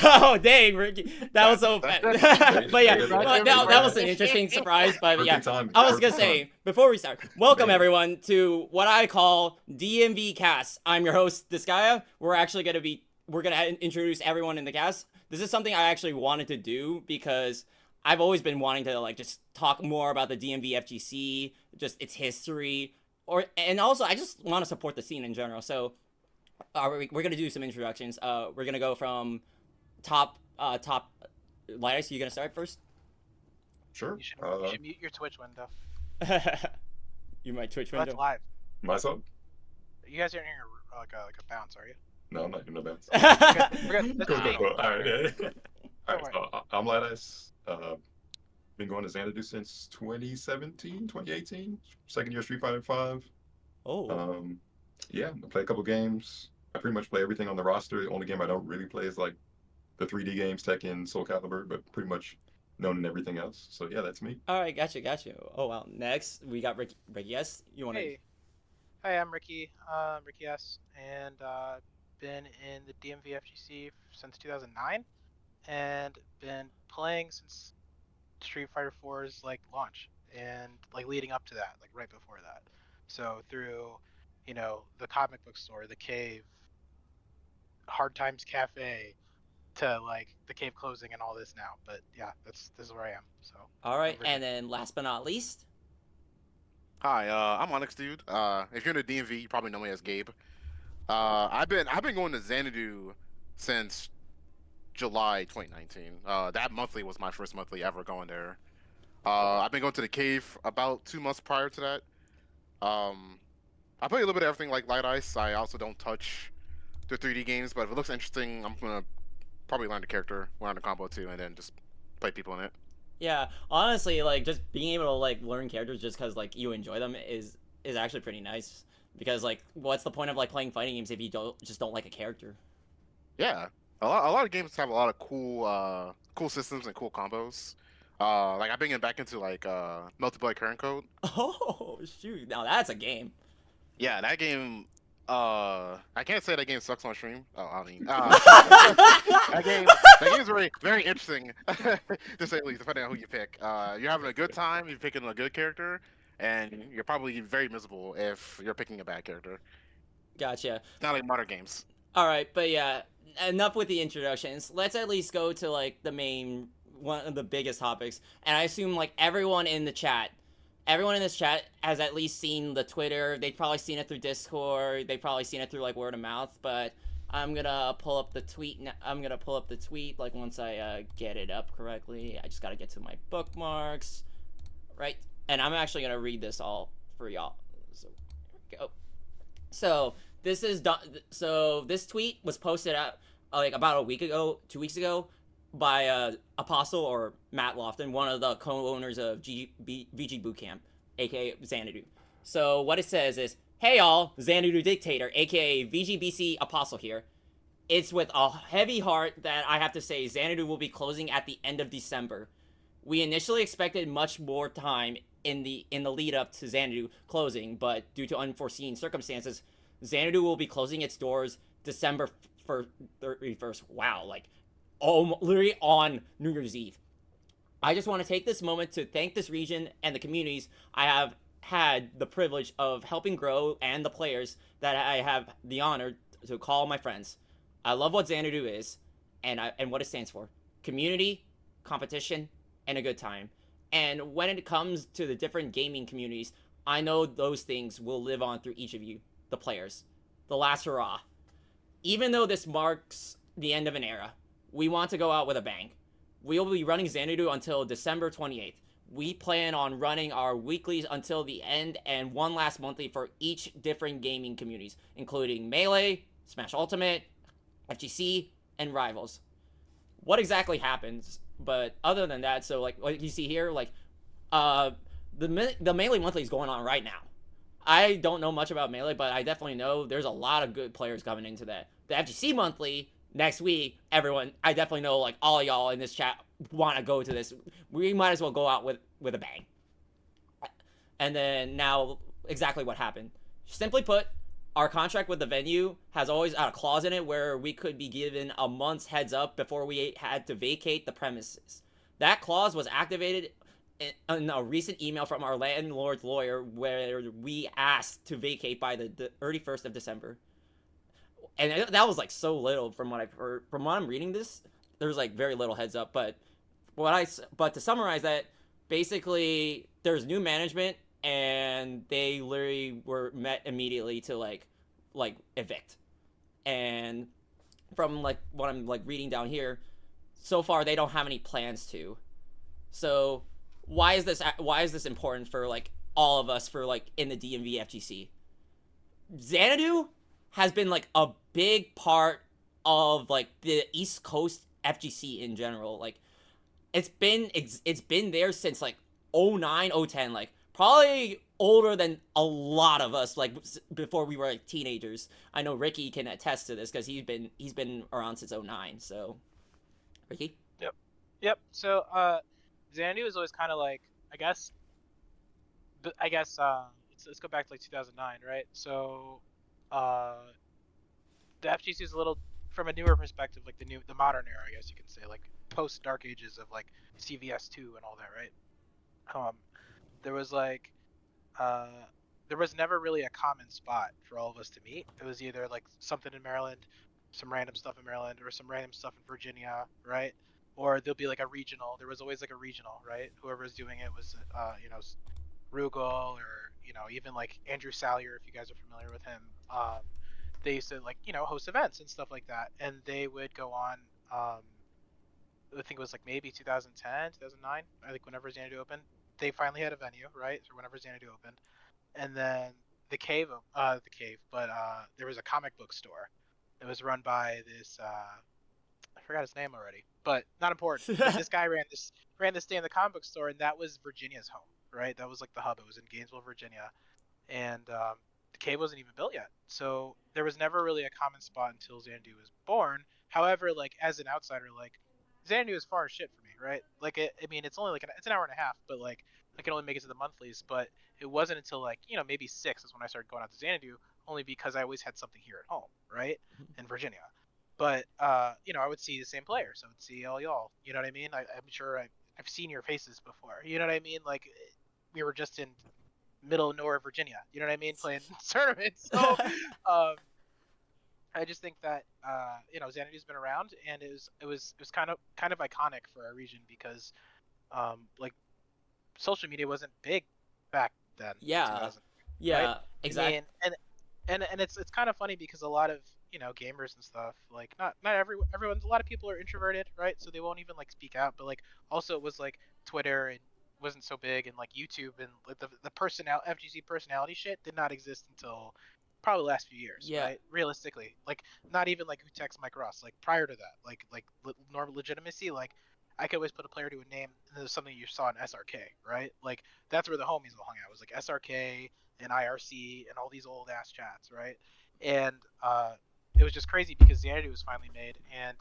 Oh, dang, Ricky. That was so fast. But yeah, that was an interesting surprise. But yeah, I was going to say, before we start, welcome everyone to what I call DMV Cast. I'm your host, Disgaea. We're going to introduce everyone in the cast. This is something I actually wanted to do because I've always been wanting to like just talk more about the DMV FGC, just its history, and also I just want to support the scene in general. So we're going to do some introductions. We're going to go from top Lightice, you gonna start first? Sure. You should mute your Twitch window. You my Twitch window? That's live. Myself? You guys aren't hearing like a bounce, are you? No, I'm not hearing no bounce. Cool. Alright, so I'm Lightice. Been going to Xanadu since 2017, 2018. Second year Street Fighter 5. Oh. Yeah, I play a couple games. I pretty much play everything on the roster. The only game I don't really play is like the 3D games, Tekken, Soul Calibur, but pretty much known in everything else. So yeah, that's me. All right, gotcha. Oh wow. Next, we got Ricky S. You want to? Hey. Hi, I'm Ricky. Ricky S. And been in the DMV FGC since 2009, and been playing since Street Fighter 4's like launch, and like leading up to that, like right before that. So through, the comic book store, the cave, Hard Times Cafe, to like the cave closing and all this now. But yeah, this is where I am. So all right, and then last but not least, hi, I'm Onyxdood. If you're in the DMV, you probably know me as Gabe. I've been going to Xanadu since July 2019. That monthly was my first monthly ever going there. I've been going to the cave about 2 months prior to that. I play a little bit of everything like Lightice. I also don't touch the 3D games, but if it looks interesting, I'm gonna probably learn the character, learn the combo too, and then just play people in it. Yeah, honestly, like just being able to like learn characters just because like you enjoy them is actually pretty nice. Because like, what's the point of like playing fighting games if you don't like a character? Yeah, a lot of games have a lot of cool systems and cool combos. Like I've been getting back into like Multiplayer Current Code. Oh shoot! Now that's a game. Yeah, that game. I can't say that game sucks on stream. Oh, I mean, that game is very interesting, to say the least, depending on who you pick. You're having a good time, you're picking a good character, and you're probably very miserable if you're picking a bad character. Gotcha. It's not like modern games. All right, but yeah, enough with the introductions. Let's at least go to like one of the biggest topics, and I assume like everyone in this chat has at least seen the Twitter. They've probably seen it through Discord. They've probably seen it through like word of mouth. But I'm gonna pull up the tweet. Like once I get it up correctly. I just gotta get to my bookmarks, right? And I'm actually gonna read this all for y'all. So here we go. So this is done. So this tweet was posted out like about 2 weeks ago, by Apostle or Matt Lofton, one of the co-owners of VG Bootcamp, aka Xanadu. So what it says is, "Hey y'all, Xanadu Dictator, aka VGBC Apostle here. It's with a heavy heart that I have to say Xanadu will be closing at the end of December. We initially expected much more time in the lead up to Xanadu closing, but due to unforeseen circumstances, Xanadu will be closing its doors December 31st. Wow, like literally on New Year's Eve. I just want to take this moment to thank this region and the communities I have had the privilege of helping grow and the players that I have the honor to call my friends. I love what Xanadu is and what it stands for. Community, competition, and a good time. And when it comes to the different gaming communities, I know those things will live on through each of you, the players. The last hurrah. Even though this marks the end of an era, we want to go out with a bang. We will be running Xanadu until December 28th. We plan on running our weeklies until the end and one last monthly for each different gaming communities, including Melee, Smash Ultimate, FGC, and Rivals. What exactly happens? But other than that, so like what you see here, like the Melee monthly is going on right now. I don't know much about Melee, but I definitely know there's a lot of good players coming into that. The FGC monthly next week, everyone, I definitely know like all y'all in this chat want to go to this. We might as well go out with a bang. And then now exactly what happened. Simply put, our contract with the venue has always had a clause in it where we could be given a month's heads up before we had to vacate the premises. That clause was activated in a recent email from our landlord's lawyer where we asked to vacate by the 31st of December. And that was like so little from what I've heard. From what I'm reading this, there's like very little heads up. But to summarize that, basically there's new management and they literally were met immediately to like evict. And from like what I'm like reading down here, so far they don't have any plans to. So why is this important for like all of us for like in the DMV FGC? Xanadu has been like a big part of like the East Coast FGC in general. Like it's been there since like 09, 010, like probably older than a lot of us, like before we were like teenagers. I know Ricky can attest to this because he's been around since 09. So, Ricky. Yep. So, Xanadu is always kind of like, let's go back to like 2009, right? So, the FGC is a little from a newer perspective, like the modern era, I guess you can say, like post Dark Ages of like CVS2 and all that, right? There was like, there was never really a common spot for all of us to meet. It was either like something in Maryland, some random stuff in Maryland, or some random stuff in Virginia, right? Or there'll be like a regional. There was always like a regional, right? Whoever was doing it was, Rugal, or even like Andrew Salyer, if you guys are familiar with him. They used to like host events and stuff like that, and they would go on. I think it was like maybe 2010, 2009. I think whenever Xanadu opened, they finally had a venue, right? So whenever Xanadu opened, and then the cave, but there was a comic book store that was run by this. I forgot his name already, but not important. But this guy ran this day in the comic book store, and that was Virginia's home, right? That was like the hub. It was in Gainesville, Virginia, and the cave wasn't even built yet, so there was never really a common spot until Xanadu was born. However, like as an outsider, like Xanadu is far as shit for me, right? Like it's only like it's an hour and a half, but like I can only make it to the monthlies. But it wasn't until like maybe 6 is when I started going out to Xanadu, only because I always had something here at home, right, in Virginia. But I would see the same players. I would see all y'all. You know what I mean? I'm sure I've seen your faces before. You know what I mean? Like we were just in middle of nowhere, Virginia. You know what I mean? Playing tournaments. So I just think that Xanadu's been around, and it was kind of iconic for our region because like social media wasn't big back then. Yeah. Yeah. Right? Exactly. I mean, and it's kind of funny because a lot of gamers and stuff, like not everyone, a lot of people are introverted, right? So they won't even like speak out. But like also it was like Twitter and wasn't so big, and like YouTube and like the FGC personality shit did not exist until probably the last few years, right? Realistically, like not even like who texts Mike Ross, like prior to that, like normal legitimacy, like I could always put a player to a name, and there's something you saw in SRK, right? Like that's where the homies all hung out. It was like SRK and IRC and all these old ass chats, right? And it was just crazy because Xanadu was finally made, and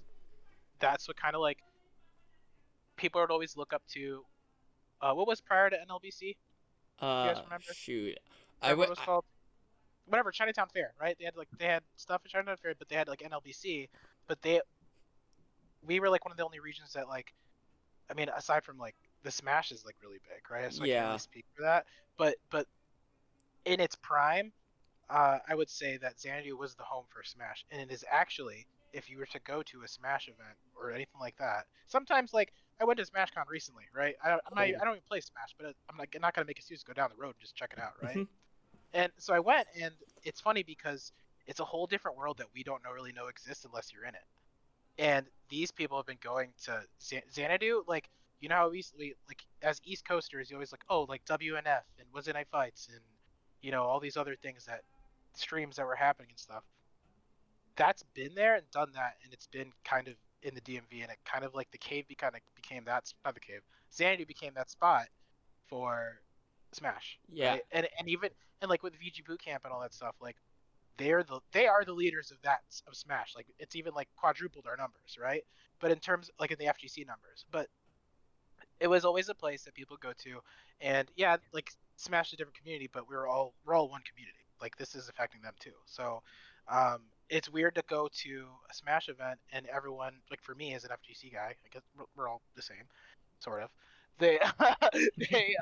that's what kind of like people would always look up to. What was prior to NLBC? You guys remember? Shoot, What was called? Whatever, Chinatown Fair, right? They had stuff at Chinatown Fair, but they had like NLBC. But we were like one of the only regions that like, I mean, aside from like the Smash is like really big, right? So I can't really speak for that. But in its prime, I would say that Xanadu was the home for Smash, and it is actually, if you were to go to a Smash event or anything like that, sometimes like I went to SmashCon recently, right? I don't even play Smash, but I'm not gonna make an excuse to go down the road and just check it out, right? Mm-hmm. And so I went, and it's funny because it's a whole different world that we don't really know exists unless you're in it. And these people have been going to Xanadu, like how we like as East Coasters, you always like like WNF and Wednesday Night Fights and all these other things, that streams that were happening and stuff. That's been there and done that, and it's been kind of in the DMV, and it kind of like the cave became that, not the cave, Xanadu became that spot for Smash. Yeah. Right? And like with VG Bootcamp and all that stuff, like they are the leaders of Smash. Like it's even like quadrupled our numbers, right? But in terms like in the FGC numbers, but it was always a place that people go to, and yeah, like Smash is a different community, but we're all one community, Like this is affecting them too. So it's weird to go to a Smash event and everyone, like for me as an FGC guy, I guess we're all the same, sort of. They they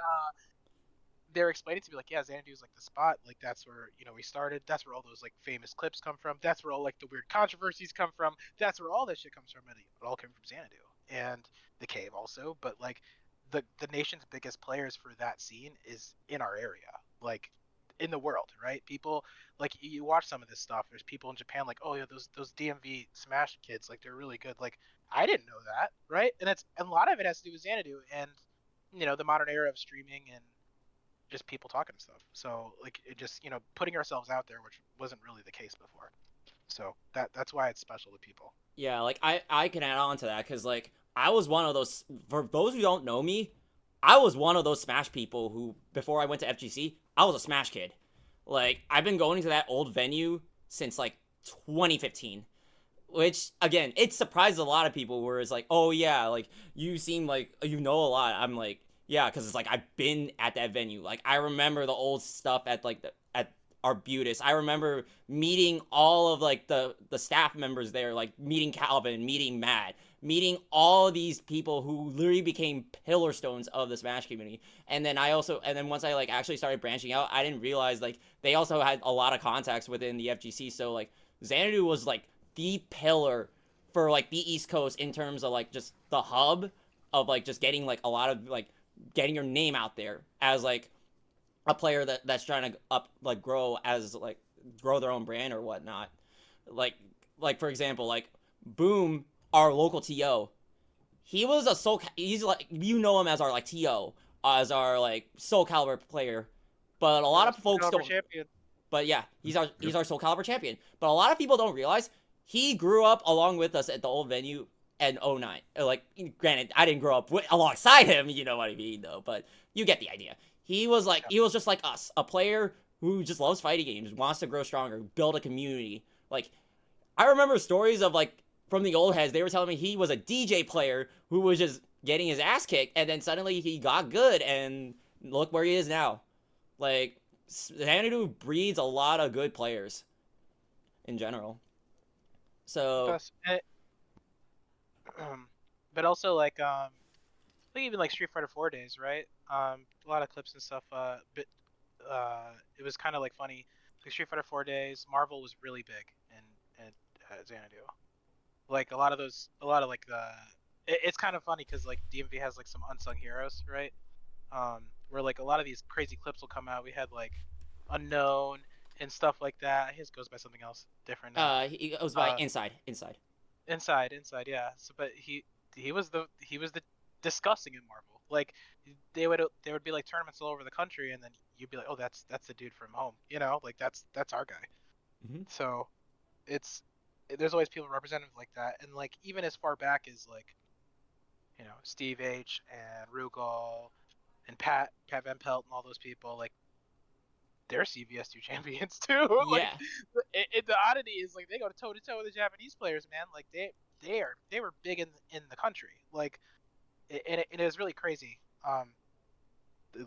they're explaining to me like, yeah, Xanadu is like the spot, like that's where we started. That's where all those like famous clips come from. That's where all like the weird controversies come from. That's where all that shit comes from. And it all came from Xanadu and the cave also. But like the nation's biggest players for that scene is in our area, like in the world, right? People like you watch some of this stuff. There's people in Japan like, oh yeah, those DMV Smash kids, like they're really good. Like I didn't know that, right? And a lot of it has to do with Xanadu and the modern era of streaming and just people talking stuff. So like it just putting ourselves out there, which wasn't really the case before. So that's why it's special to people. Yeah, like I can add on to that because like I was one of those. For those who don't know me, I was one of those Smash people who before I went to FGC, I was a Smash kid. Like I've been going to that old venue since like 2015. Which again, it surprised a lot of people. Where it's like, oh yeah, like you seem like you know a lot. I'm like, yeah, because it's like I've been at that venue. Like I remember the old stuff at like at Arbutus. I remember meeting all of like the staff members there, like meeting Calvin, meeting Matt, meeting all these people who literally became pillar stones of the Smash community. And then once I like actually started branching out, I didn't realize like they also had a lot of contacts within the FGC. So like Xanadu was like the pillar for like the East Coast in terms of like just the hub of like just getting like a lot of like getting your name out there as like a player that's trying to grow their own brand or whatnot. Like for example, like Boom, our local TO, he's like him as our like TO, as our like Soul Calibur player, but a lot of folks don't. Champion. But yeah, he's our Soul Calibur champion. But a lot of people don't realize he grew up along with us at the old venue in 09. Like, granted, I didn't grow up alongside him, you know what I mean, though, but you get the idea. He was just like us, a player who just loves fighting games, wants to grow stronger, build a community. Like, I remember stories of, like, from the old heads, they were telling me he was a DJ player who was just getting his ass kicked, and then suddenly he got good, and look where he is now. Like, Xanadu breeds a lot of good players in general. So, but also like even like Street Fighter 4 days, right? A lot of clips and stuff. But it was kind of like funny. Like Street Fighter 4 days, Marvel was really big in Xanadu. Like a lot of like it's kind of funny because like DMV has like some unsung heroes, right? Where like a lot of these crazy clips will come out. We had like Unknown and stuff like that. His goes by something else different now. he goes by Inside, yeah. So, but he was the discussing in Marvel. Like there would be like tournaments all over the country, and then you'd be like, oh, that's the dude from home, like that's our guy. Mm-hmm. So there's always people representative like that, and like even as far back as like Steve H and Rugal and Pat Van Pelt and all those people, like they're CVS2 champions too. Like, yeah. The oddity is like they go toe to toe with the Japanese players, man. Like they were big in the country. Like it is really crazy. A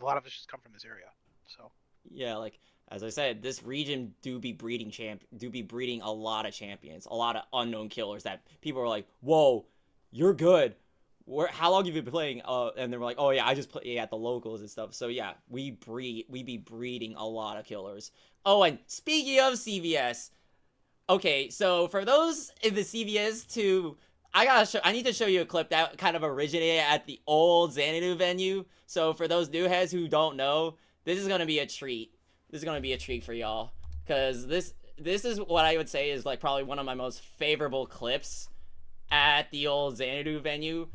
lot of us just come from this area. So yeah, like as I said, this region do be breeding a lot of champions, a lot of unknown killers that people are like, whoa, you're good. How long have you been playing? And they're like, oh yeah, I just play at the locals and stuff. So yeah, we be breeding a lot of killers. Oh, and speaking of CVS, okay, so for those in the CVS too, I need to show you a clip that kind of originated at the old Xanadu venue. So for those new heads who don't know, this is gonna be a treat. This is gonna be a treat for y'all, cause this is what I would say is like probably one of my most favorable clips at the old Xanadu venue.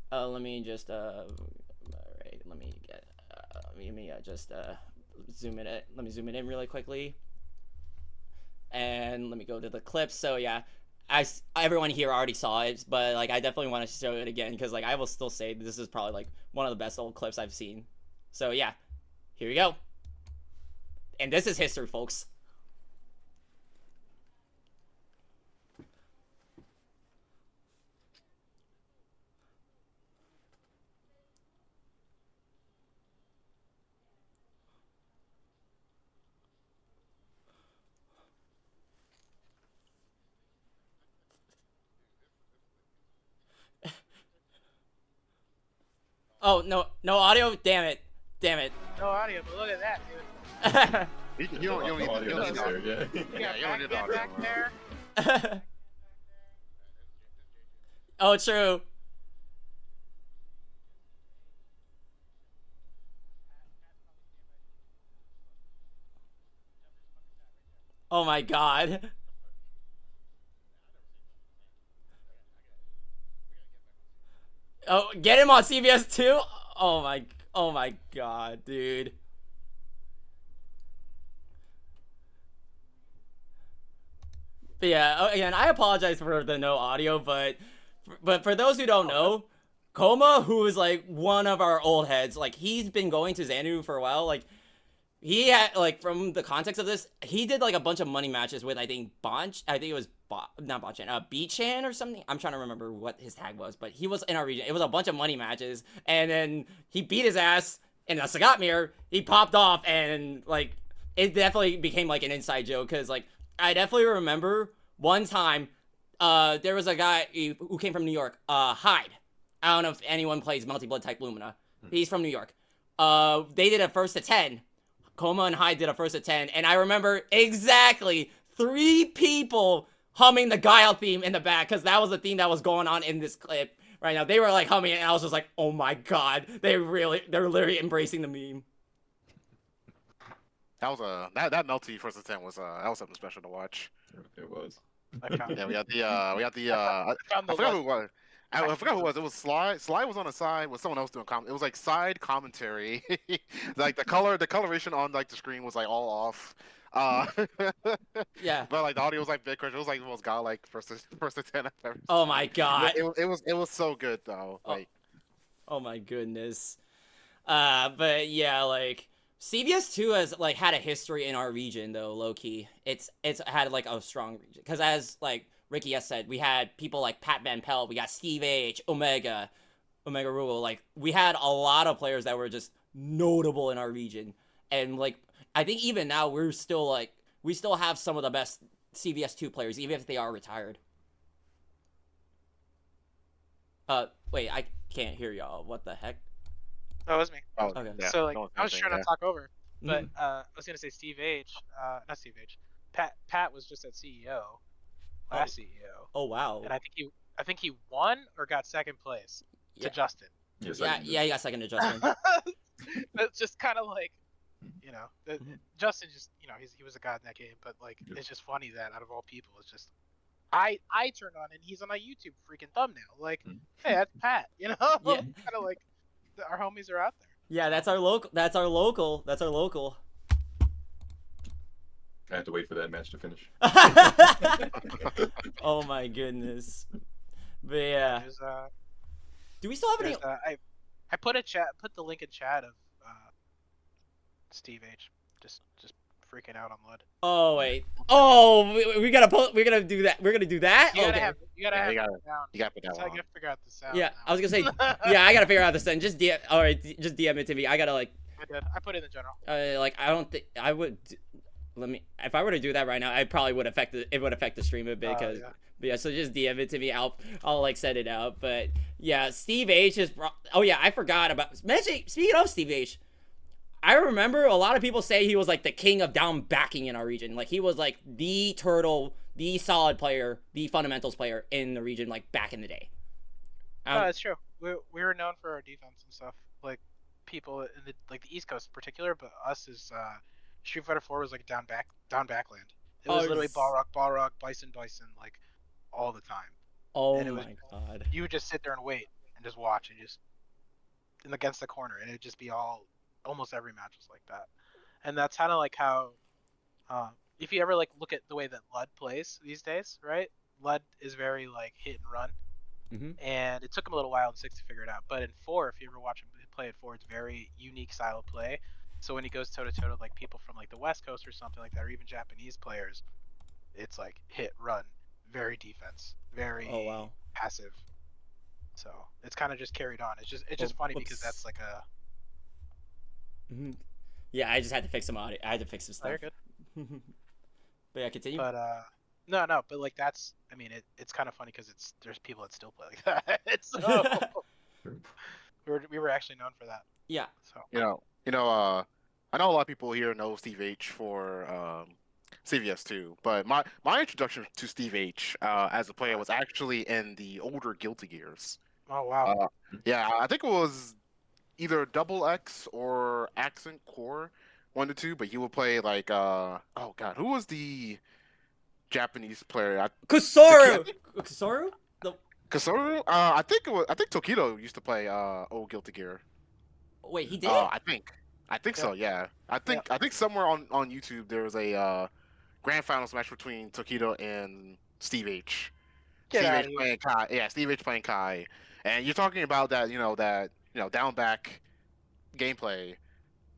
Let me just alright, let me just zoom it in. Let me zoom it in really quickly, and let me go to the clips. So yeah, everyone here already saw it, but like I definitely want to show it again because like I will still say this is probably like one of the best old clips I've seen. So yeah, here we go, and this is history, folks. Oh, no audio? Damn it. No audio, but look at that, dude. You don't need audio you don't need necessary, yeah. Yeah, you don't need the Back audio. there. Oh, true. Oh my god. Oh, get him on CBS too? Oh my god, dude. But yeah, again, I apologize for the no audio, but for those who don't know, Koma, who is like one of our old heads, like he's been going to Xanadu for a while, like he had, like, from the context of this, he did like a bunch of money matches with, I think it was not Bonchan, B-Chan or something. I'm trying to remember what his tag was, but he was in our region. It was a bunch of money matches, and then he beat his ass in a Sagat mirror. He popped off, and like it definitely became like an inside joke, because like I definitely remember one time there was a guy who came from New York, Hyde. I don't know if anyone plays multi-blood type Lumina. He's from New York. They did a first to 10. Koma and Hyde did a first to 10, and I remember exactly 3 people humming the Guile theme in the back, because that was the theme that was going on in this clip right now. They were like humming it, and I was just like, oh my god, they're literally embracing the meme. That was that Melty first attempt was that was something special to watch. It was. Yeah, we got the I forgot who it was. I forgot who it was. It was Sly. Sly was on the side with someone else doing It was like side commentary. Like the coloration on like the screen was like all off. Yeah. But like the audio was like big. It was like the most godlike first to 10 I've ever seen. Oh my god. It was so good though. Like. Oh my goodness. But yeah, like CVS2 has like had a history in our region though, low key. It's had like a strong region, because as like Ricky has said, we had people like Pat Van Pelt, we got Steve H, Omega Rule. Like we had a lot of players that were just notable in our region, and like I think even now we still have some of the best CVS2 players, even if they are retired. Wait, I can't hear y'all. What the heck? Oh, it was me. Oh, Okay. yeah, So like, no, I was trying to talk over, but Mhm. I was gonna say Steve H. Not Steve H. Pat was just at CEO, last CEO, Oh wow. and I think he won or got second place to Yeah. Justin. Yes, Yeah, you got second adjustment. It's just kind of like, you know, Mhm. Justin just, you know, he was a god in that game, but like, Yeah. it's just funny that out of all people, it's just, I turned on and he's on my YouTube freaking thumbnail. Like, Mhm. hey, that's Pat, you know? Yeah. Kind of like, our homies are out there. Yeah, that's our local. I have to wait for that match to finish. Oh my goodness. But yeah, There's, do we still have any? I put the link in chat of Steve H. Just freaking out on Lud. Oh wait. Oh, we gotta do that. We're gonna do that. You gotta Okay. have Yeah, it you gotta- down. You got to put that So I one. gotta figure out the sound. Yeah, now. I was gonna say. Yeah, I gotta figure out this thing. Just DM. All right, just DM it to me. I gotta like. I did. I put it in the general. Like I don't think I would. Let me. If I were to do that right now, I probably would affect the stream a bit, because. Yeah. But yeah, so just DM it to me. I'll like set it out. But yeah, Steve H is. Oh yeah, I forgot about. Speaking of Steve H, I remember a lot of people say he was like the king of down backing in our region. Like he was like the turtle, the solid player, the fundamentals player in the region, like back in the day. No, it's true. We were known for our defense and stuff. Like people in the East Coast in particular, but us as Street Fighter 4 was like down backland. It was literally ball rock, bison, like all the time. Oh and it my god. You would just sit there and wait and just watch and just against the corner, and it'd just be almost every match was like that. And that's kind of like how if you ever like look at the way that Lud plays these days, right? Lud is very like hit and run. Mhm. And it took him a little while in 6 to figure it out. But in 4, if you ever watch him play at 4, it's very unique style of play. So when he goes toe to toe to like people from like the West Coast or something like that, or even Japanese players, it's like hit, run, very defense, very Oh wow. passive. So it's kind of just carried on. It's just funny because that's like a. Mhm. Yeah, I just had to fix some audio. I had to fix some Oh, you're stuff. good. But yeah, continue. But no, but like that's. I mean, it's kind of funny because there's people that still play like that. So, We were actually known for that. Yeah. So I know a lot of people here know Steve H for CVS2, but my introduction to Steve H as a player was actually in the older Guilty Gears. oh wow. Yeah, I think it was either Double X or Accent Core, 1 to 2, but he would play like oh god, who was the Japanese player? Kusoru. Kusoru. Kuso? I think Tokido used to play old Guilty Gear. Wait, he did. I think so. Yeah, I think somewhere on YouTube there was a grand finals match between Tokido and Steve H. Get Steve out H of here. playing Kai. Yeah, Steve H playing Kai, and you're talking about that down back gameplay,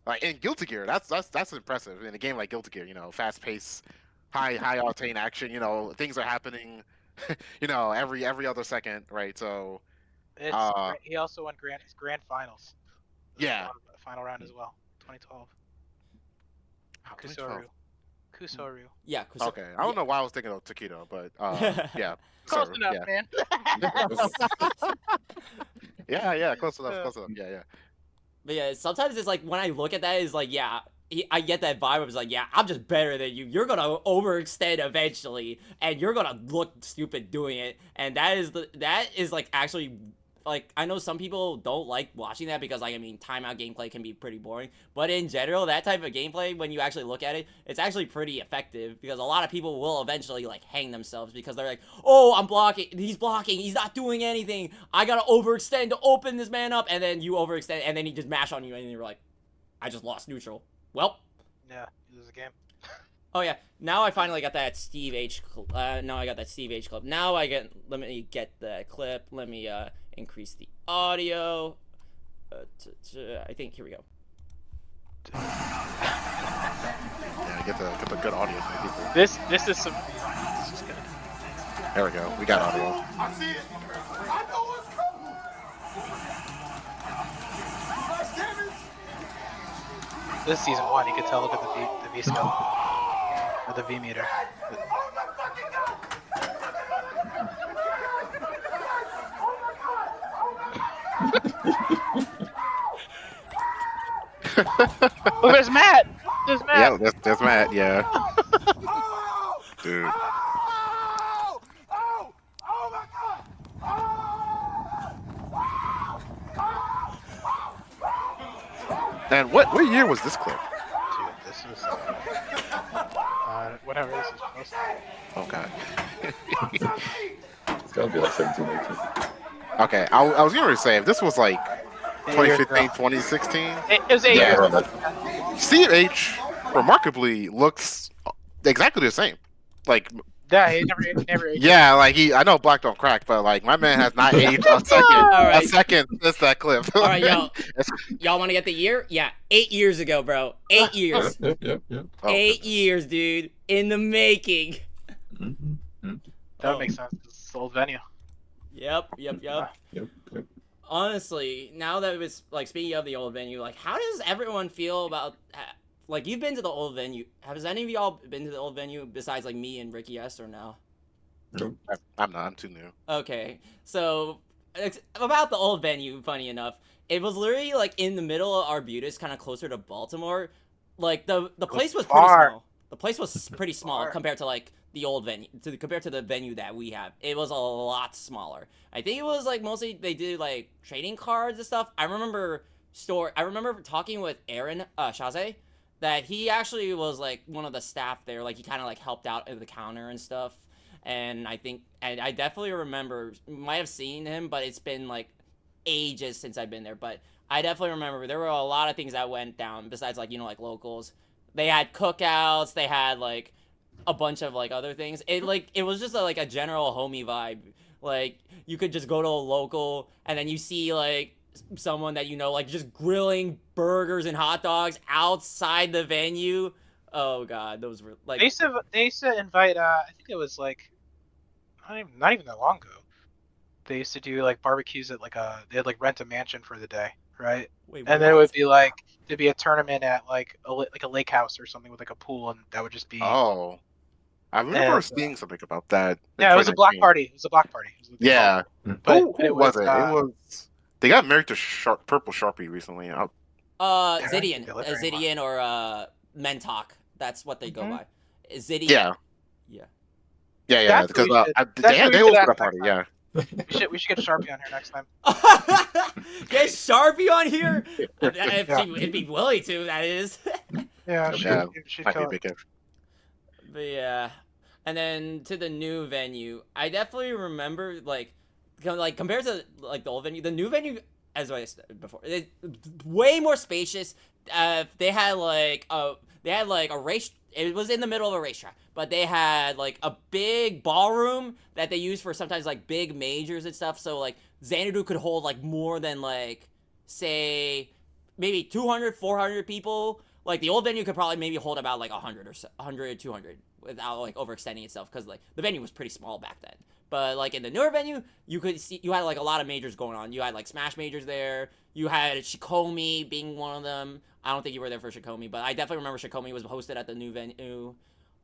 like in Guilty Gear. That's impressive in a game like Guilty Gear. Fast pace, high octane action. Things are happening. Every other second, right? So He also won grand finals. yeah, Final round as well. 2012. Kusoru. Yeah. Kusoru. Okay, I don't know why I was thinking of Taquito, but yeah. Close Kusoru, enough, yeah. man. Yeah, close enough. Yeah. But yeah, sometimes it's like when I look at that, it's like, yeah, I get that vibe. It's like, yeah, I'm just better than you. You're gonna overextend eventually, and you're gonna look stupid doing it. And that is like actually, like, I know some people don't like watching that because, like, I mean, timeout gameplay can be pretty boring. But in general, that type of gameplay, when you actually look at it, it's actually pretty effective because a lot of people will eventually, like, hang themselves because they're like, oh, I'm blocking, he's not doing anything, I gotta overextend to open this man up, and then you overextend, and then he just mash on you, and you're like, I just lost neutral. Well. Yeah, you lose the game. Oh yeah, now I finally got that Steve H. Now I got that Steve H. clip. Now let me get the clip. Let me increase the audio. I think here we go. Yeah, get the good audio for people. This is good. There we go. We got audio. I see it. I know what's coming. God damn it. This is season 1. You can tell. Look at the V scale or the V meter. Oh my fucking god. Oh, there's Matt. There's Matt. Yeah, that's Matt. Yeah, Oh! dude. Oh! Oh! Oh my god! And what year was this clip? Dude, this is whatever this is supposed to. Okay. It's gotta be like 17, 18. Okay, I was gonna say if this was like 2015, 2016. It was 8 years ago. Steve H remarkably looks exactly the same. Like, Yeah, he never aged. yeah, like I know black don't crack, but like my man has not aged a right. second since that clip. All right, y'all want to get the year? Yeah, 8 years ago, bro. 8 years. Yep. Oh, 8 years, dude, in the making. That would make sense. It's the old venue. Yep. Yep. Honestly, now that it's like speaking of the old venue, like how does everyone feel about like you've been to the old venue? Has any of y'all been to the old venue besides like me and Ricky S or no? Nope. I'm not. I'm too new. Okay, so about the old venue, funny enough, it was literally like in the middle of Arbutus, kind of closer to Baltimore. Like the place was pretty far. small. The place was pretty small compared to like the old venue, compared to the venue that we have. It was a lot smaller. I think it was like mostly they did like trading cards and stuff. I remember talking with Aaron Shaze, that he actually was like one of the staff there. Like he kind of like helped out at the counter and stuff. And I definitely remember, might have seen him, but it's been like ages since I've been there. But I definitely remember there were a lot of things that went down besides like, like locals. They had cookouts, they had like a bunch of like other things. It was just like a general homey vibe. Like you could just go to a local and then you see like someone that like just grilling burgers and hot dogs outside the venue. Oh god, those were like They used to invite. I think it was like not even that long ago. They used to do like barbecues at they'd like rent a mansion for the day, right? Wait, And then it would be like there'd be a tournament at like a lake house or something with like a pool, and that would just be. Oh, I remember And, seeing something about that. in Yeah, it was a block 2019. party. It was a block party. It was what they Yeah. called it. But Who it was it? was, It was They got married to Purple Sharpie recently. Zidian, delivering well. Zidian or Mentok. That's what they go Mhm. by. Zidian. Yeah, Yeah. yeah. That's Because what we should- that's they what we hosted should a ask party. next Yeah. We should get Sharpie on here next time. Get Sharpie on here. If Yeah. she'd be willing to, that is. Yeah, Yeah, she'd might be kill a it. big hit. But yeah, and then to the new venue, I definitely remember like compared to like the old venue, the new venue, as I said before, it's way more spacious. They had like a race. It was in the middle of a racetrack, but they had like a big ballroom that they used for sometimes like big majors and stuff. So like Xanadu could hold like more than like say maybe 200, 400 people. Like the old venue could probably maybe hold about like 100 or so, 100, 200 without like overextending itself because like the venue was pretty small back then. But like in the newer venue, you had like a lot of majors going on. You had like Smash majors there. You had Shikomi being one of them. I don't think you were there for Shikomi, but I definitely remember Shikomi was hosted at the new venue.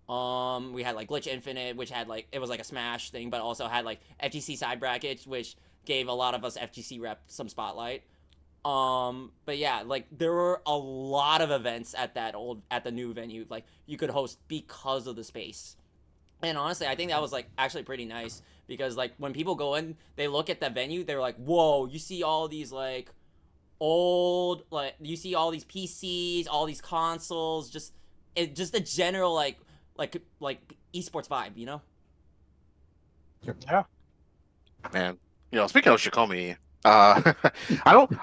We had like Glitch Infinite, which had like it was like a Smash thing, but also had like FGC side brackets, which gave a lot of us FGC rep some spotlight. But yeah, like there were a lot of events at the new venue, like you could host because of the space. And honestly, I think that was like actually pretty nice because like when people go in, they look at the venue, they're like, "Whoa, you see all these like you see all these PCs, all these consoles, just a general like esports vibe, you know?" Yeah. Man, speaking of Shikomi, I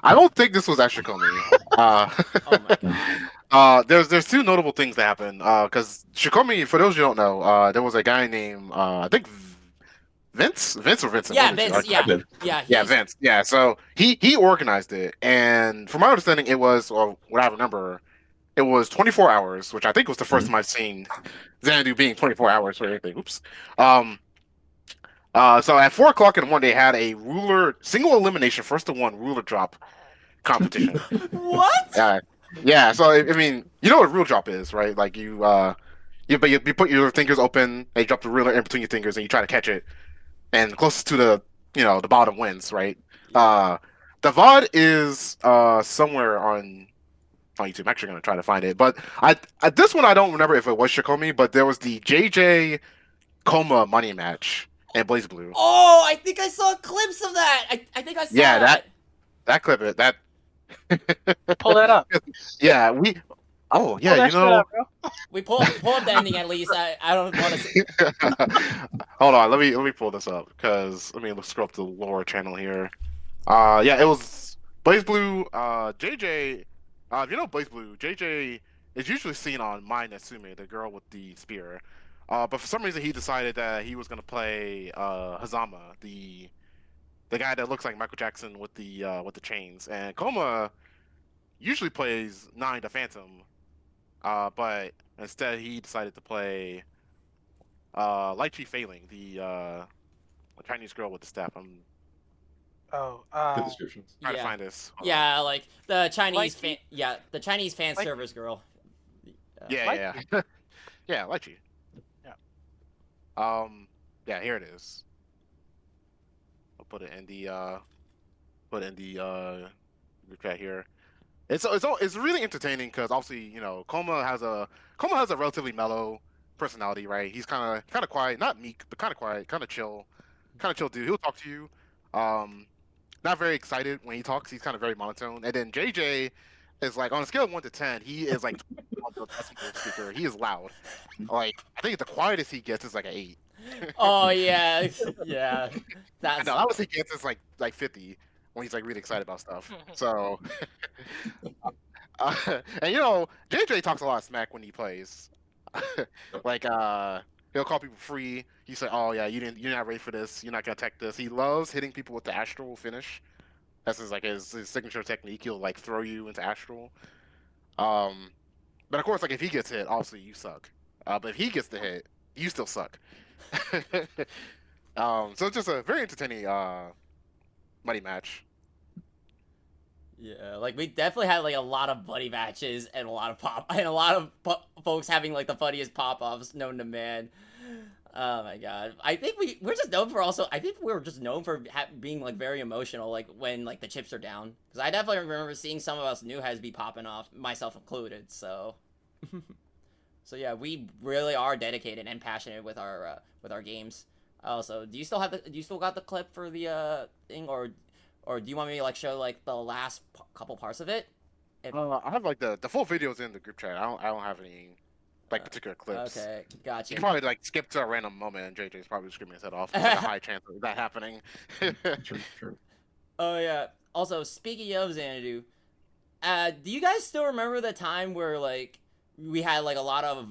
don't think this was at Shikomi. Oh my god. There's two notable things that happened. Because Shikomi, for those who don't know, there was a guy named I think Vince or Vincent. Yeah, one of the two. Vince. Yeah, yeah, Yeah, Vince. Yeah, so he organized it, and from my understanding, it was, or what I remember, it was 24 hours, which I think was the first time I've seen Xanadu being 24 hours for anything. Oops. So at 4 o'clock in the morning, they had a single elimination, first to one ruler drop competition. What? Yeah. So I mean, you know what a ruler drop is, right? Like you put your fingers open, and you drop the ruler in between your fingers, and you try to catch it, and closest to the bottom wins, right? The VOD is somewhere on YouTube. I'm actually gonna try to find it, but at this one I don't remember if it was Shikomi, but there was the JJ Coma money match and Blaze Blue. Oh, I think I saw clips of that. I think I saw that clip that Pull that up. yeah Pull yeah that shit up, bro. We pull up the ending at least. I don't want to see. Hold on, let me pull this up because let me scroll up the lore channel here. Yeah, it was Blaze Blue. JJ. If you know Blaze Blue, JJ is usually seen on Mai Natsume, the girl with the spear. But for some reason he decided that he was gonna play Hazama, the guy that looks like Michael Jackson with the chains. And Koma usually plays Nine the Phantom, but instead he decided to play Lightice Failing, the Chinese girl with the staff. I'm Good descriptions. trying to find this. Hold on. Yeah, like the Chinese Lighty? the Chinese fan Lighty? servers girl. Yeah. Yeah, Lighty. Yeah. Yeah, here it is. I'll put it in the group chat here. It's really entertaining because obviously Koma has a relatively mellow personality, right? He's kind of quiet, not meek, but kind of quiet, kind of chill dude. He'll talk to you. Not very excited when he talks. He's kind of very monotone. And then JJ is like on a scale of 1 to 10, he is like on the decibel speaker. He is loud. Like I think the quietest he gets is like an 8. Oh yeah, yeah. I That's know, that was he gets is like 50 when he's like really excited about stuff. So, and JJ talks a lot of smack when he plays. Like he'll call people free. He said, "Oh yeah, you're not ready for this. You're not gonna tech this." He loves hitting people with the astral finish. That's his signature technique. He'll like throw you into astral. But of course, like if he gets hit, obviously you suck. But if he gets the hit, you still suck. So it's just a very entertaining money match. Yeah, like we definitely had like a lot of buddy matches and a lot of folks having like the funniest pop-offs known to man. Oh my god! I think we're just known for also. I think we're just known for being like very emotional, like when like the chips are down. Because I definitely remember seeing some of us new heads be popping off, myself included. So, so yeah, we really are dedicated and passionate with our games. Also, do you still got the clip for the thing, or do you want me to like show like the last couple parts of it? If... I have like the full videos in the group chat. I don't have any like particular clips. Okay, gotcha. You can probably like skip to a random moment, and JJ's probably screaming his head off. There's like a high chance of that happening. True. Oh yeah. Also, speaking of Xanadu, do you guys still remember the time where like we had like a lot of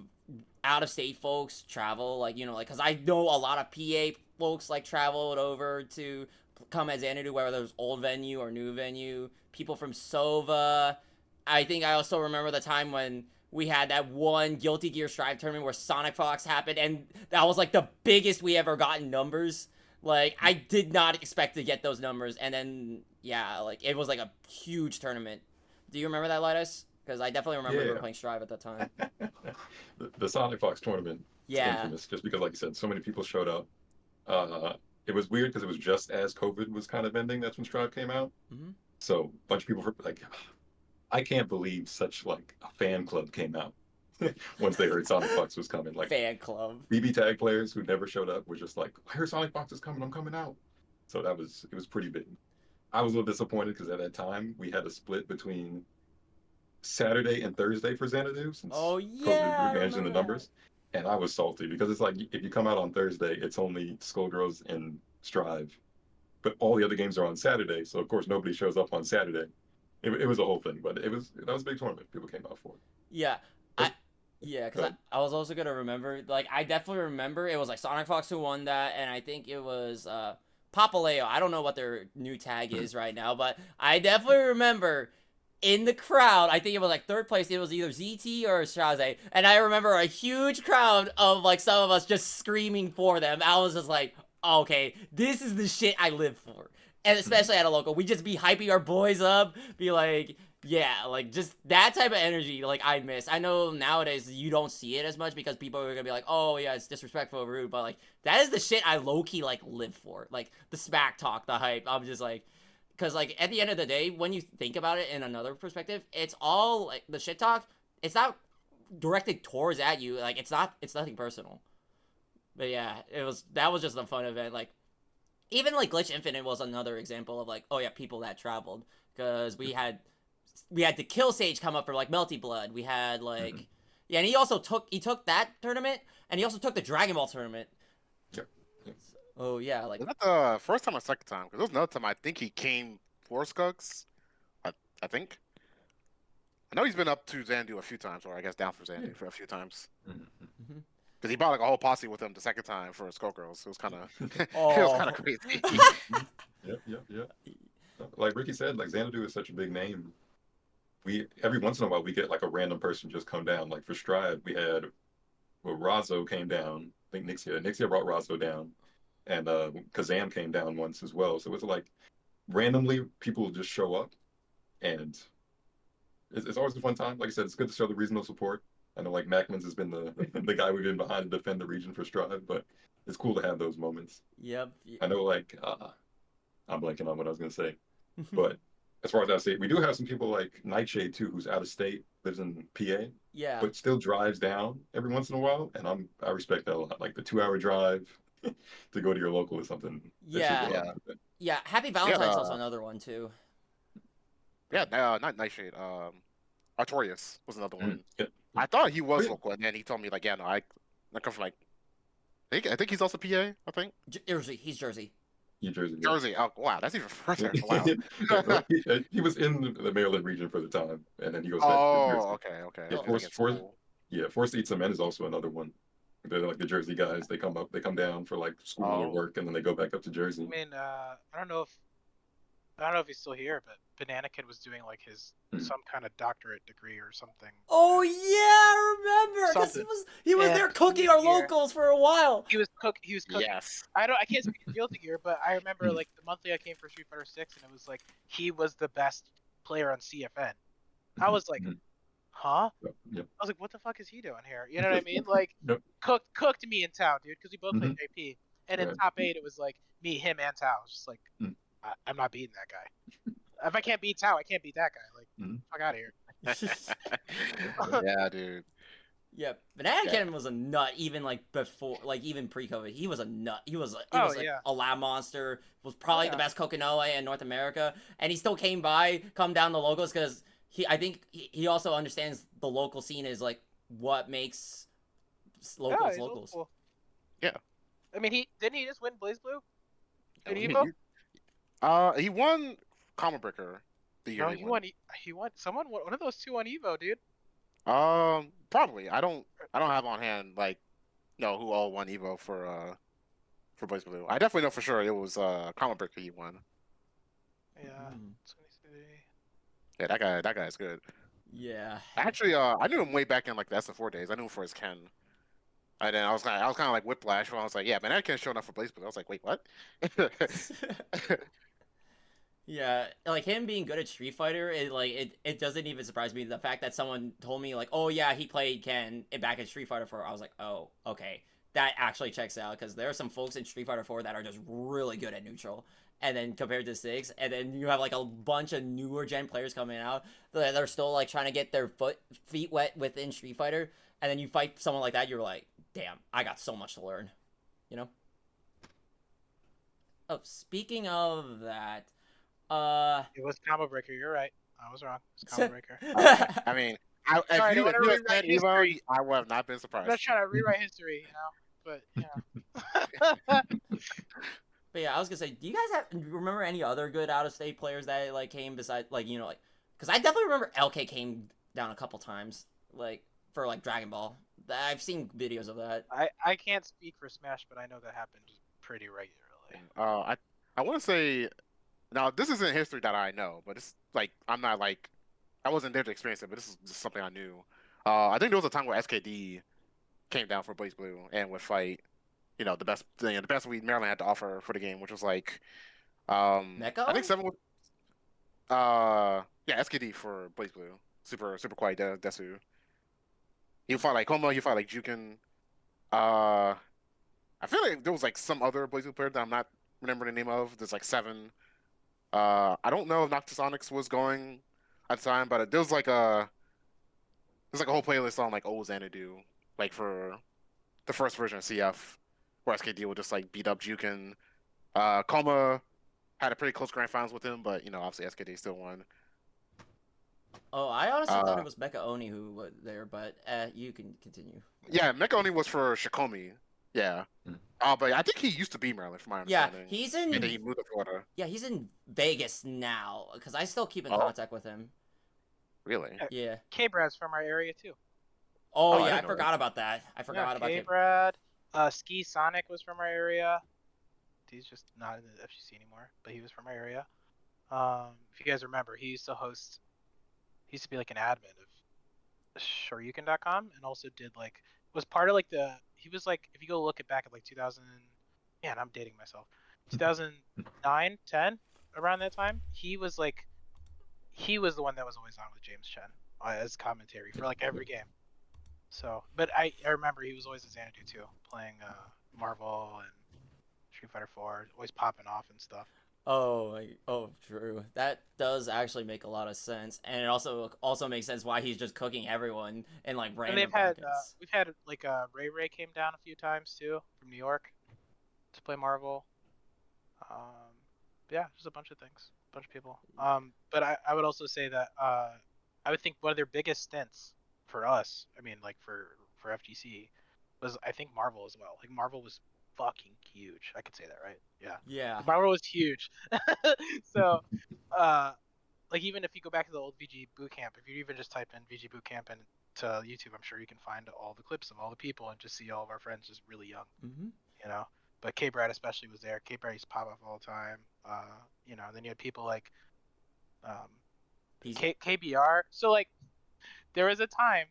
out of state folks travel, like like because I know a lot of PA folks like traveled over to come at Xanadu, whether it was old venue or new venue. People from Sova. I think I also remember the time when we had that one Guilty Gear Strive tournament where Sonic Fox happened, and that was like the biggest we ever got in numbers. Like, I did not expect to get those numbers, and then, yeah, like, it was like a huge tournament. Do you remember that, Lightice? Because I definitely remember playing Strive at that time. The Sonic Fox tournament is Yeah. infamous, just because, like you said, so many people showed up. It was weird because it was just as COVID was kind of ending. That's when Strive came out. Mm-hmm. So a bunch of people were like, I can't believe such like a fan club came out once they heard Sonic Fox was coming. Like Fan club. BB tag players who never showed up were just like, I heard Sonic Fox is coming, I'm coming out. So it was pretty big. I was a little disappointed because at that time we had a split between Saturday and Thursday for Xanadu since yeah, COVID managing the numbers. And I was salty because it's like if you come out on Thursday, it's only Skullgirls and Strive. But all the other games are on Saturday, so of course nobody shows up on Saturday. It was a whole thing, but that was a big tournament. People came out for it. Yeah, because I was also gonna remember. Like, I definitely remember it was like Sonic Fox who won that, and I think it was Papaleo. I don't know what their new tag is right now, but I definitely remember in the crowd. I think it was like third place. It was either ZT or Shaze, and I remember a huge crowd of like some of us just screaming for them. I was just like, okay, this is the shit I live for. And especially at a local, we just be hyping our boys up, be like, yeah, like just that type of energy, like I miss. I know nowadays you don't see it as much because people are gonna be like, oh yeah, it's disrespectful, rude, but like that is the shit I low key like live for, like the smack talk, the hype. I'm just like, because like at the end of the day, when you think about it in another perspective, it's all like the shit talk. It's not directed towards at you, like it's nothing personal. But yeah, that was just a fun event, like. Even, like, Glitch Infinite was another example of, like, oh, yeah, people that traveled. Because we had the Kill Sage come up for, like, Melty Blood. We had, like... Yeah, and he also took that tournament, and he also took the Dragon Ball tournament. Yep. Oh, yeah, like... Was that the first time or second time? Because there was another time I think he came for Skugs. I think. I know he's been up to Xanadu a few times, or I guess down for Xanadu for a few times. Mm-hmm. Because he brought like a whole posse with him the second time for Skullgirls. It was kind of, it Oh. was kind of crazy. Yep. Like Ricky said, like Xanadu is such a big name. We every once in a while we get like a random person just come down. Like for Stride, we had Razzo came down. I think Nixia brought Razzo down, and Kazam came down once as well. So it was like randomly people just show up, and it's always a fun time. Like I said, it's good to show the reasonable support. I know like Macman's has been the guy we've been behind to defend the region for Strive, but it's cool to have those moments. Yep. I know like I'm blanking on what I was gonna say, but as far as I say, we do have some people like Nightshade too, who's out of state, lives in PA, Yeah. but still drives down every once in a while, and I respect that a lot. Like the 2-hour drive to go to your local is something. Yeah. Yeah. Happy Valentine's also another one too. Yeah, not Nightshade. Artorias was another one. Yeah. I thought he was local, and then he told me like, yeah, no, I come from like, I think he's also PA. I think Jersey. He's Jersey. New Jersey. Jersey. Oh wow, that's even further. Wow. He was in the Maryland region for the time, and then he goes back Oh, to Jersey. okay. Forced to Eat Cement is also another one. They're like the Jersey guys. They come down for like school or work, and then they go back up to Jersey. I mean, I don't know if he's still here, but Banana Kid was doing like his some kind of doctorate degree or something. Oh yeah, I remember. Because he was there cooking our locals for a while. He was cooking. Yes. I can't speak to Guilty Gear, but I remember like the monthly I came for Street Fighter 6, and it was like he was the best player on CFN. I was like, huh? Yep. I was like, what the fuck is he doing here? You know what I mean? Like, Yep. cooked me in Tao, dude, because we both played Mhm. JP. And in Right. top 8, it was like me, him, and Tao. It was just like, Mm. I'm not beating that guy. If I can't beat Tao, I can't beat that guy. Like, Mhm. fuck out of here. Yeah, dude. Yeah, Banana Yeah. Cannon was a nut even like before, like even pre-COVID. He was a nut. He was like Yeah. a lab monster. Was probably Yeah. the best Kokonoe in North America, and he still came by, come down the locals because I think he also understands the local scene is like what makes locals he's old locals. school. Yeah. I mean, didn't he just win Blaze Blue? In You- Evo? He won Comma Breaker the year No, he he won. won. He won. Someone won. One of those two won Evo, dude. Probably. I don't have on hand like who all won Evo for Blaze Blue. I definitely know for sure it was Comma Breaker he won. Yeah. Mm. 23. Yeah, that guy's good. Yeah. Actually, I knew him way back in like the SF4 days. I knew him for his Ken. And then I was kind of like whiplash when I was like, yeah, man, that Ken's showing up for Blaze Blue. I was like, wait, what? Yeah, like him being good at Street Fighter, it doesn't even surprise me. The fact that someone told me like, oh yeah, he played Ken back in Street Fighter 4, I was like, oh, okay, that actually checks out because there are some folks in Street Fighter 4 that are just really good at neutral, and then compared to 6, and then you have like a bunch of newer gen players coming out that are still like trying to get their feet wet within Street Fighter, and then you fight someone like that, you're like, damn, I got so much to learn, you know. Oh, speaking of that. It was Combo Breaker. You're right. I was wrong. It's Combo Breaker. I mean, Sorry, I if you wanna had rewrite said Evo, history. I would have not been I'm surprised. not trying to rewrite history, but yeah. But yeah, I was gonna say, do you guys remember any other good out of state players that like came besides like because I definitely remember LK came down a couple times like for like Dragon Ball. I've seen videos of that. I can't speak for Smash, but I know that happened pretty regularly. I want to say now this isn't history that I know, but it's like I'm not like I wasn't there to experience it, but this is just something I knew. I think there was a time where SKD came down for Blaze Blue and would fight, the best Maryland had to offer for the game, which was like, Mecha? I think 7 was, yeah, SKD for Blaze Blue, super quiet Desu. He fought like Koma, he fought like Jukin. I feel like there was like some other Blaze Blue player that I'm not remembering the name of. There's like 7. I don't know if Noctis Onyx was going at the time, but there's like a whole playlist on like old Xanadu, like for the first version of CF, where SKD would just like beat up Jukin. Koma had a pretty close grand finals with him, but obviously SKD still won. Oh, I honestly thought it was Mecha Oni who was there, but you can continue. Yeah, Mecha Oni was for Shikomi. Yeah. But I think he used to be Maryland, from my Yeah, understanding. he's in. And then he moved to Florida. Yeah, he's in Vegas now because I still keep in Oh. contact with him. Really? Yeah. K-Brad's from our area too. Oh, I yeah, I didn't know forgot about that. I forgot about him. K-Brad. Ski Sonic was from our area. He's just not in the FGC anymore, but he was from our area. If you guys remember, he used to be like an admin of Shoryuken.com and also was part of he was like, if you go look back at like 2000, man, I'm dating myself, 2009, 10, around that time, he was the one that was always on with James Chen as commentary for like every game. So, but I remember he was always at Xanadu too, playing Marvel and Street Fighter 4, always popping off and stuff. Oh, true. That does actually make a lot of sense, and it also makes sense why he's just cooking everyone in like random. And we've had like Ray came down a few times too from New York to play Marvel. Yeah, just a bunch of things, a bunch of people. But I would also say that I would think one of their biggest stints for us, I mean like for FGC, was I think Marvel as well. Like Marvel was fucking huge. I could say that, right? Yeah. Yeah. Marvel was huge. So, like even if you go back to the old VG Bootcamp, if you even just type in VG Bootcamp into YouTube, I'm sure you can find all the clips of all the people and just see all of our friends just really young. Mm-hmm. But K-Brad especially was there. K-Brad used to pop up all the time. And then you had people like KBR. So like there was a time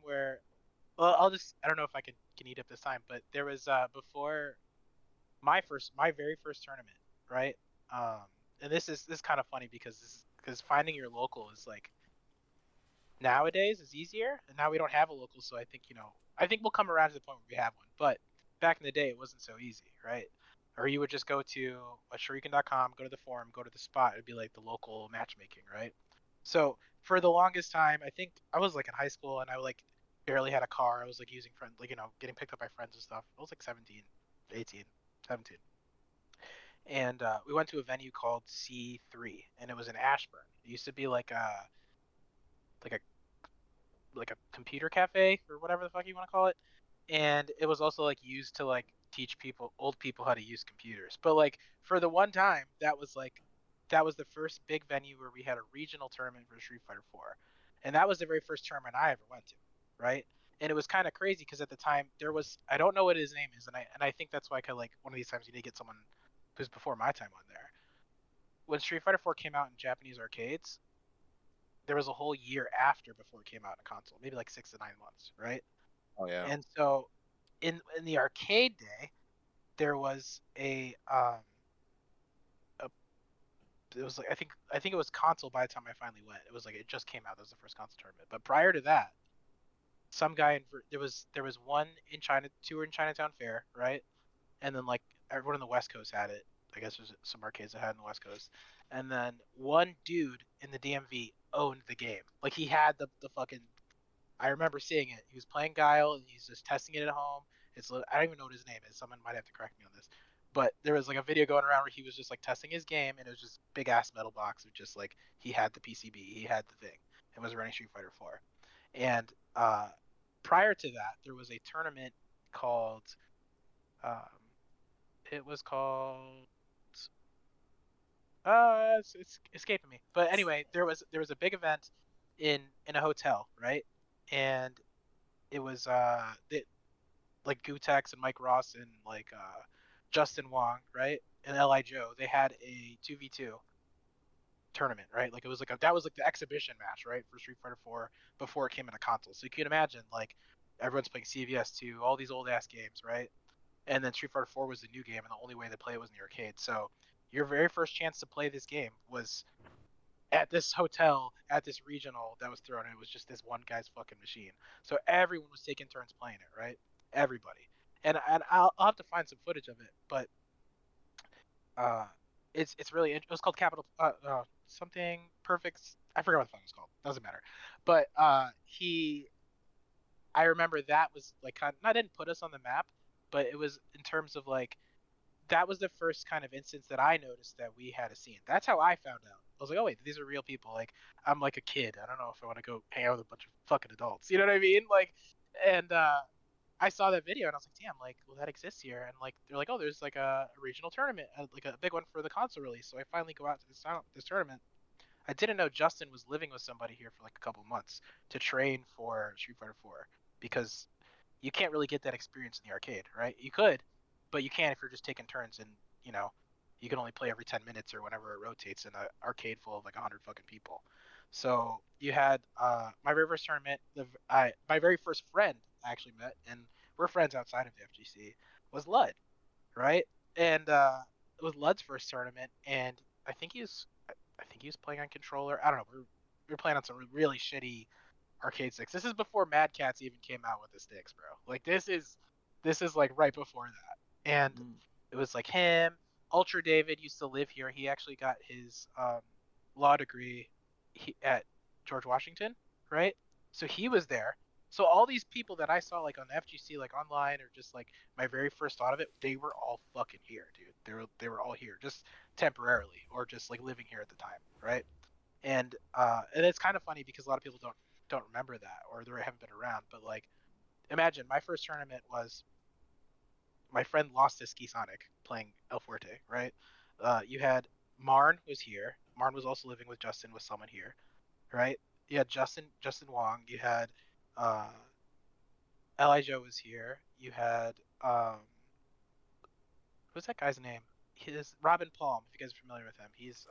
where, well, I don't know if I can eat up this time, but there was before my very first tournament, right? And this is kind of funny because finding your local is like nowadays is easier, and now we don't have a local, so I think I think we'll come around to the point where we have one. But back in the day, it wasn't so easy, right? Or you would just go to a shuriken.com, go to the forum, go to the spot. It'd be like the local matchmaking, right? So for the longest time, I think I was like in high school and I like barely had a car. I was like using friends, like getting picked up by friends and stuff. I was like 17, 18, 17. And we went to a venue called C3, and it was in Ashburn. It used to be like a like a computer cafe or whatever the fuck you want to call it. And it was also like used to like teach old people how to use computers. But like for the one time, that was the first big venue where we had a regional tournament for Street Fighter 4. And that was the very first tournament I ever went to, right? And it was kind of crazy because at the time there was, I don't know what his name is, and I think that's why like one of these times you need to get someone who's before my time on there. When Street Fighter 4 came out in Japanese arcades, there was a whole year after before it came out in a console, maybe like 6 to 9 months, right? Oh yeah. And so in the arcade day, there was a it was like I think it was console by the time I finally went. It was like it just came out. That was the first console tournament. But prior to that, some guy there was one in China, two in Chinatown Fair, right? And then like everyone on the West Coast had it. I guess there's some arcades that had it in the West Coast. And then one dude in the DMV owned the game. Like he had the fucking. I remember seeing it. He was playing Guile and he's just testing it at home. I don't even know what his name is. Someone might have to correct me on this. But there was like a video going around where he was just like testing his game, and it was just big ass metal box of just like he had the PCB, he had the thing, and was running Street Fighter 4. And prior to that, there was a tournament called um, it was called it's escaping me. But anyway, there was a big event in a hotel, right? And it was like Gutex and Mike Ross and like Justin Wong, right? And Li Joe, they had a 2v2 tournament, right? Like it was that was like the exhibition match, right, for Street Fighter 4 before it came into console. So you can imagine like everyone's playing CVS 2, all these old ass games, right? And then Street Fighter 4 was the new game, and the only way to play it was in the arcade. So your very first chance to play this game was at this hotel, at this regional that was thrown. It was just this one guy's fucking machine. So everyone was taking turns playing it, right? Everybody. And I'll have to find some footage of it, but it's really it was called Capital something Perfect. I forgot what the fuck it was called. Doesn't matter. But I remember that was like kind of, not didn't put us on the map, but it was in terms of like that was the first kind of instance that I noticed that we had a scene. That's how I found out. I was like, oh wait, these are real people. Like I'm like a kid. I don't know if I want to go hang out with a bunch of fucking adults. You know what I mean? Like, and I saw that video and I was like, damn, like, well, that exists here. And like, they're like, oh, there's like a regional tournament, like a big one for the console release. So I finally go out to this tournament. I didn't know Justin was living with somebody here for like a couple months to train for Street Fighter 4 because you can't really get that experience in the arcade, right? You could, but you can't if you're just taking turns and you can only play every 10 minutes or whenever it rotates in an arcade full of like 100 fucking people. So you had my very first tournament. My very first friend I actually met, and we're friends outside of the FGC, was Lud, right? And it was Lud's first tournament, and I think he was playing on controller. I don't know. We were playing on some really shitty arcade sticks. This is before Mad Catz even came out with the sticks, bro. Like this is like right before that, and it was like him. Ultra David used to live here. He actually got his law degree at George Washington, right? So he was there. So all these people that I saw like on the FGC, like online or just like my very first thought of it, they were all fucking here, dude. They were all here, just temporarily or just like living here at the time, right? And it's kind of funny because a lot of people don't remember that or they haven't been around. But like, imagine my first tournament was my friend lost his Ski Sonic playing El Fuerte, right? You had Marn was here. Marn was also living with Justin with someone here, right? You had Justin Wong. You had Elijah was here. You had what's that guy's name? His Robin Palm. If you guys are familiar with him, he's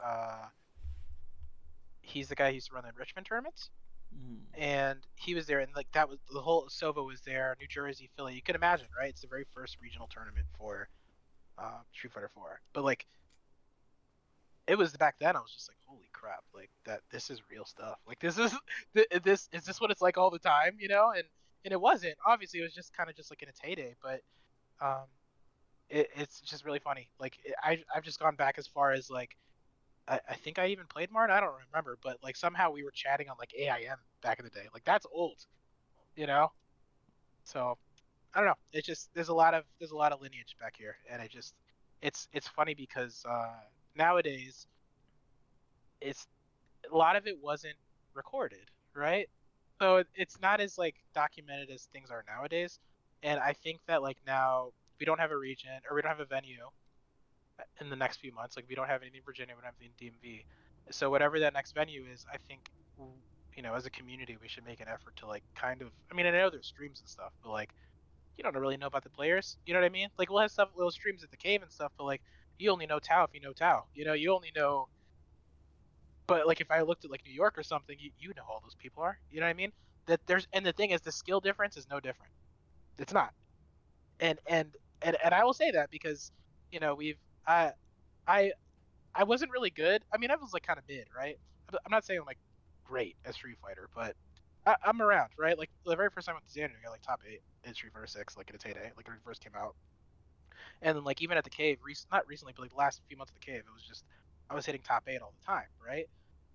the guy who used to run the Richmond tournaments. And he was there, and like that was the whole Sova was there, New Jersey, Philly. You can imagine, right? It's the very first regional tournament for Street Fighter 4. But like, it was back then. I was just like, holy crap, like that. This is real stuff. Like this is this what it's like all the time, you know? And it wasn't. Obviously, it was just kind of just like in its heyday, but um, it's just really funny. Like I've just gone back as far as like I think I even played Martin. I don't remember, but like somehow we were chatting on like AIM back in the day. Like that's old, you know? So I don't know. It's just there's a lot of lineage back here, and it's funny because nowadays it's a lot of it wasn't recorded, right? So it's not as like documented as things are nowadays. And I think that like now we don't have a region or we don't have a venue in the next few months. Like we don't have anything in Virginia, we don't have anything in DMV. So whatever that next venue is, I think as a community we should make an effort to like kind of. I mean, I know there's streams and stuff, but like you don't really know about the players. You know what I mean? Like we'll have little streams at the cave and stuff, but like you only know Tao if you know Tao. You only know. But like if I looked at like New York or something, you know all those people are. You know what I mean? And the thing is, the skill difference is no different. It's not. And I will say that because we've I I wasn't really good. I mean, I was like kind of mid, right? I'm not saying I'm like great at Street Fighter, but I'm around, right? Like the very first time I went to Xanadu, I got like top 8 in Street Fighter 6, like in its heyday, like when it first came out. And then like even at the cave, not recently, but like the last few months of the cave, it was just I was hitting top 8 all the time, right?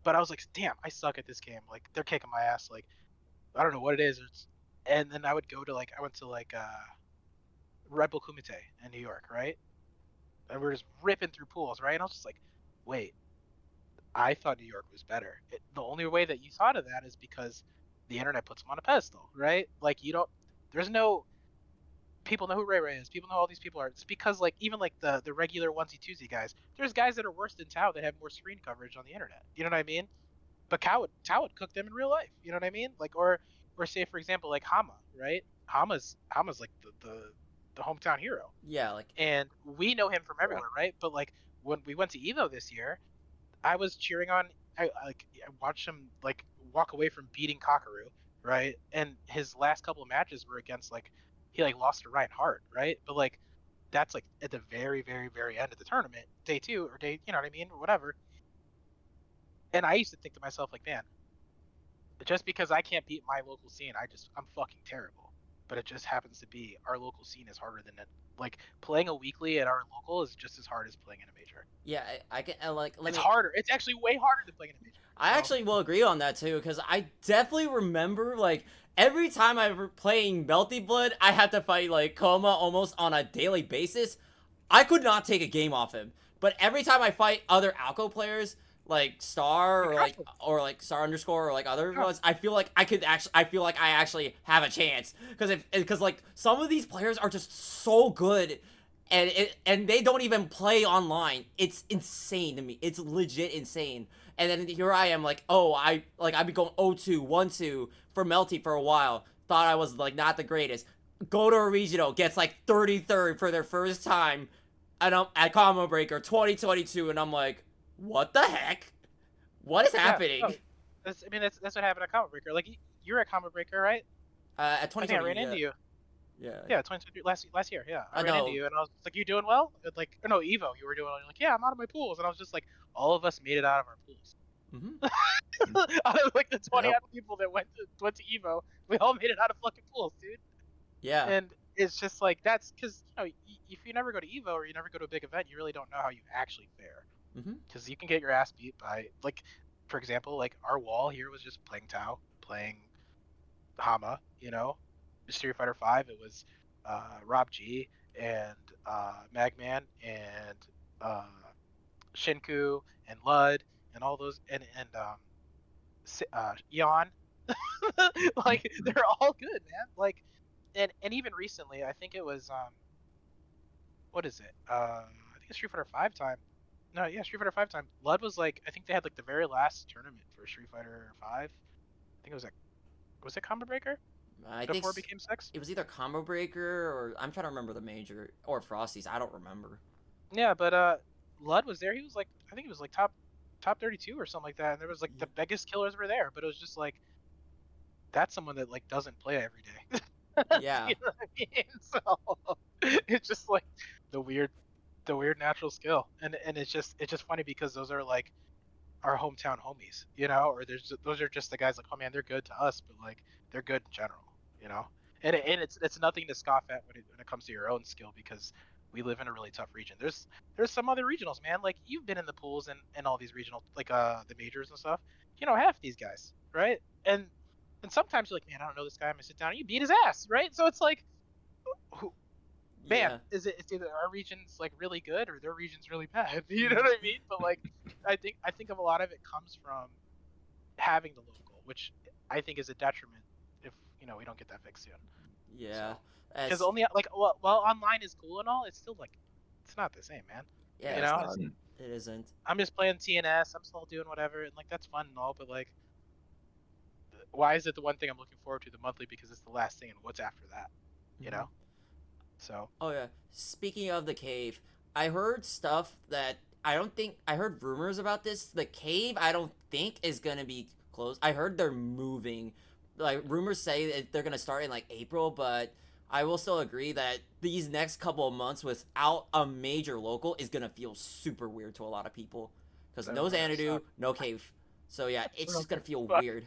But I was like, damn, I suck at this game. Like they're kicking my ass. Like I don't know what it is. And then I would go to like I went to like Red Bull Kumite in New York, right? And we were just ripping through pools, right? And I was just like, wait, I thought New York was better. The only way that you thought of that is because the internet puts them on a pedestal, right? Like there's no, people know who Ray Ray is. People know all these people are. It's because like even like the regular onesie twosie guys, there's guys that are worse than Tao that have more screen coverage on the internet. You know what I mean? But Tao would cook them in real life. You know what I mean? Like or say for example like Hama, right? Hama's like the hometown hero. Yeah, like And we know him from everywhere, right? But like when we went to Evo this year, I was cheering on. I watched him like walk away from beating Kakaru, right? And his last couple of matches were against like he like lost to Ryan Hart, right? But like that's like at the very very very end of the tournament, day 2 or day, you know what I mean, or whatever. And I used to think to myself like, man, just because I can't beat my local scene, I'm fucking terrible. But it just happens to be our local scene is harder than it. Like playing a weekly at our local is just as hard as playing in a major. yeah, I can It's harder. It's actually way harder than playing in a major. I actually will agree on that too, because I definitely remember like every time I were playing Melty Blood, I had to fight like Koma almost on a daily basis. I could not take a game off him, but every time I fight other Alco players like Star or like Star underscore or like other ones, I feel like I actually have a chance because like some of these players are just so good. And they don't even play online. It's insane to me. It's legit insane. And then here I am, like, I've been going 0-2, 1-2 for Melty for a while. Thought I was like not the greatest. Go to a regional, gets like 33rd for their first time, and I'm at Combo Breaker 2022, and I'm like, what the heck? What is happening? No, that's what happened at Combo Breaker. Like you're at Combo Breaker, right? At 2020, I think I ran into you. Yeah. Yeah, 2023 last year. Yeah, I ran know. into you, and I was like, "You doing well?" Like, or no, Evo, you were doing well. You're like, "Yeah, I'm out of my pools," and I was just like, "All of us made it out of our pools." Out of like the 20 odd people that went to Evo, we all made it out of fucking pools, dude. Yeah. And it's just like that's because if you never go to Evo or you never go to a big event, you really don't know how you actually fare. Because you can get your ass beat by like, for example, like our wall here was just playing Tao, playing Hama, Street Fighter 5, it was Rob G and Magman and Shinku and Lud and all those and Yon. Like they're all good, man. Like and even recently, I think it was what is it? I think it's Street Fighter 5 time. No, yeah, Street Fighter 5 time. Lud was like, I think they had like the very last tournament for Street Fighter 5. I think it was it Combo Breaker? I Before think it became 6? it was either Combo Breaker or I'm trying to remember the major or Frosties. I don't remember. Yeah, but Lud was there. He was like, I think he was like top 32 or something like that. And there was like the biggest killers were there, but it was just like that's someone that like doesn't play every day. Yeah. You know what I mean? So it's just like the weird the weird natural skill, and it's just funny because those are like our hometown homies, or those are just the guys like, oh man, they're good to us, but like they're good in general, you know. And it's nothing to scoff at when it comes to your own skill because we live in a really tough region. There's some other regionals, man. Like you've been in the pools and all these regional like the majors and stuff. You know half these guys, right? And sometimes you're like, man, I don't know this guy. I'm gonna sit down and you beat his ass, right? So it's like, who, man, Yeah. it's either our region's like really good or their region's really bad. You know what I mean? But like, I think of a lot of it comes from having the local, which I think is a detriment if we don't get that fixed soon. Yeah. So, because As only like while online is cool and all, it's still like it's not the same, man. yeah, You it's know, not, it isn't. I'm just playing TNS. I'm still doing whatever, and like that's fun and all, but like, why is it the one thing I'm looking forward to the monthly? Because it's the last thing, and what's after that? You know. So Oh yeah. Speaking of the cave, I heard stuff that I heard rumors about this. The cave I don't think is gonna be closed. I heard they're moving. Like rumors say that they're gonna start in like April, but I will still agree that these next couple of months without a major local is gonna feel super weird to a lot of people. Because That no would Xanadu, suck. no cave. So yeah, it's just gonna feel Fuck. weird.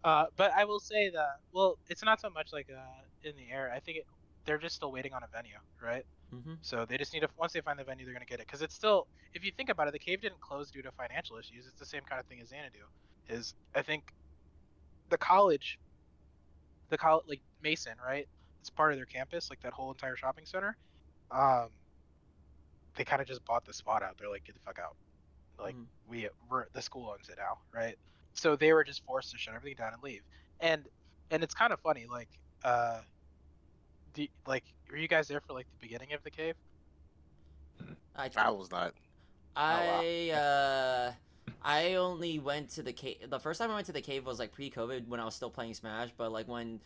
But I will say that, well, it's not so much like in the air. I think they're just still waiting on a venue, right? Mm-hmm. So they just need to, once they find the venue, they're gonna get it. Because it's still, if you think about it, the cave didn't close due to financial issues. It's the same kind of thing as Xanadu. Is I think the college, like Mason, right? It's part of their campus, like that whole entire shopping center. Um, they kind of just bought the spot out. They're like, get the fuck out. Like we're the school owns it now, right? So they were just forced to shut everything down and leave. And it's kind of funny, like like were you guys there for like the beginning of the cave? I was not. Wow. I only went to the cave. The first time I went to the cave was like pre-COVID when I was still playing Smash, but like when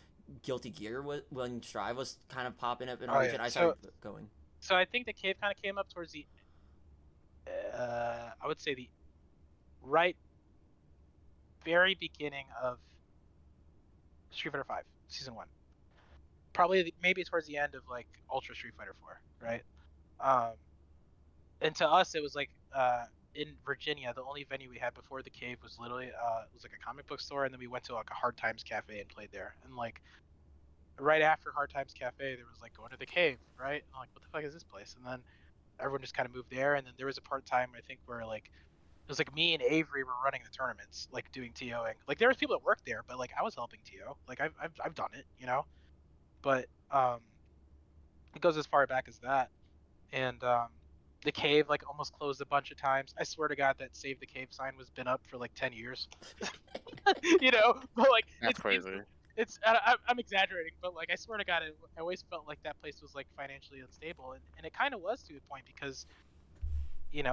Guilty Gear was when Strive was kind of popping up in our Oh yeah. region, I started going. So I think the cave kind of came up towards the I would say the right very beginning of Street Fighter 5 season 1. Probably maybe towards the end of like Ultra Street Fighter 4, right? Um and to us it was like in Virginia the only venue we had before the cave was literally it was like a comic book store, and then we went to like a Hard Times Cafe and played there. And like right after Hard Times Cafe there was like going to the cave, right? I'm like, what the fuck is this place? And then everyone just kind of moved there. And then there was a part time, I think, where like it was like me and Avery were running the tournaments, like doing TOing. Like there was people that worked there, but like I was helping TO. Like I've done it, But it goes as far back as that. And the cave like almost closed a bunch of times. I swear to God that Save the Cave sign was been up for like 10 years. But like That's crazy. I'm exaggerating, but like I swear to God, I always felt like that place was like financially unstable, and it kind of was to a point because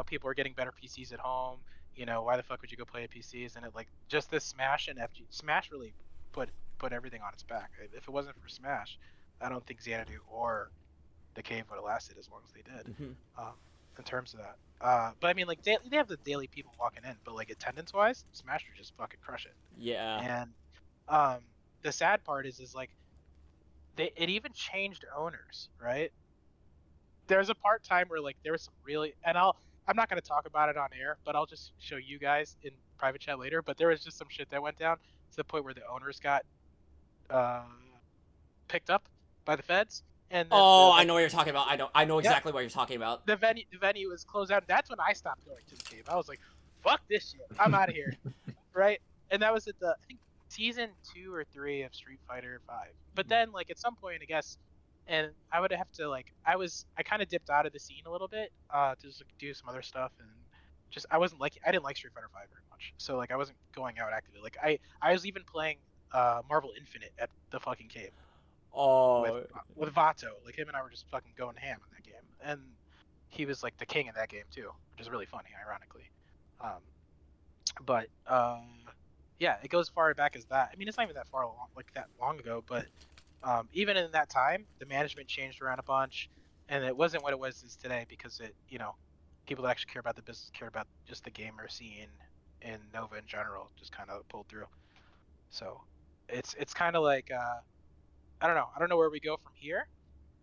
people were getting better PCs at home. Why the fuck would you go play at PCs? And it like just this Smash and Smash really put everything on its back. If it wasn't for Smash, I don't think Xanadu or the cave would have lasted as long as they did. In terms of that. But I mean, like they have the daily people walking in, but like attendance wise, Smash would just fucking crush it. Yeah. And the sad part is like it even changed owners, right? There's a part time where like there was some really, and I'm not gonna talk about it on air, but I'll just show you guys in private chat later. But there was just some shit that went down to the point where the owners got picked up by the feds. And I know what you're talking about. I know Yeah. exactly what you're talking about. the venue was closed out. That's when I stopped going to the cave. I was like, fuck this shit. I'm out of here. Right? And that was at I think season 2 or 3 of Street Fighter 5. But then like at some point, I guess, and I would have to like I kind of dipped out of the scene a little bit to just like, do some other stuff, and just I didn't like Street Fighter 5 very much. So like I wasn't going out actively. Like I was even playing Marvel Infinite at the fucking cave Oh, with Vato. Like him and I were just fucking going ham in that game, and he was like the king in that game too, which is really funny, ironically. But yeah, it goes far back as that. I mean, it's not even that that long ago, but even in that time, the management changed around a bunch, and it wasn't what it was today because people that actually care about the business cared about just the gamer scene in Nova in general, just kind of pulled through. So it's kind of like I don't know where we go from here,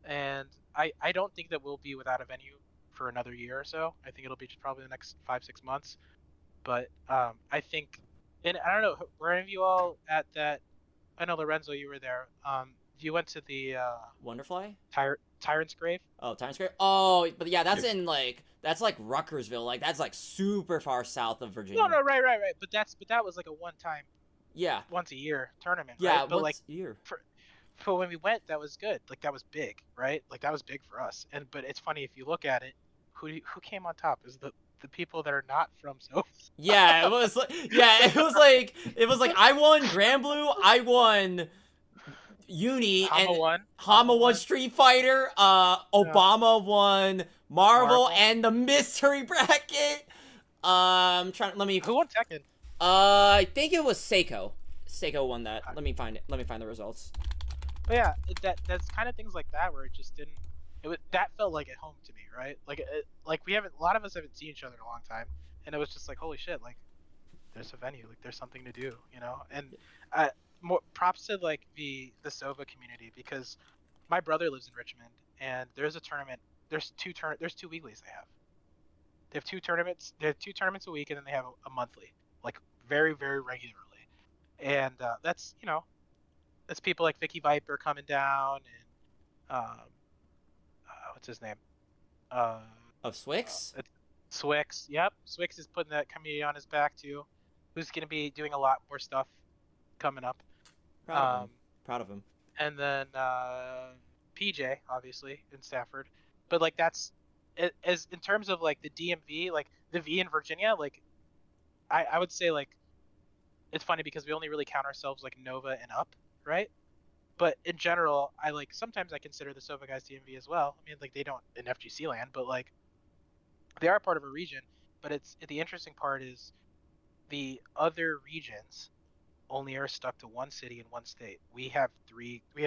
and I don't think that we'll be without a venue for another year or so. I think it'll be just probably the next 5-6 months. But I think, and I don't know, were any of you all at that? I know Lorenzo, you were there. You went to the Wonderfly? Tyrant's grave. Oh, Times Square. Oh, but yeah, that's Yes. in like that's like Ruckersville. Like that's like super far south of Virginia. No, right. But that was like a one-time, Yeah. once a year tournament, Yeah, right? But like once a year. for when we went, that was good. Like that was big, right? Like that was big for us. But it's funny if you look at it, who came on top is the people that are not from Sophie. Yeah, it was like it was like I won Grand Blue, I won Uni, Hama and won. Hama won Street Fighter, Obama won Marvel, Marvel. and the mystery bracket. Let me. Who won Tekken? I think it was Seiko. Seiko won that. Let me find it. Let me find the results. But yeah, that's kind of things like that where it just didn't. That felt like at home to me, right? Like we haven't. A lot of us haven't seen each other in a long time, and it was just like, holy shit! Like, there's a venue. Like, there's something to do, you know. And more props to like the Sova community, because my brother lives in Richmond, and there's a tournament. There's two weeklies they have. They have two tournaments. They have two tournaments a week, and then they have a monthly, like very very regularly. And that's that's people like Vicky Viper coming down, and what's his name? Of Swix? It's Swix. Yep, Swix is putting that community on his back too. Who's going to be doing a lot more stuff coming up. Proud of him. And then PJ, obviously, in Stafford. But like that's as in terms of like the DMV, like the V in Virginia, like I would say like it's funny because we only really count ourselves like Nova and up, right? But in general, sometimes I consider the Sova guys DMV as well. I mean, like they don't in FGC land, but like they are part of a region. But the interesting part is the other regions only are stuck to one city and one state. We have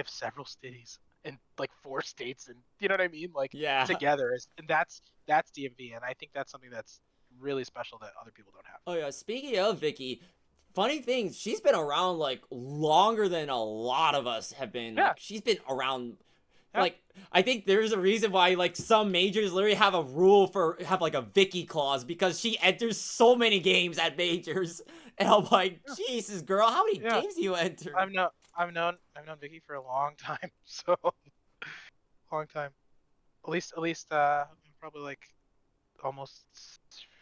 several cities in like 4 states, and you know what I mean? Like Yeah. together and that's DMV, and I think that's something that's really special that other people don't have. Oh yeah, speaking of Vicky, funny thing, she's been around like longer than a lot of us have been. Yeah. Like, she's been around. Yeah. Like, I think there's a reason why like some majors literally have a rule have like a Vicky clause, because she enters so many games at majors, and I'm like, Jesus, girl, how many games do you enter? I've known Vicky for a long time, so long time. At least probably like almost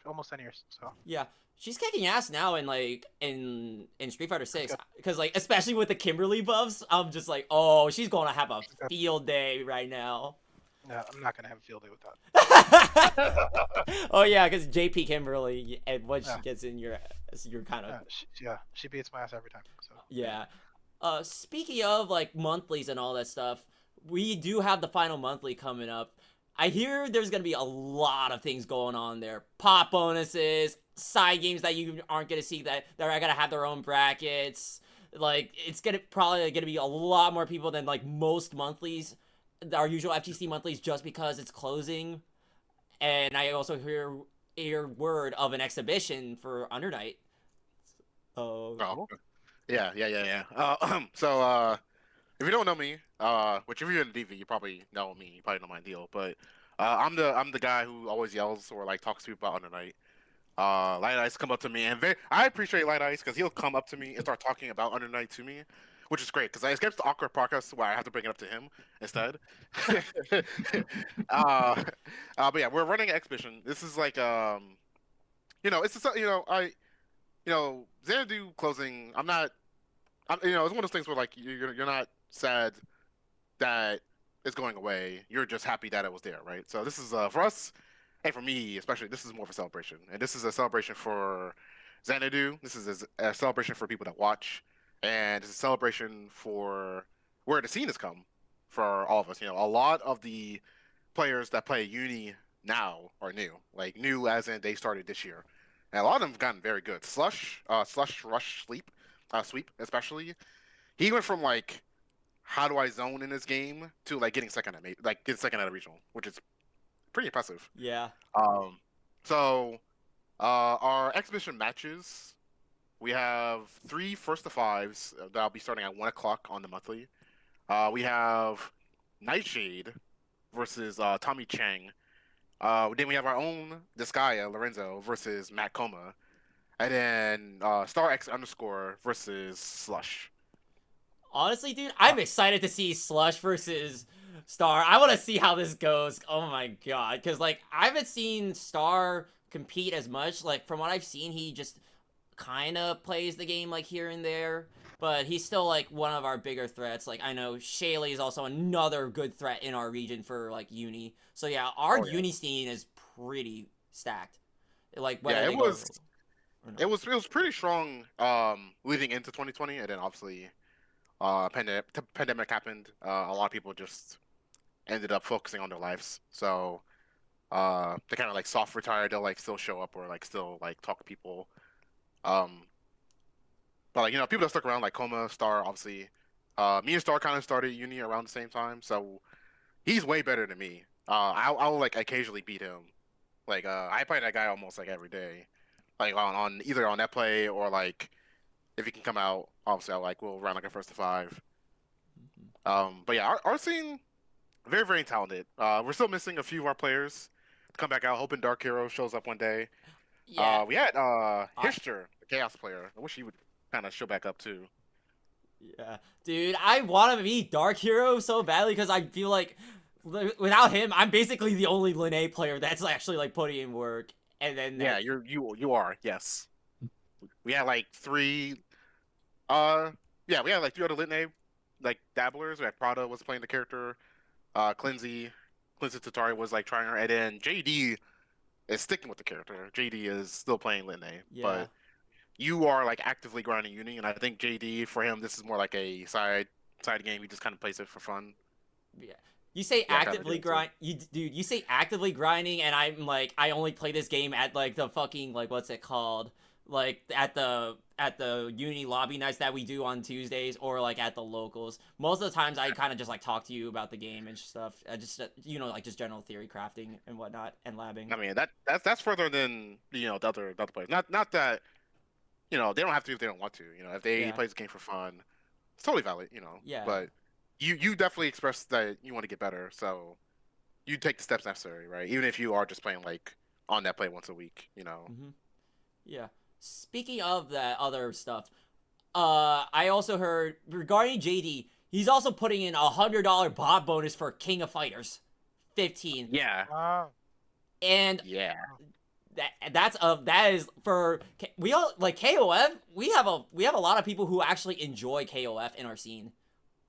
10 years. So Yeah, she's kicking ass now in Street Fighter 6, because like especially with the Kimberly buffs, I'm just like, oh, she's gonna have a field day right now. no, I'm not gonna have a field day with that. Oh yeah, because JP Kimberly, and once she gets in, you're kind of she beats my ass every time. So yeah. Speaking of like monthlies and all that stuff, we do have the final monthly coming up. I hear there's gonna be a lot of things going on there. Pop bonuses, side games that you aren't gonna see that are gonna have their own brackets. Like it's probably gonna be a lot more people than like most monthlies, our usual FGC monthlies, just because it's closing. And I also hear word of an exhibition for Undernight. Oh. Yeah. So, if you don't know me, which if you're in the DV, you probably know me. You probably know my deal. But I'm the guy who always yells or like talks to people about Undernight. Lightice come up to me, and I appreciate Lightice because he'll come up to me and start talking about Undernight to me, which is great because I escaped the awkward podcast where I have to bring it up to him instead. But yeah, we're running an exhibition. This is like it's Xanadu closing. It's one of those things where like you're not sad that it's going away. You're just happy that it was there, right? So this is for us, and for me especially, this is more of a celebration, and this is a celebration for Xanadu. This is a celebration for people that watch, and it's a celebration for where the scene has come for all of us. A lot of the players that play Uni now are new as in they started this year, and a lot of them have gotten very good. Slush, Rush, Sweep especially. He went from like, how do I zone in this game to like getting second at a regional, which is pretty impressive. Yeah. So our exhibition matches, we have 3 first to 5s that'll be starting at 1 o'clock on the monthly. We have Nightshade versus Tommy Chang. Then we have our own Disgaea Lorenzo versus Matt Coma. And then Star X underscore versus Slush. Honestly, dude, I'm excited to see Slush versus Star. I want to see how this goes. Oh my god, because like I haven't seen Star compete as much. Like from what I've seen, he just kind of plays the game like here and there, but he's still like one of our bigger threats. Like I know Shaylee is also another good threat in our region for like Uni. So yeah, our Uni scene is pretty stacked. Like whether they go or not. It was pretty strong leading into 2020, and then obviously pandemic happened. A lot of people just ended up focusing on their lives, so they kind of like soft retired. They'll like still show up or like still like talk to people. But like people that stuck around like Coma, Star, obviously. Me and Star kind of started uni around the same time, so he's way better than me. I'll like occasionally beat him. Like I play that guy almost like every day, like on either on that play or like if he can come out. Obviously, we'll run like a first to 5. But yeah, our scene very very talented. We're still missing a few of our players to come back out. Hoping Dark Hero shows up one day. Yeah. We had Hister, the Chaos player. I wish he would kind of show back up too. Yeah, dude, I want to be Dark Hero so badly because I feel like without him, I'm basically the only Linnae player that's actually like putting in work. And then Yeah, you are. Yes, we had like 3. Yeah, we had like 3 other Linnae like dabblers. We had Prada was playing the character. Clinzy Tatari was like trying her, and then JD is sticking with the character. JD is still playing Linnae, Yeah. but you are like actively grinding Uni, and I think JD for him this is more like a side game. He just kind of plays it for fun. Yeah. You say Yeah, actively kinda, grind, you say actively grinding, and I'm like, I only play this game at like the fucking like what's it called, like at the uni lobby nights that we do on Tuesdays, or like at the locals. Most of the times, I kind of just like talk to you about the game and stuff. I just like just general theory crafting and whatnot and labbing. I mean that's further than the other players. Not that they don't have to if they don't want to. If they Yeah. play the game for fun, it's totally valid. Yeah. But you definitely express that you want to get better, so you take the steps necessary, right? Even if you are just playing like on that play once a week. Yeah. Speaking of that other stuff, I also heard regarding JD, he's also putting in $100 bot bonus for King of Fighters 15. Yeah. Wow. And Yeah. that is for we all like KOF. We have a lot of people who actually enjoy KOF in our scene.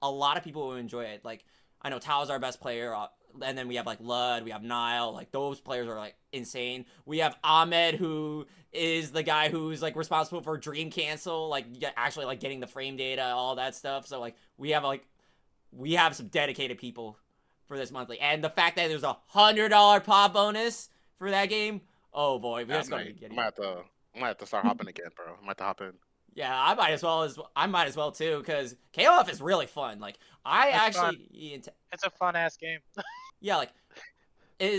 A lot of people who enjoy it. Like I know Tao's our best player, and then we have like Lud, we have Nile. Like those players are like insane. We have Ahmed, who is the guy who's like responsible for Dream Cancel, like actually like getting the frame data, all that stuff. So like we have some dedicated people for this monthly, and the fact that there's $100 pop bonus for that game. Oh boy, we're just gonna be getting. I might have to start hopping again, bro. I might have to hop in. Yeah, I might as well too, because KOF is really fun. Like It's a fun ass game. yeah, like it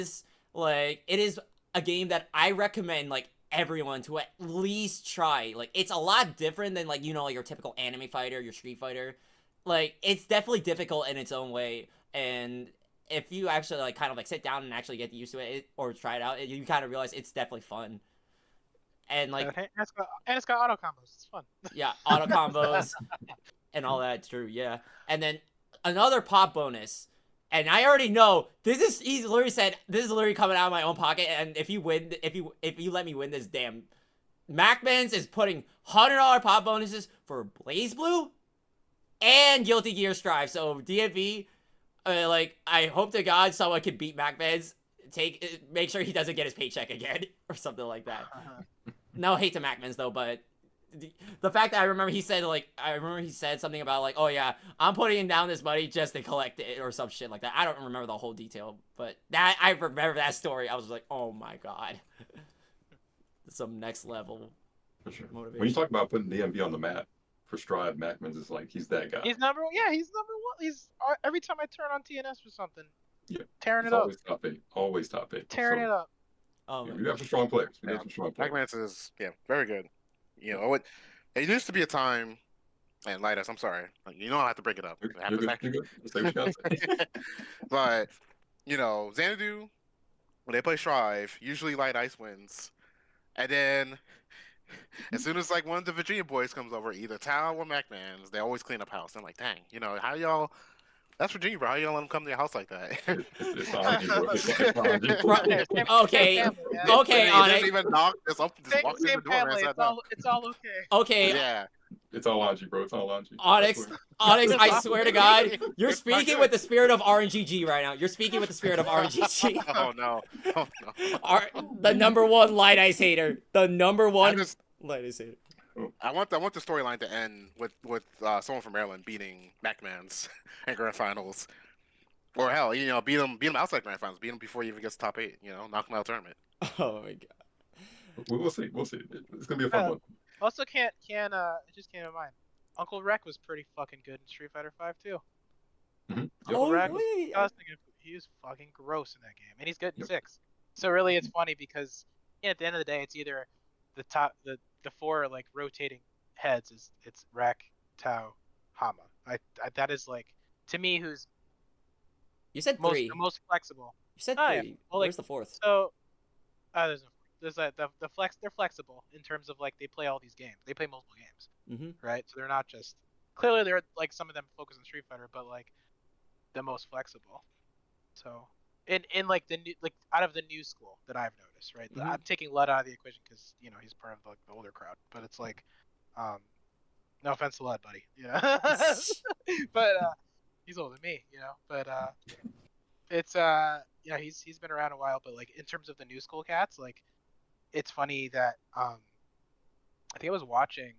is a game that I recommend like everyone to at least try. Like it's a lot different than like your typical anime fighter, your Street Fighter. Like it's definitely difficult in its own way, and if you actually like kind of like sit down and actually get used to it or try it out, you kind of realize it's definitely fun. And like and it's got auto combos. It's fun. yeah, auto combos and all that. True, yeah. And then another pop bonus, and I already know he's literally said this is literally coming out of my own pocket. And if you let me win this, damn, Macmans is putting $100 pop bonuses for Blaze Blue and Guilty Gear Strive. So DMV, like I hope to God someone can beat Macmans. Make sure he doesn't get his paycheck again or something like that. No hate to Macmans though, but the fact that I remember he said something about like, oh yeah, I'm putting down this money just to collect it or some shit like that. I don't remember the whole detail, but I remember that story. I was like, oh my god, some next level. For sure. Motivation. When you talk about putting DMV on the map for Stride, Macmans is like he's that guy. He's number one. Yeah, he's number one. He's every time I turn on TNS for something, tearing He's it up, always top 8. Always top 8. tearing it up. Oh, We have some strong players. We have some strong players. Pac-Man is very good. It used to be a time, and Lightice, I'm sorry, I have to break it up. I have to You're good. Say what you gotta say. But Xanadu, when they play Strive, usually Lightice wins. And then as soon as like one of the Virginia boys comes over, either Tao or MacMans, they always clean up house. I'm like, dang, how y'all? That's Virginia, bro. How y'all let them come to your house like that? It's Anji, bro. It's Anji. Right. Okay. Same family, man. Okay, He Onyx. didn't even knock. Just Same, walks in same the door, man. family. Sat down. It's all okay. Okay, Yeah. It's all Anji, bro. It's all Anji. Onyx, I swear to God, you're speaking with the spirit of RNGG right now. You're speaking with the spirit of RNGG. Oh no. Oh no. The number one Light Ice hater. The number one just- Light Ice hater. I want the storyline to end with someone from Maryland beating MacMans in grand finals, or hell, beat him outside grand finals, beat him before he even gets top 8. Knock him out of tournament. Oh my God. We'll see. We'll see. It's gonna be a fun one. Also, it just came to mind. Uncle Rec was pretty fucking good in Street Fighter 5 too. Mm-hmm. Yep. Oh, Rec was wait. disgusting. He was fucking gross in that game, and he's good in 6. So really, it's funny because at the end of the day, it's either the 4 like rotating heads it's Rec, Tao, Hama. That is like to me who's You said the 3. most flexible. You said Oh, 3. yeah. Well, like, Where's the 4th? So there's the flex. They're flexible in terms of like they play all these games. They play multiple games, Mm-hmm. right? So they're not just clearly they're like some of them focus on Street Fighter, but like the most flexible. So in like the new like out of the new school that I've noticed, right? Mhm. I'm taking Lud out of the equation because he's part of like the older crowd, but it's like, no offense to Lud, buddy, but he's older than me, but it's he's been around a while, but like in terms of the new school cats, like it's funny that I think I was watching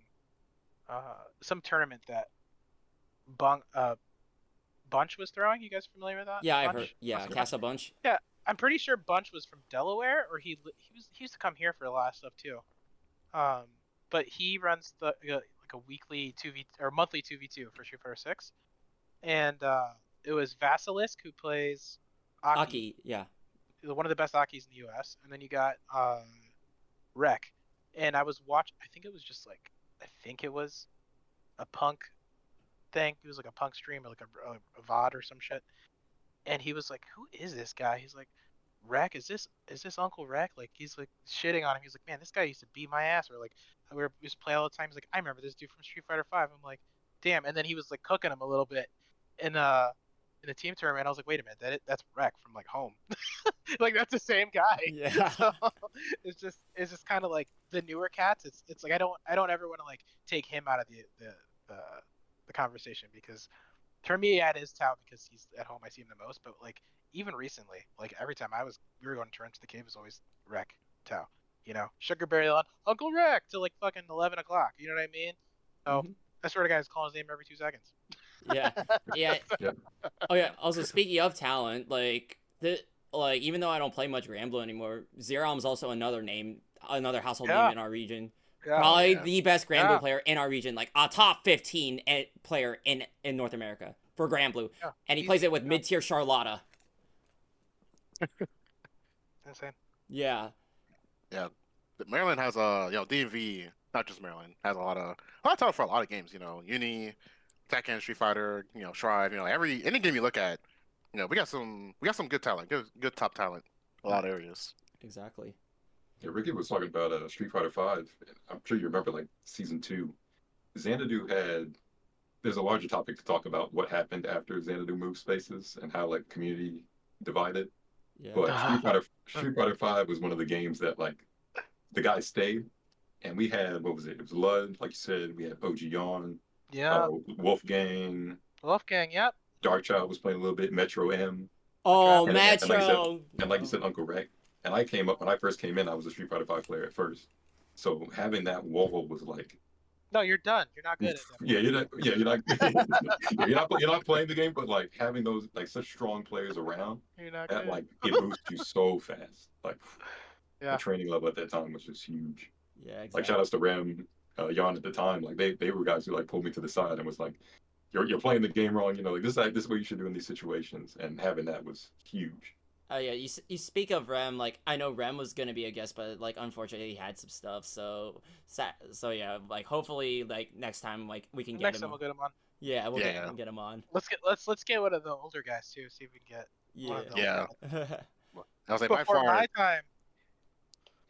some tournament that Bunch was throwing. You guys familiar with that? Yeah, I've Bunch? heard. Yeah, Castle Bunch. Yeah, I'm pretty sure Bunch was from Delaware, or he used to come here for a lot of stuff too. But he runs the like a weekly 2v or monthly 2v2 for Street Fighter 6, and it was Vasilisk who plays Aki, yeah. one of the best Akis in the U.S. And then you got Rec, and I was watching. I think it was a Punk thing. It was like a Punk stream or like a VOD or some shit. And he was like, "Who is this guy?" He's like, "Rec, is this Uncle Rec?" Like he's like shitting on him. He's like, "Man, this guy used to beat my ass." Or like we used to play all the time. He's like, "I remember this dude from Street Fighter 5." I'm like, "Damn!" And then he was like cooking him a little bit in the team tournament. I was like, "Wait a minute, that's Rec from like home." Like that's the same guy. Yeah. So it's just kind of like the newer cats. It's like I don't ever want to like take him out of the conversation, because for me it is Tao because he's at home. I see him the most, but like even recently, like every time we were going to Tyrant to the cave, it was always Rec, Tao. Sugarberry on Uncle Rec till like fucking 11 o'clock. You know what I mean? So I swear to God, I was calling his name every 2 seconds. Yeah. Yeah. Yeah. Oh yeah. Also, speaking of talent, even though I don't play much Granblue anymore, Zerom's also another household name in our region. Yeah. Probably yeah. the best Granblue player in our region, like a top 15 player in North America for Granblue. Yeah. And he plays it with mid-tier Charlotta. Insane. Yeah. Yeah, Maryland has DMV, not just Maryland, has a lot of talent for a lot of games. Uni, Tekken, Street Fighter, Strive. Any game you look at, we got some good talent, good top talent, a lot of areas. Exactly. Yeah, Ricky was talking about Street Fighter 5. I'm sure you remember like season 2. Xanadu there's a larger topic to talk about what happened after Xanadu moved spaces and how like community divided. Yeah. But Street Fighter 5 was one of the games that like the guys stayed, and we had, what was it? It was Lud, like you said. We had OG Yawn, Yeah. Wolfgang, Wolfgang. Yep. Darkchild was playing a little bit, Metro M, Oh, And- and like I said- Metro. and like you said, Uncle Rec. And when I first came in, I was a Street Fighter 5 player at first. So having that wall was like, No, you're done. You're not good at that. you're not you're not playing the game, but like having those like such strong players around, You're not that good. like it boosts you so fast. Like Yeah. the training level at that time was just huge. Yeah, exactly. Like shout outs to Ram, Jan at the time. Like they were guys who like pulled me to the side and was like, "You're playing the game wrong. Like this is what you should do in these situations." And having that was huge. Oh yeah, you speak of Rem, like I know Rem was gonna be a guest, but like unfortunately he had some stuff, so yeah, like hopefully like next time like we can get Next him. time we'll get him on. Yeah, we'll Yeah. get him on. Let's get one of the older guys too. See if we can get Yeah. Yeah. I was like, by Before far. my time.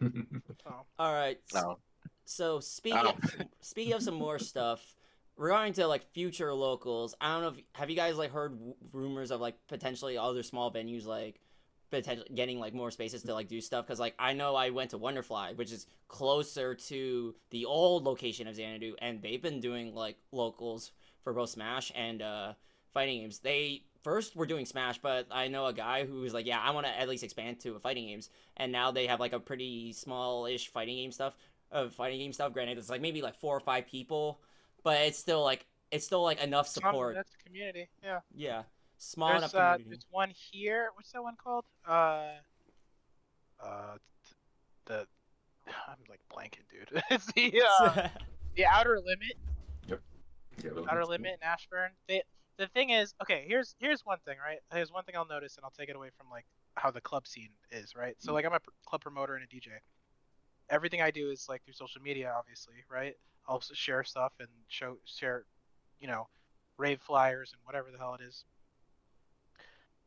So, All right. No. So speaking of some more stuff regarding to like future locals, I don't know if have you guys like heard rumors of like potentially other small venues like potentially getting like more spaces to like do stuff, because like I know I went to Wonderfly, which is closer to the old location of Xanadu, and they've been doing like locals for both Smash and fighting games. They first were doing Smash, but I know a guy who was like, yeah, I want to at least expand to fighting games, and now they have like a pretty small-ish fighting game stuff. Granted, it's like maybe like 4 or 5 people, but it's still like enough support. that's the community. Yeah. Yeah, small enough community. There's one here. What's that one called? The I'm like blanking, dude. It's the Outer Limit. Yep. Yeah, Outer Limit in Ashburn. The thing is, okay, here's one thing, right? Here's one thing I'll notice, and I'll take it away from like how the club scene is, right? So like I'm a club promoter and a DJ. Everything I do is like through social media, obviously, right? I'll share stuff and share, rave flyers and whatever the hell it is.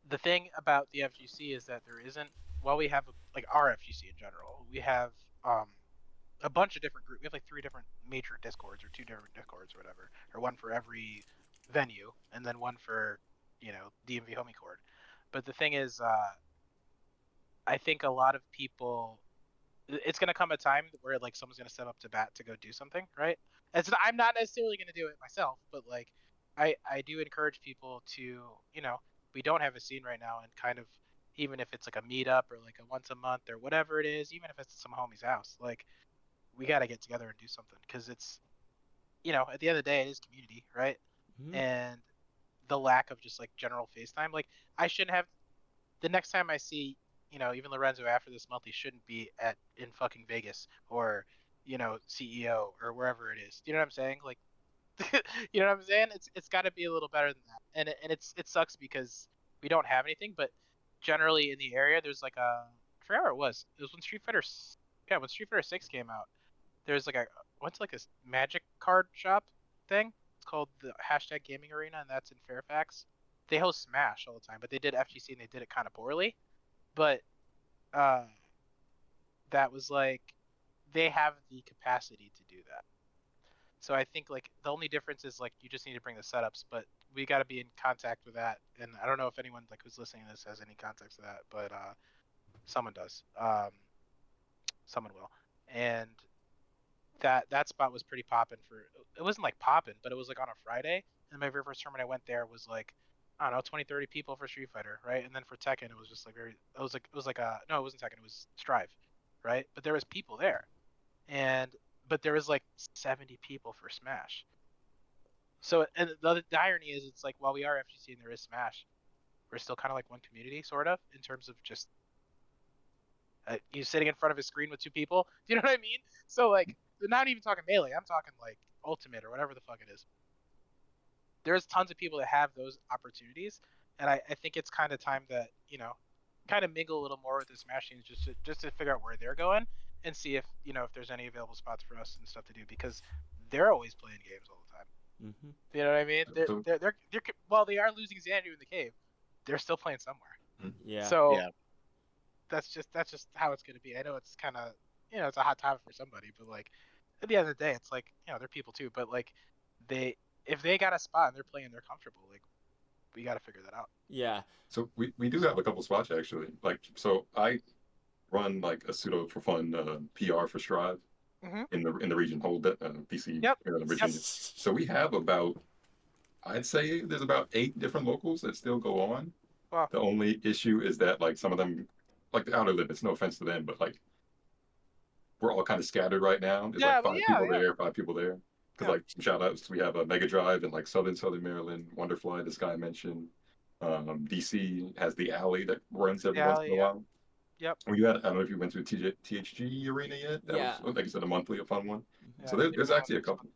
The thing about the FGC is that there isn't, well, we have like our FGC in general, we have a bunch of different groups. We have like 3 different major discords or 2 different discords or whatever, or one for every venue and then one for DMV homie cord. But the thing is, I think a lot of people, it's gonna come a time where like someone's gonna step up to bat to go do something, right? I'm not necessarily gonna do it myself, but like I do encourage people to, we don't have a scene right now, and kind of, even if it's like a meetup or like a once a month or whatever it is, even if it's at some homie's house, like we got to get together and do something, because it's, at the end of the day, it is community, right? Mhm. And the lack of just like general FaceTime, like I shouldn't have, the next time I see, even Lorenzo after this month, he shouldn't be in fucking Vegas or, CEO or wherever it is. You know what I'm saying? Like, you know what I'm saying? It's got to be a little better than that. And it sucks because we don't have anything, but generally in the area, there's like I forgot where it was. It was when when Street Fighter 6 came out. There's like went to like a Magic card shop thing. It's called the Hashtag Gaming Arena, and that's in Fairfax. They host Smash all the time, but they did FGC and they did it kind of poorly. But that was like, they have the capacity to do that. So I think like the only difference is like you just need to bring the setups, but we got to be in contact with that. And I don't know if anyone like who's listening to this has any context to that, but someone does. Someone will. And that spot was pretty popping for. It wasn't like popping, but it was like on a Friday. And my very first tournament I went there was like, I don't know, 20, 30 people for Street Fighter, right? And then for Tekken, it was just like no, it wasn't Tekken, it was Strive, right? But there was people there, but there was like 70 people for Smash. So, and the irony is, it's like, while we are FGC and there is Smash, we're still kind of like one community, sort of, in terms of just you sitting in front of a screen with 2 people. Do you know what I mean? So like, not even talking Melee, I'm talking like Ultimate or whatever the fuck it is. There's tons of people that have those opportunities, and I think it's kind of time that, kind of mingle a little more with the Smash teams, just to figure out where they're going and see if, if there's any available spots for us and stuff to do, because they're always playing games all the time. Mm-hmm. You know what I mean? They're while they are losing Xanadu in the cave, they're still playing somewhere. Yeah. So Yeah. that's just how it's gonna be. I know it's kind of, it's a hot topic for somebody, but like at the end of the day, it's like, they're people too. But like if they got a spot and they're playing, they're comfortable, like we got to figure that out. Yeah. So we do have a couple spots actually. Like, so I run like a pseudo for fun PR for Strive in the region, whole BC, Yep. Virginia. So we have I'd say there's about 8 different locals that still go on. Wow. The only issue is that like some of them, like the Outer Limits, no offense to them, but like we're all kind of scattered right now. There's like 5 people there, 5 people there. Because like some shout outs, we have a Mega Drive in like Southern Maryland, Wonderfly, this guy mentioned. DC has the Alley that runs every once in a while. Yep. I don't know if you went to a THG arena yet. That was, like you said, a monthly, a fun one. Yeah, so there's actually a couple.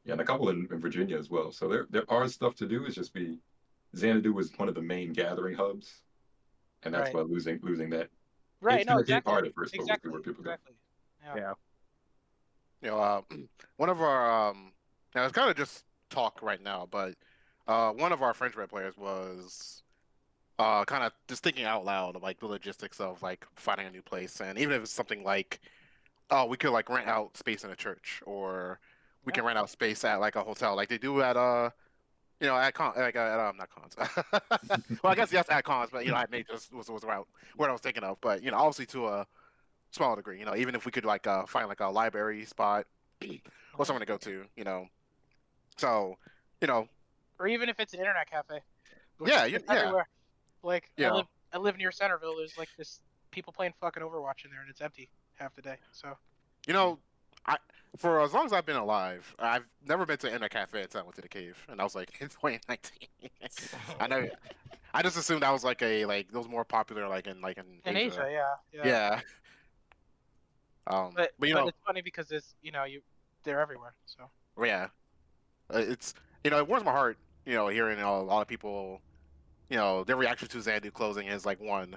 Yeah, and a couple in Virginia as well. So there are stuff to do. It's just Xanadu was one of the main gathering hubs, and that's why losing that. Right. It's No, exactly. exactly. Hard at first, Exactly. where people Exactly. go. Yeah. One of our now it's kind of just talk right now, but one of our French red players was kind of just thinking out loud, like the logistics of like finding a new place, and even if it's something like, oh, we could like rent out space in a church, or we can rent out space at like a hotel, like they do at at not cons. Well, I guess yes at cons, but I may just was around what I was thinking of, but obviously to a smaller degree, even if we could like find like a library spot or somewhere to go to, so you know Or even if it's an internet cafe. Which yeah is yeah everywhere. Like yeah. I live near Centerville. There's like this people playing fucking Overwatch in there, and it's empty half the day. So You know, I for as long as I've been alive, I've never been to an internet cafe until I went to the cave, and I was like in 2019. I know. I just assumed that was like those more popular like in in Asia. Asia, yeah. Yeah. But But it's funny because it's they're everywhere. So yeah, it's it warms my heart. Hearing a lot of people, their reaction to Xanadu closing is like one,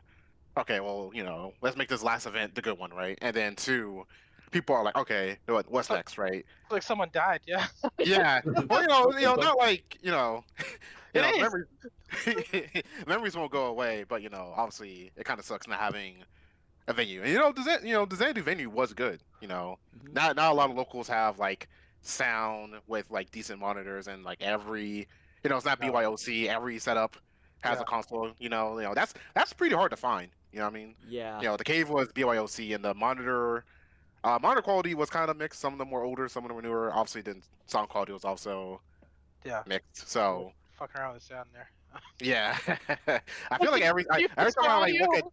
okay, well, let's make this last event the good one, right? And then two, people are like, okay, what's next, right? like someone died. Yeah. Yeah. Well, not like, It is. memories, memories won't go away, but obviously it kind of sucks not having a venue. And the Xanadu venue was good. Not a lot of locals have like sound with like decent monitors and like every, it's not No. BYOC. Every setup has Yeah. a console. That's pretty hard to find. You know what I mean? Yeah. The cave was BYOC, and the monitor quality was kind of mixed. Some of them were older, some of them were newer. Obviously, the sound quality was also Yeah. mixed. So Fucking around with the sound there. yeah, I feel like every time I like look at.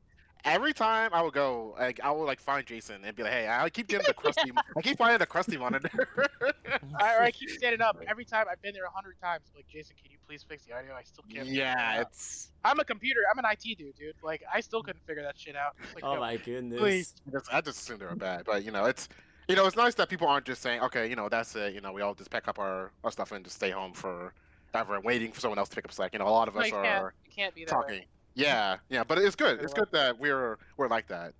Every time I would go, like I would like find Jason and be like, "Hey, I keep getting the crusty. I keep finding the crusty monitor." I keep standing up every time. I've been there 100 times. Like, Jason, can you please fix the audio? I still can't. figure it Yeah, out. it's. I'm an IT dude. Like, I still couldn't figure that shit out. It's like, Oh yo, my goodness. please. I just assume they were bad, but it's nice that people aren't just saying, "Okay, that's it." We all just pack up our stuff and just stay home for ever and waiting for someone else to pick up slack. A lot of No, us are it can't be that talking. way. Yeah, but it's good. Fair It's enough. good that we're like that.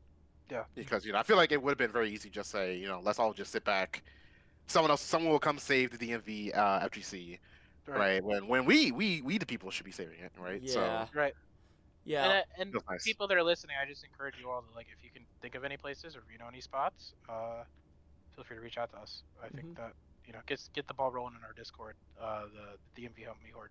Yeah. Because I feel like it would have been very easy to just say, let's all just sit back. Someone will come save the DMV FGC, right? When we the people should be saving it, right? Yeah. So Right. Yeah. And feels nice. people that are listening, I just encourage you all to, like, if you can think of any places or if you know any spots, feel free to reach out to us. I think that get the ball rolling in our Discord, the DMV Help Me Horde.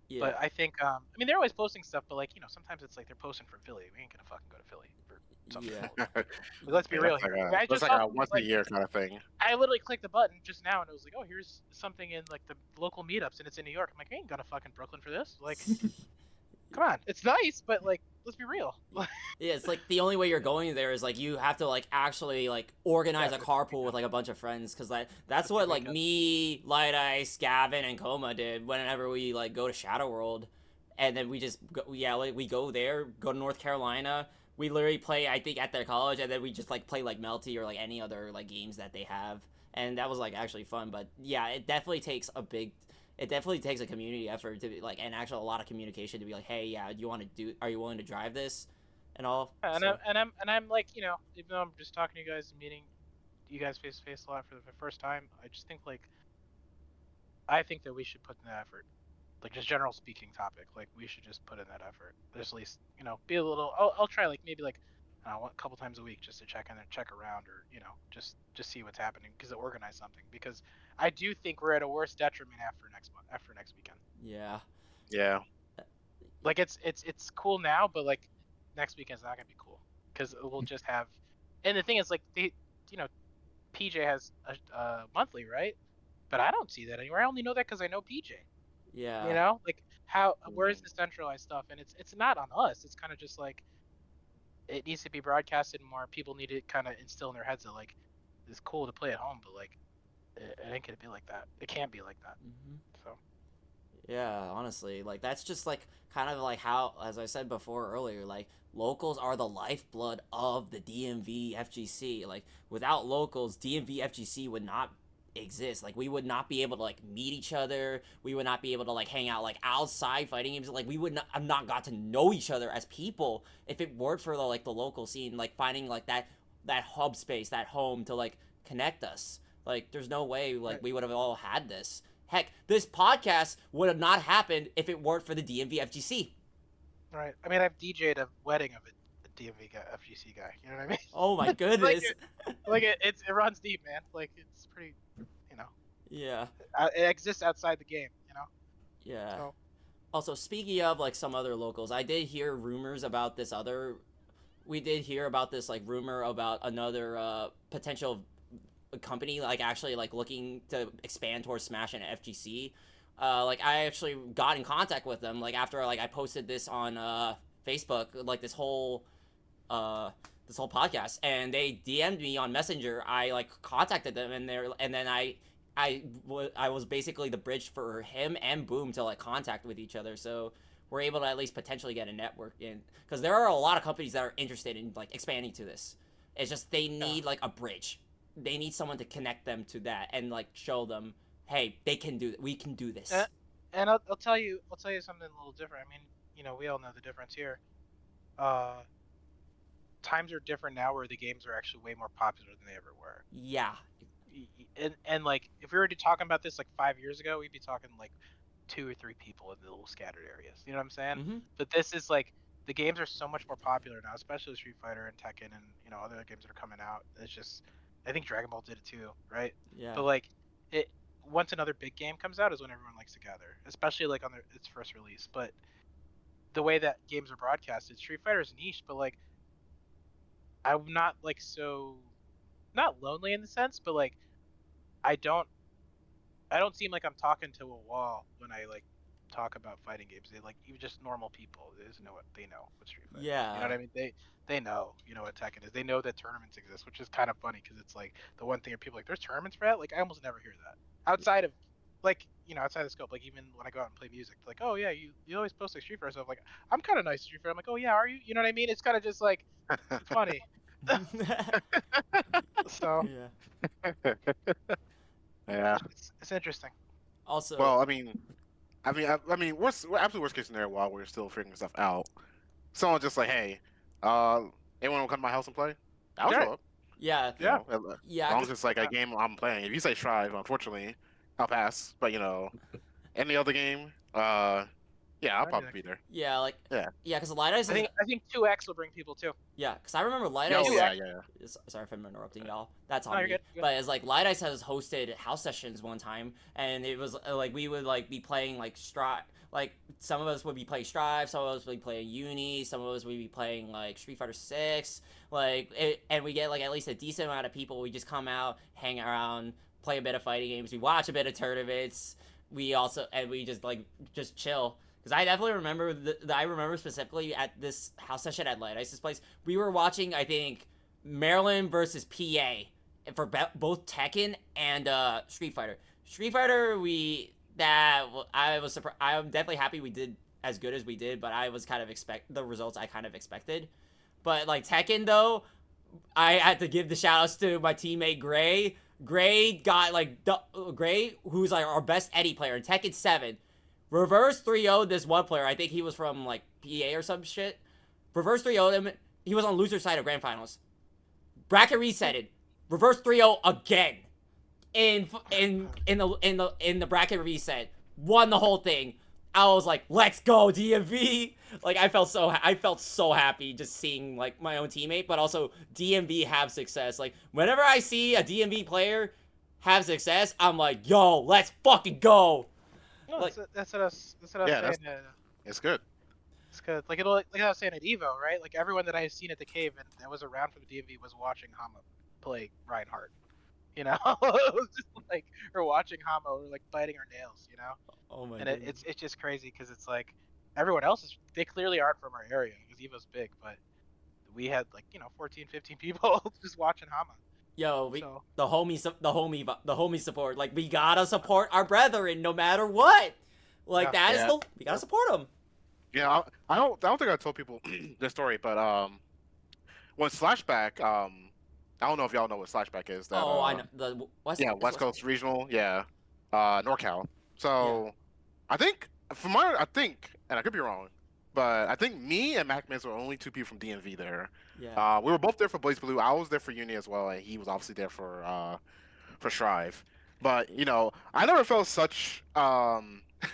Yeah. But I think they're always posting stuff, but like sometimes it's like they're posting from Philly. We ain't gonna fucking go to Philly for something. Yeah. Like, let's be real here. I That's just like saw a once a year kind of thing. I literally clicked the button just now and it was like, oh, here's something in like the local meetups and it's in New York. I'm like, I ain't gonna fucking Brooklyn for this. Like, come on, it's nice, but like, let's be real. Yeah, it's like the only way you're going there is like you have to like actually like organize a carpool with like a bunch of friends, because that's what like me, Lightice, Gavin, and Coma did whenever we like go to Shadow World, and then we just we go there, go to North Carolina. We literally play, I think, at their college, and then we just like play like Melty or like any other like games that they have, and that was like actually fun. But yeah, it definitely takes a community effort to be like, and actually a lot of communication to be like, hey, yeah, are you willing to drive this and all. And So, I'm like, even though I'm just talking to you guys and meeting you guys face to face a lot for the first time, I just think I think that we should put in that effort. Like, just general speaking topic, like we should just put in that effort. There's at least be a little. I'll try like maybe like a couple times a week just to check in and check around, or just see what's happening, because to organize something, because I do think we're at a worse detriment after next weekend. yeah. Yeah. Like it's cool now, but like next weekend's not gonna be cool because we'll just have. And the thing is, like PJ has a monthly, right? But I don't see that anywhere. I only know that because I know PJ. Yeah. Like where's the centralized stuff? And it's not on us. It's kind of just like it needs to be broadcasted more. People need to kind of instill in their heads that like it's cool to play at home, but like it ain't gonna be like that. It can't be like that. So Yeah, honestly, like that's just like kind of like how, as I said before earlier, like locals are the lifeblood of the DMV FGC. Like without locals, DMV FGC would not exist. Like we would not be able to like meet each other. We would not be able to like hang out like outside fighting games. Like we would not have not got to know each other as people if it weren't for the local scene, like finding like that hub space, that home to like connect us. Like there's no way like we would have all had this. Heck, this podcast would have not happened if it weren't for the DMV FGC. Right. I mean, I've DJ'd a wedding of a DMV guy, FGC guy. You know what I mean? Oh my like goodness. it runs deep, man. Like it's pretty, you know, Yeah. it exists outside the game. You know. Yeah. So Also, speaking of like some other locals, I did hear rumors about this other. We did hear about this like rumor about another potential company like actually like looking to expand towards Smash and FGC. Like I actually got in contact with them like after like I posted this on Facebook like this whole podcast, and they DM'd me on Messenger. I like contacted them, and then I was basically the bridge for him and Boom to like contact with each other. So we're able to at least potentially get a network in, because there are a lot of companies that are interested in like expanding to this. It's just they need like a bridge. They need someone to connect them to that and like show them, hey, they can do it. We can do this. And I'll tell you something a little different. I mean, you know, we all know the difference here. Times are different now, where the games are actually way more popular than they ever were. Yeah. And like if we were to talking about this like 5 years ago, we'd be talking like 2 or 3 people in the little scattered areas. You know what I'm saying? Mm-hmm. But this is like the games are so much more popular now, especially Street Fighter and Tekken and you know other games that are coming out. It's just I think Dragon Ball did it too, right? Yeah. But like it once another big game comes out is when everyone likes to gather, especially like on its first release. But the way that games are broadcasted, Street Fighter is niche, but like I'm not like so not lonely in the sense, but like I don't seem like I'm talking to a wall when I like talk about fighting games. They like even just normal people. They just know what Street Fighter. Yeah. You know what I mean? They know what Tekken is. They know that tournaments exist, which is kind of funny because it's like the one thing where people are like there's tournaments for that. Like I almost never hear that outside of like outside the scope. Like even when I go out and play music, like oh yeah, you always post like Street Fighter stuff. Like I'm kind of nice to Street Fighter. I'm like oh yeah, are you? You know what I mean? It's kind of just like it's funny. So Yeah. it's interesting. Also, Well, I mean, worst absolute worst case scenario while we're still figuring stuff out. Someone just like, hey, anyone want to come to my house and play? I'll Sure. show up. yeah. You know, Yeah. as long as it's like a game I'm playing. If you say Strive, unfortunately, I'll pass. But any other game, yeah, I'll probably be there. Yeah, like Yeah. because Lightice. I think 2X will bring people too. Yeah, because I remember Lightice. Yeah. Sorry if I'm interrupting y'all. That's on No, me. you're good. But it's like Lightice has hosted house sessions one time, and it was like we would like be playing like Strive. Like some of us would be playing Strive, some of us would be playing Uni, some of us would be playing like Street Fighter 6. And we get like at least a decent amount of people. We just come out, hang around, play a bit of fighting games. We watch a bit of tournaments. We just chill. Because I definitely remember, I remember specifically at this house session at Lightice's place, we were watching, I think, Maryland versus PA for both Tekken and Street Fighter. Street Fighter, I was surprised. I'm definitely happy we did as good as we did, but I was kind of the results I kind of expected. But like Tekken though, I had to give the shout outs to my teammate Gray. Gray got like Gray, who's like our best Eddie player in Tekken 7. Reverse 3-0'd this one player. I think he was from like PA or some shit. Reverse 3-0'd him. He was on loser side of grand finals. Bracket resetted. Reverse 3-0 again. In the bracket reset. Won the whole thing. I was like, let's go DMV. Like I felt so happy just seeing like my own teammate, but also DMV have success. Like whenever I see a DMV player have success, I'm like, yo, let's fucking go. No, Like- that's what I was saying. It's good. It's good. Like I was saying at Evo, right? Like everyone that I have seen at the cave and that was around for the DMV was watching Hama play Reinhardt. It was just like we're watching Hama, we're like biting our nails, Oh my And god. it's just crazy because it's like everyone else they clearly aren't from our area because Evo's big, but we had like 14, 15 people just watching Hama. Yo, So the homie support. Like we gotta support our brethren no matter what. Like Yeah. we gotta support them. Yeah, I don't think I told people this story, but when Slashback, I don't know if y'all know what Slashback is. That, I know the West Coast Regional, NorCal. So I think and I could be wrong, but I think me and Mac Miz were only 2 people from DMV there. Yeah. We were both there for Blaze Blue. I was there for Uni as well, and he was obviously there for Strive. But I never felt such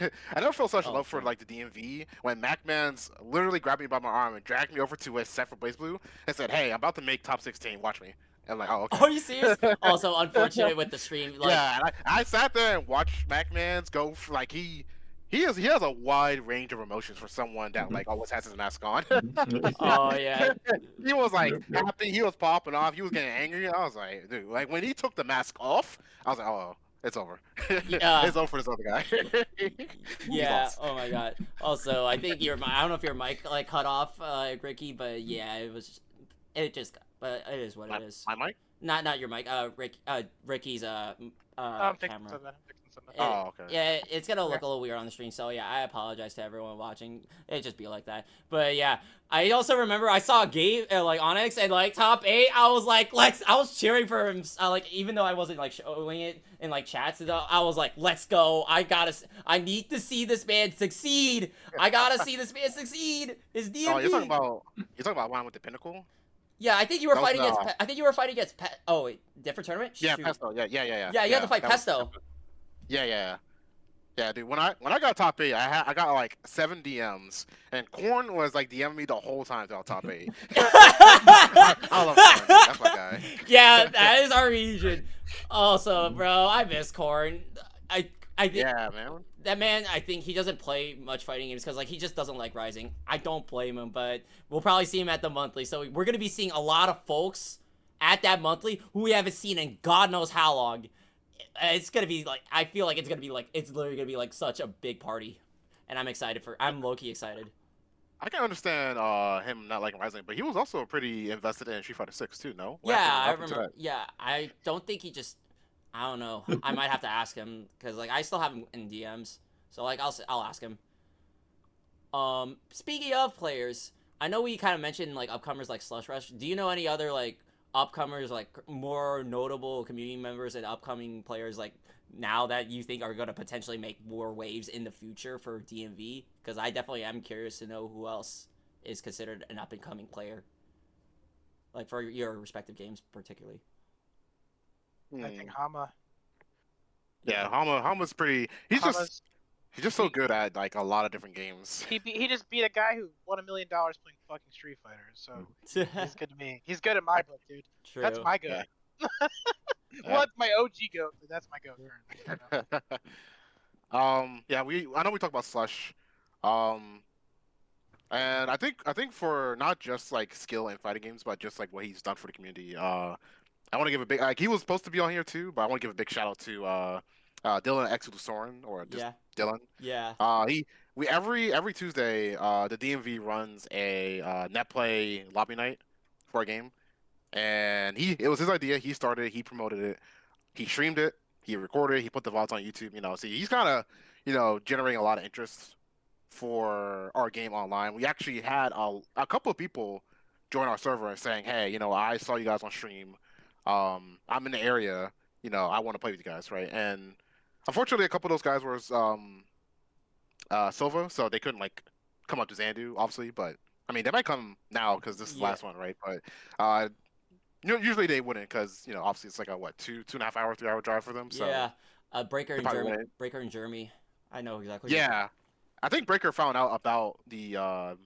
I never felt such Oh, love for sure. like the DMV when MacMan's literally grabbed me by my arm and dragged me over to SF4 Blaze Blue and said, "Hey, I'm about to make top 16. Watch me." And I'm like, "Oh, okay." Are you serious? Also, unfortunate with the stream. Like, Yeah, and I sat there and watched MacMan's go for like he has a wide range of emotions for someone that like always has his mask on. oh yeah, He was like Yep, yep. happy, he was popping off, he was getting angry. I was like, dude, like when he took the mask off, I was like, oh, it's over. Yeah. It's over for this other guy. yeah. lost. Oh my god. Also, I think I don't know if your mic like cut off, Ricky, but yeah, but it is what it is. My mic? Not your mic. Ricky's I'm fixing camera. something. I'm fixing something. Oh, okay. Yeah, it's gonna look a little weird on the stream, so yeah, I apologize to everyone watching. It just be like that. But yeah, I also remember I saw Gabe, like Onyx, and like top 8. I was like, I was cheering for him. Like even though I wasn't like showing it in like chats, and I was like, let's go. I need to see this man succeed. I gotta see this man succeed. It's DMV. Oh, you're talking about one with the Pinnacle? Yeah, I think you were That was, fighting against. I think you were fighting against. Oh wait, different tournament. Yeah, Shoot. Pesto. Yeah. Yeah, you had to fight that was- Pesto. Yeah, dude. When I got top 8, I got like 7 DMs, and Corn was like DMing me the whole time till top 8. I love Corn. Dude. That's my guy. Yeah, that is our region. Also, bro, I miss Corn. I think Yeah, man. that man. I think he doesn't play much fighting games because like he just doesn't like Rising. I don't blame him, but we'll probably see him at the monthly. So we're gonna be seeing a lot of folks at that monthly who we haven't seen in God knows how long. It's gonna be like I feel like it's literally gonna be like such a big party, and I'm low-key excited. I can understand him not liking Rising, but he was also pretty invested in Street Fighter 6 too, no? What Yeah, I happened to remember. Yeah, I don't think he just. I don't know. I might have to ask him because like I still have him in DMs, so like I'll ask him. Speaking of players, I know we kind of mentioned like upcomers like Slush Rush. Do you know any other like upcomers, like more notable community members and upcoming players like now that you think are going to potentially make more waves in the future for DMV? Because I definitely am curious to know who else is considered an up and coming player, like for your respective games particularly. I think Hama. Yeah, Hama's pretty. He's just so good at like a lot of different games. He just beat a guy who won $1 million playing fucking Street Fighter. So he's good to me. He's good in my book, dude. True. That's my goat. Well, that's my OG goat, but that's my goat currently. Yeah, I know we talked about Slush. And I think for not just like skill in fighting games, but just like what he's done for the community. I want to give a big he was supposed to be on here too, but I want to give a big shout out to Dylan X Soren or just Yeah. Dylan. Yeah. We every Tuesday the DMV runs a net play lobby night for a game, and it was his idea. He started it, he promoted it, he streamed it, he recorded it, he put the VODs on YouTube. You know, so he's kind of generating a lot of interest for our game online. We actually had a couple of people join our server and saying, hey, I saw you guys on stream. I'm in the area. I want to play with you guys, right? And unfortunately, a couple of those guys were Silva, so they couldn't like come up to Xanadu, obviously. But I mean, they might come now because this is the last one, right? But usually they wouldn't because obviously it's like a 2.5 hour, 3 hour drive for them. So yeah. Breaker in probably Germany. wouldn't. Breaker in Germany. I know exactly. Yeah, I think Breaker found out about the DMV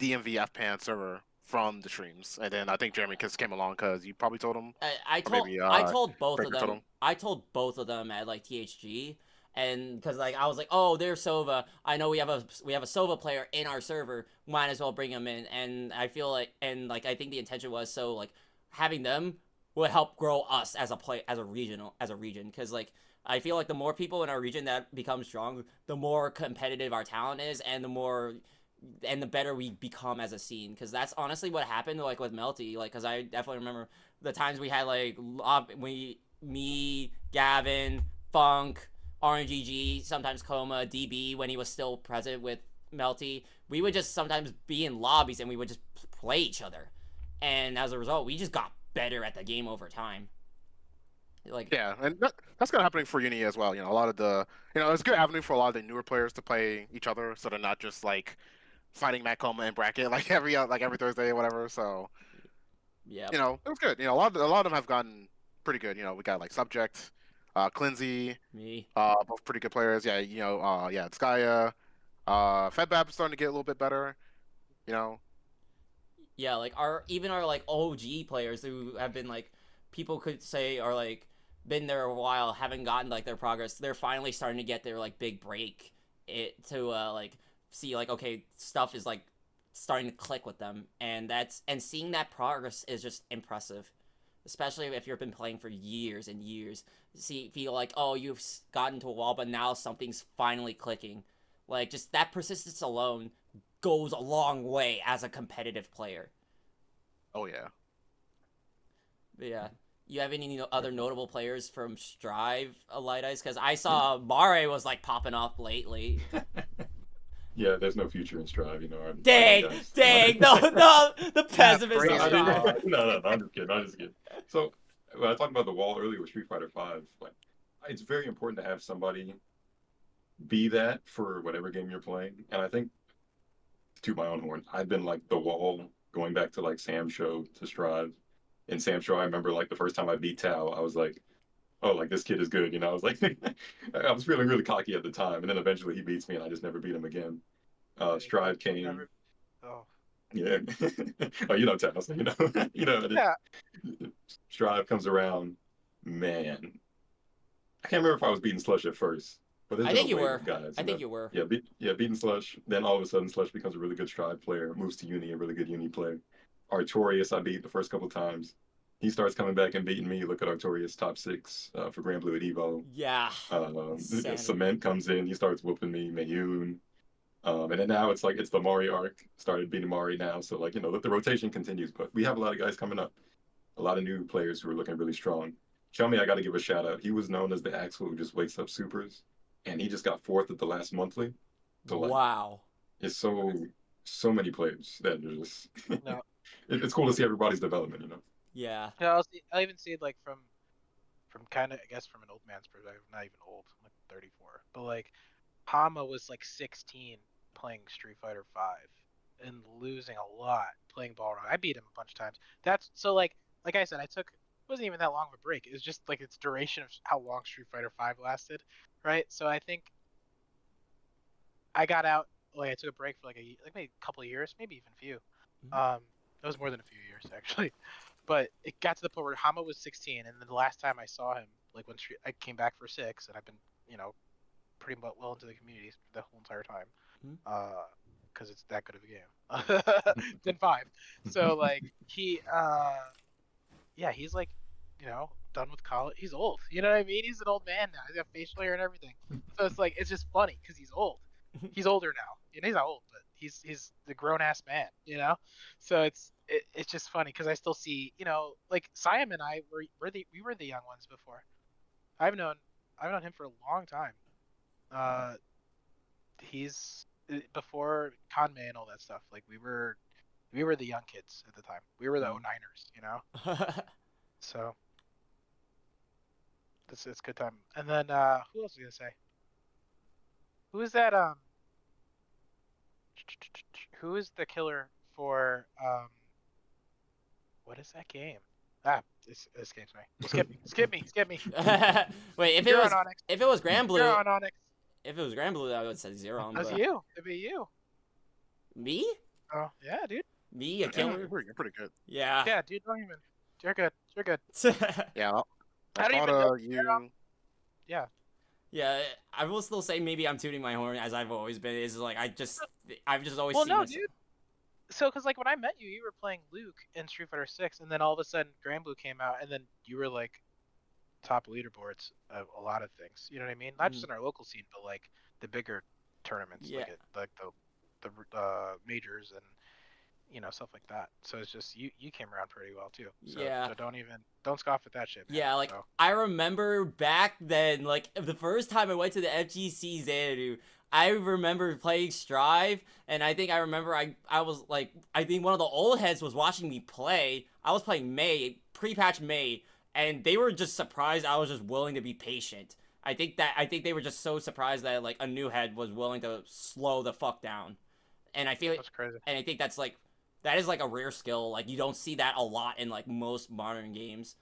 FPAN server from the streams, and then I think Jeremy came along because you probably told him. I told maybe, I told both Breaker of told them. him. I told both of them at like THG, and because like I was like, oh, there's Sova. I know we have a Sova player in our server. Might as well bring him in. And I feel like I think the intention was so like having them would help grow us as a region because like I feel like the more people in our region that become strong, the more competitive our talent is, and the better we become as a scene. Because that's honestly what happened like with Melty. Like, because I definitely remember the times we had like me, Gavin, Funk, RNGG, sometimes Coma, DB when he was still present with Melty. We would just sometimes be in lobbies and we would just play each other, and as a result, we just got better at the game over time. Like, Yeah, and that's kind of happening for Uni as well. A lot of the, it's a good avenue for a lot of the newer players to play each other, so they're not just like fighting Matt Coma and Bracket like every Thursday or whatever. So yeah, it was good. A lot of them have gotten pretty good. We got like Subject, Clinzy, Me. both pretty good players. Yeah, yeah, Skya, Fedbap's starting to get a little bit better. You know, Yeah, like our like OG players who have been like people could say are like been there a while, haven't gotten like their progress. They're finally starting to get their like big break. It to like see like okay, stuff is like starting to click with them, and seeing that progress is just impressive. Especially if you've been playing for years and years, feel like oh you've gotten to a wall, but now something's finally clicking. Like just that persistence alone goes a long way as a competitive player. oh yeah. But yeah. You have any other notable players from Strive, Lightice? Because I saw Mare was like popping up lately. Yeah, there's no future in Strive, you know. Dang, the pessimist praise is No, gone. no, I'm just kidding. I'm just kidding. So, when I talked about the wall earlier with Street Fighter Five, like, it's very important to have somebody be that for whatever game you're playing. And I think, to my own horn, I've been like the wall going back to like Sam Show to Strive. In Sam Show, I remember like the first time I beat Tao, I was like, oh, like this kid is good, you know. I was like, I was feeling really cocky at the time, and then eventually he beats me, and I just never beat him again. Strive came. Oh. Yeah. Oh, you know, Tao, so you know, you know. Yeah. Strive comes around, man. I can't remember if I was beating Slush at first, but there's I been think a you wave were. of guys. I think you were. Yeah, beating Slush. Then all of a sudden, Slush becomes a really good Strive player, moves to Uni, a really good Uni player. Artorias, I beat the first couple times. He starts coming back and beating me. Look at Artorias, top 6 for Grand Blue at Evo. Yeah. Cement comes in. He starts whooping me. Mayun. And then now it's like it's the Mari arc. Started beating Mari now. So, like, you know, the rotation continues. But we have a lot of guys coming up. A lot of new players who are looking really strong. Xikomi, I got to give a shout out. He was known as the Axel who just wakes up supers. And he just got 4th at the last monthly. So, like, Wow. it's so many players that are just. No. It's cool to see everybody's development, you know. Yeah. Yeah, I'll even see it like from kind of, I guess, from an old man's perspective, not even old, I'm like 34, but like Hama was like 16 playing Street Fighter 5 and losing a lot playing Balrog. I beat him a bunch of times. That's so like I said, it wasn't even that long of a break. It was just like its duration of how long Street Fighter 5 lasted, right? So I think I got out, like I took a break for like maybe a couple of years, maybe even a few. It was more than a few years actually. But it got to the point where Hama was 16, and then the last time I saw him, like when I came back for 6, and I've been, you know, pretty well into the community the whole entire time, because it's that good of a game. Then 5. So like he's like, you know, done with college. He's old. You know what I mean? He's an old man now. He's got facial hair and everything. So it's like it's just funny because he's old. He's older now. And he's not old, but he's the grown ass man. You know. So it's just funny because I still see, you know, like Siam and I we were the young ones before. I've known him for a long time. He's before Conmay and all that stuff. Like we were the young kids at the time. We were the 09ers, you know. So it's a good time. And then who else was I gonna say? Who is that? Who is the killer for what is that game? This escapes me. Well, skip me. Wait, if You're on Onyx. it was Grand Blue, You're on Onyx. if it was Grand Blue, I would say Zero. That's But you. It'd be you. me, Oh yeah, dude. me, a Yeah, killer. you're pretty good. Yeah. Yeah, dude. Don't even. You're good. You're good. Yeah, I don't I even thought know you. Yeah. Yeah, I will still say maybe I'm tooting my horn as I've always been. Is like I've just always Well, seen no, myself. dude. So, because like when I met you, you were playing Luke in Street Fighter 6, and then all of a sudden Grand Blue came out, and then you were like top leaderboards of a lot of things. You know what I mean? Not just in our local scene, but like the bigger tournaments, Yeah. like the majors and you know stuff like that. So it's just you came around pretty well too. So, Yeah. So don't scoff at that shit. Man. Yeah, like So, I remember back then, like the first time I went to the FGC Xanadu, I remember playing Strive, and I think I remember I was like, I think one of the old heads was watching me play. I was playing May, pre-patch May, and they were just surprised I was just willing to be patient. I think they were just so surprised that like a new head was willing to slow the fuck down. And I feel that's crazy. and I think that is like a rare skill. Like you don't see that a lot in like most modern games.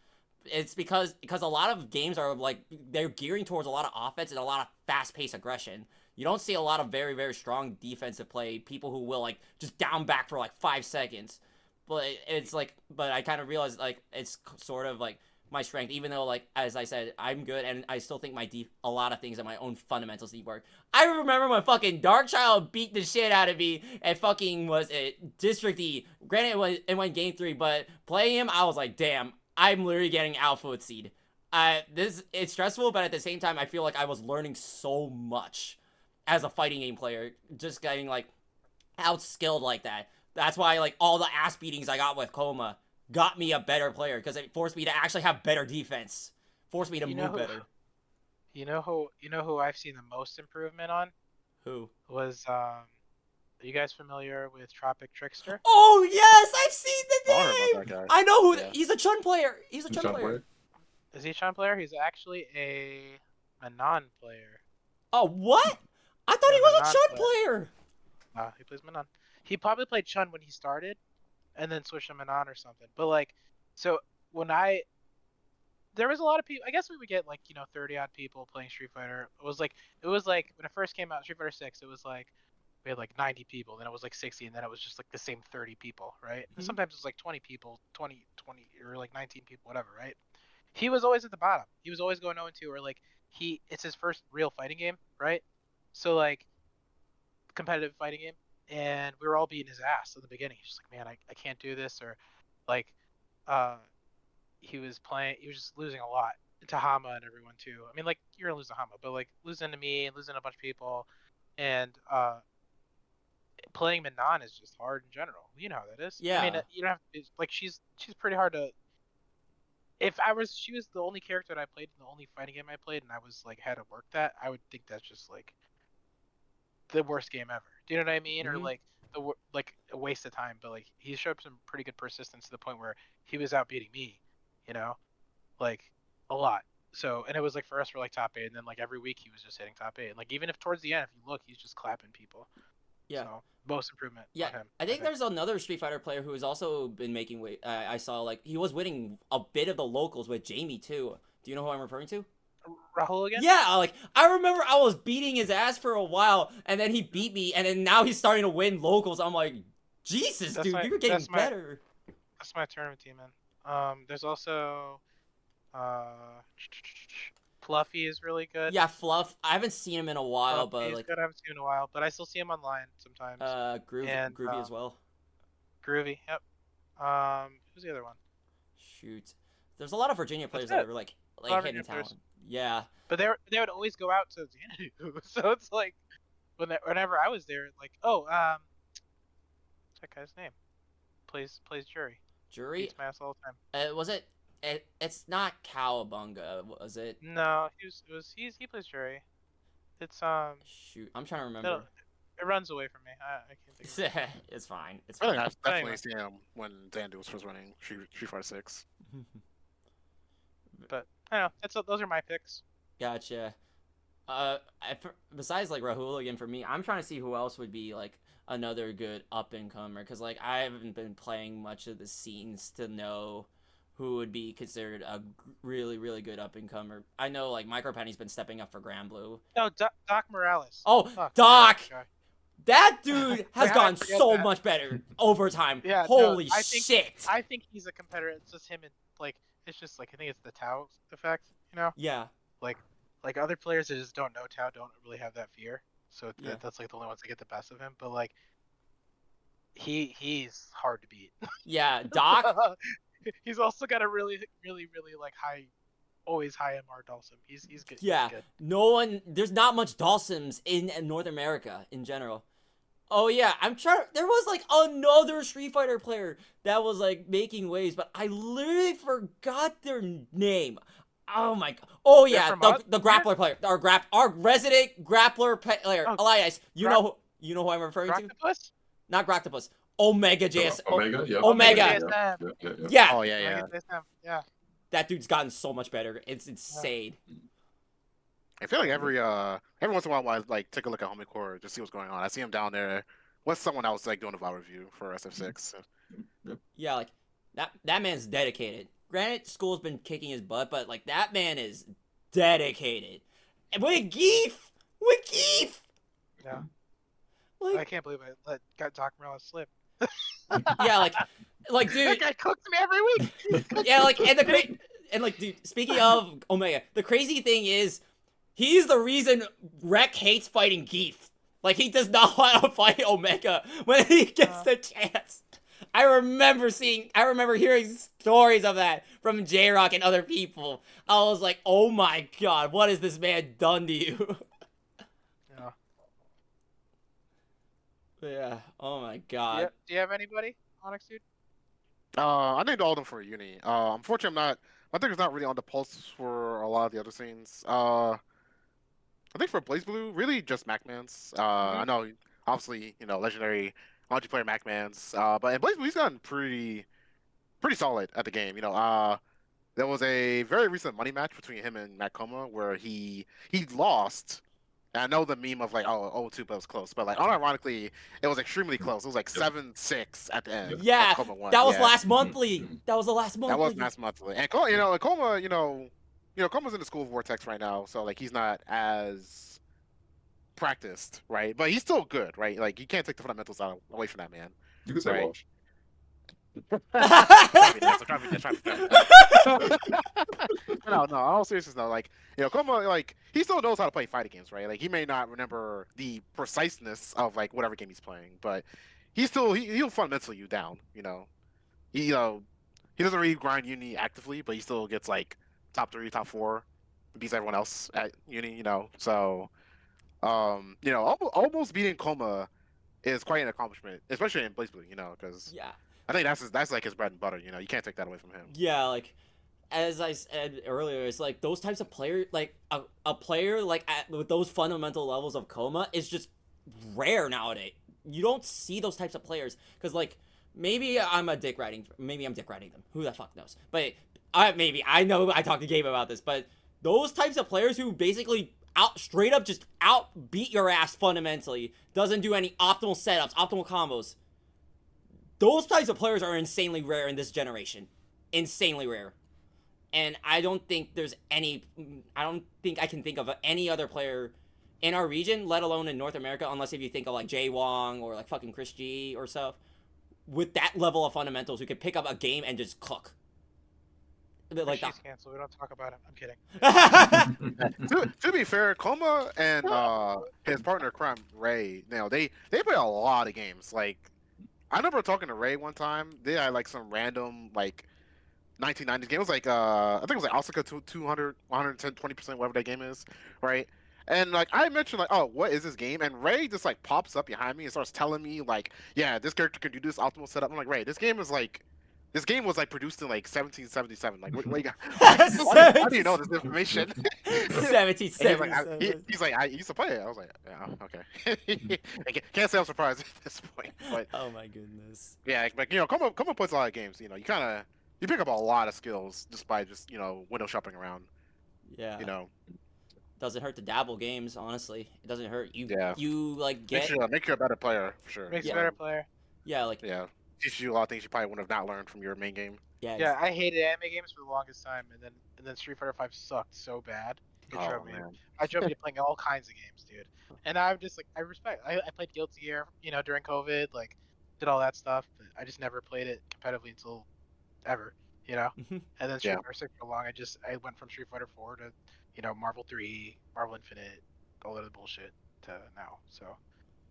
it's because a lot of games are like they're gearing towards a lot of offense and a lot of fast-paced aggression. You don't see a lot of very, very strong defensive play, people who will like just down back for like 5 seconds. But it's like, but I kind of realized like it's sort of like my strength, even though like as I said, I'm good and I still think a lot of things in my own fundamentals need work. I remember when fucking Darkchild beat the shit out of me and fucking was it District E. Granted, it went game 3, but playing him, I was like, damn, I'm literally getting alpha seed. It's stressful, but at the same time, I feel like I was learning so much as a fighting game player, just getting like outskilled like that. That's why like all the ass beatings I got with Coma got me a better player because it forced me to actually have better defense, forced me to move better. You know who I've seen the most improvement on? Who? Was are you guys familiar with Tropic Trickster? Oh yes, I've seen the I name. don't know about that guy. I know who. Yeah. He's a Chun player. He's a You Chun trying to player. play? Is he a Chun player? He's actually a Manon player. Oh what? I thought Yeah, he was a Manon Chun player. player. He plays Manon. He probably played Chun when he started, and then switched to Manon or something. But like, so there was a lot of people. I guess we would get like 30 odd people playing Street Fighter. It was like when it first came out, Street Fighter 6. It was like we had like 90 people, then it was like 60, and then it was just like the same 30 people, right? And sometimes it was like 20 people, 20 or like 19 people, whatever, right? He was always at the bottom. He was always going 0-2, or like it's his first real fighting game, right? So like competitive fighting game, and we were all beating his ass in the beginning. He's just like, man, I can't do this, or like he was just losing a lot to Hama and everyone too. I mean, like you're gonna lose to Hama, but like losing to me and losing to a bunch of people, and playing Manon is just hard in general. You know how that is. Yeah. I mean, you don't have to, like she's pretty hard to. She was the only character that I played in the only fighting game I played, and I was like had to work that. I would think that's just like the worst game ever. Do you know what I mean? Mhm. Or like a waste of time. But like he showed some pretty good persistence to the point where he was out beating me, like a lot. So, and it was like for us, we're like top 8, and then like every week he was just hitting top 8. And like even if towards the end, if you look, he's just clapping people. Yeah. So most improvement. Yeah, on him, I think there's another Street Fighter player who has also been making weight. I saw like he was winning a bit of the locals with Jamie too. Do you know who I'm referring to? Rahul again. Yeah, like I remember I was beating his ass for a while, and then he beat me, and then now he's starting to win locals. I'm like, Jesus, dude, you're getting better. That's my tournament team, man. There's also Fluffy is really good. Yeah, Fluff. I haven't seen him in a while, Fluffy is but like good. I haven't seen him in a while, but I still see him online sometimes. Groovy as well. Groovy, yep. Who's the other one? Shoot, there's a lot of Virginia players that are like lot of hitting Virginia players. talent. Yeah. But they would always go out to Xanadu, so it's like whenever I was there, like what's that guy's name? Plays Jury. Jury. Beats my ass all the time. Was it? It's not Cowabunga, was it? No, he plays Jury. It's Shoot, I'm trying to remember. It runs away from me. I can't think of it. It's fine. It's I fine. think I've But definitely anyway. seen him when Xanadu was first running Street Fighter 6. But I don't know. Those are my picks. Gotcha. Besides like Rahul again for me, I'm trying to see who else would be like another good up and comer because like I haven't been playing much of the scenes to know who would be considered a really really good up and comer. I know like Micro Penny's been stepping up for Grand Blue. No, Doc Morales. Oh, Fuck, Doc! that guy. That dude has How did I gotten forget so that? much better over time. Yeah, no, Holy I think- shit! I think he's a competitor. It's just him and like it's just like I think it's the Tao effect. Yeah. Like other players that just don't know Tao don't really have that fear. So Yeah. that's like the only ones that get the best of him. But like he's hard to beat. Yeah, Doc. He's also got a really like always high MR Dulcim. He's good. Yeah. He's good. No one. There's not much Dawsons in North America in general. Oh yeah, I'm trying. There was like another Street Fighter player that was like making waves, but I literally forgot their name. Oh my god. Oh They're yeah, from the grappler player, our resident grappler player, Oh, Lightice. You know who I'm referring to? Octopus? Not Groctopus. Omega JS. Omega, yeah. Omega. JSM. Yeah, Oh yeah. Yeah. that dude's gotten so much better. It's insane. I feel like every once in a while I like take a look at Homie Core just see what's going on. I see him down there with someone else like doing a VOD review for SF6. Yeah, like that man's dedicated. granted, school's been kicking his butt, but like that man is dedicated. And with Geef! Yeah. I Like, can't believe I got Doc Morales slip. yeah, like dude, That guy cooks me every week. yeah, like, and like, dude, speaking of Omega, the crazy thing is, he's the reason Rek hates fighting Geef. Like, he does not want to fight Omega when he gets the chance. I remember hearing stories of that from J-Rock and other people. I was like, oh my god, what has this man done to you? Yeah. Yeah, oh my god. Do you have anybody, Onyxdood? I named all of them for uni. Unfortunately, my thing is not really on the pulse for a lot of the other scenes. I think for Blaze Blue, really just MacMans. I know, obviously, legendary multiplayer MacMans. But in Blaze Blue, he's gotten pretty solid at the game. There was a very recent money match between him and Matt Coma where he lost. And I know the meme of like, oh, 2, but it was close. But like, unironically, it was extremely close. It was like 7-6 at the end. Yeah, Coma won. that was last monthly. That was the last monthly. That was last monthly. And Coma, Coma's in the school of Vortex right now, so like he's not as practiced, right? But he's still good, right? Like you can't take the fundamentals away from that man. You could say Right. Walsh. No, all seriousness though, like Coma, like he still knows how to play fighting games, right? Like he may not remember the preciseness of like whatever game he's playing, but he'll fundamentally you down, He he doesn't really grind uni actively, but he still gets like top 3, top 4, beats everyone else at uni, So almost beating Coma is quite an accomplishment, especially in Blaze Blue, because Yeah. I think that's like his bread and butter, you can't take that away from him. Yeah, like, as I said earlier, it's like those types of players, like a player like with those fundamental levels of Coma is just rare nowadays. You don't see those types of players because like maybe I'm dick riding them. Who the fuck knows? But I know I talked to Gabe about this, but those types of players who basically straight up just beat your ass fundamentally, doesn't do any optimal setups, optimal combos. Those types of players are insanely rare in this generation. Insanely rare. And I don't think I can think of any other player in our region, let alone in North America, unless if you think of like Jay Wong or like fucking Chris G or stuff, with that level of fundamentals who could pick up a game and just cook. Like She's canceled. We don't talk about it. I'm kidding. to be fair, Coma and his partner Crime Ray, they play a lot of games. Like I remember talking to Ray one time. They had like some random like 1990s game. It was like I think it was like Osaka 200, 110, 20%, whatever that game is, right? And like I mentioned like, oh, what is this game? And Ray just like pops up behind me and starts telling me like, yeah, this character can do this optimal setup. I'm like, Ray, this game was like produced in like 1777. Like, what you got? How do you know this information? 1777. He's like, I used to play it. I was like, yeah, okay. I can't say I'm surprised at this point, but Oh my goodness. yeah, like Coma plays a lot of games. You pick up a lot of skills just by window shopping around. Yeah. Doesn't hurt to dabble games, honestly. It doesn't hurt. Yeah. You like get Make you a better player for sure. Makes you a better player. Yeah, like Yeah. Teaches you a lot of things you probably would have not learned from your main game. Yeah, I hated anime games for the longest time, and then Street Fighter 5 sucked so bad. I drove me to playing all kinds of games, dude. And I'm just like, I played Guilty Gear, during COVID, like, did all that stuff, but I just never played it competitively until ever, And then Street Fighter 6 for long, I went from Street Fighter 4 to, Marvel 3, Marvel Infinite, all that bullshit to now. So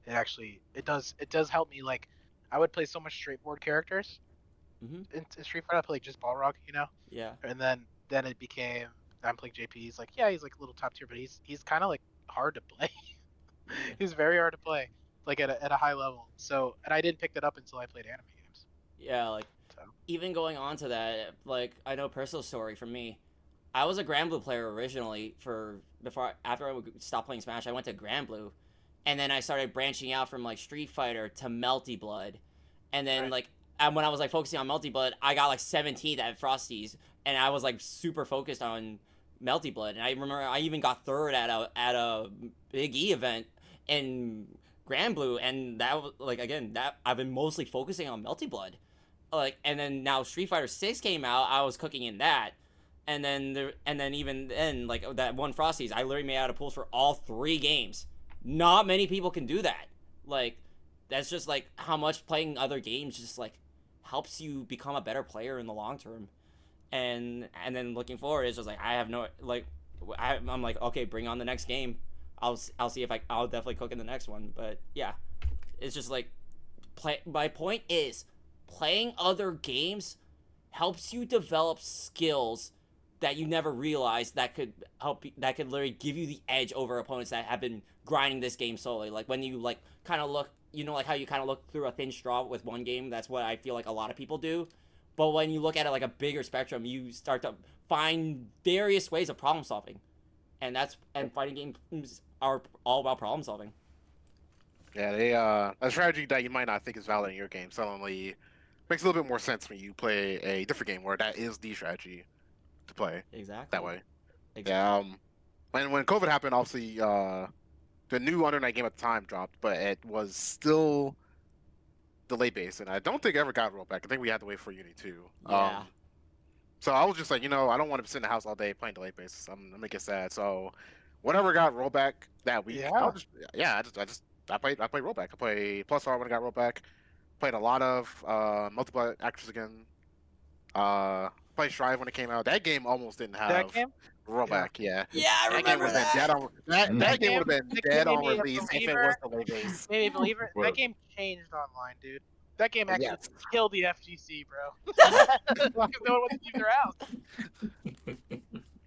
it does help me. Like, I would play so much straightforward characters. In Street Fighter, I play just Balrog, Yeah. And then it became I'm playing JP. He's like, yeah, he's like a little top tier, but he's kind of like hard to play. He's very hard to play, like at a high level. So, and I didn't pick that up until I played anime games. Yeah, like even going on to that, like I know personal story for me. I was a Grand Blue player originally after I stopped playing Smash, I went to Grand Blue, and then I started branching out from like Street Fighter to Melty Blood, and then like when I was like focusing on Melty Blood, I got like 17th at Frosty's, and I was like super focused on Melty Blood, and I remember I even got third at a Big E event in Grand Blue, and that was like again that I've been mostly focusing on Melty Blood, like, and then now Street Fighter 6 came out, I was cooking in that. And then even then, like, that one Frosties, I literally made out of pools for all 3 games. Not many people can do that. Like, that's just, like, how much playing other games just, like, helps you become a better player in the long term. And then looking forward, it's just, like, I have no, like, I'm like, okay, bring on the next game. I'll see if I'll definitely cook in the next one. But, yeah. It's just, like, my point is, playing other games helps you develop skills that you never realized that could help you, that could literally give you the edge over opponents that have been grinding this game solely. Like, when you, like, kind of look, you know, like how you kind of look through a thin straw with one game, that's what I feel like a lot of people do. But when you look at it like a bigger spectrum, you start to find various ways of problem solving. And fighting games are all about problem solving. Yeah, they a strategy that you might not think is valid in your game suddenly makes a little bit more sense when you play a different game where that is the strategy to play. Exactly. That way. Exactly. Yeah. When COVID happened, obviously, the new Under Night game at the time dropped, but it was still delay based, and I don't think it ever got rolled back. I think we had to wait for Unity 2. Yeah. So I was just like, I don't want to sit in the house all day playing delay based. I'm gonna get sad. So whatever got rolled back that week, I played rollback. I played Plus R when it got rolled back. Played a lot of multiplayer actors again. Played Strive when it came out. That game almost didn't have That game? rollback. Yeah. Yeah, I That game remember would have that. been dead on that game would have been That dead game on made me a release if it believer. was delay based. Maybe believer. What? That game changed online, dude. That game actually Yes. killed the FGC, bro. Because no one wants to leave their house.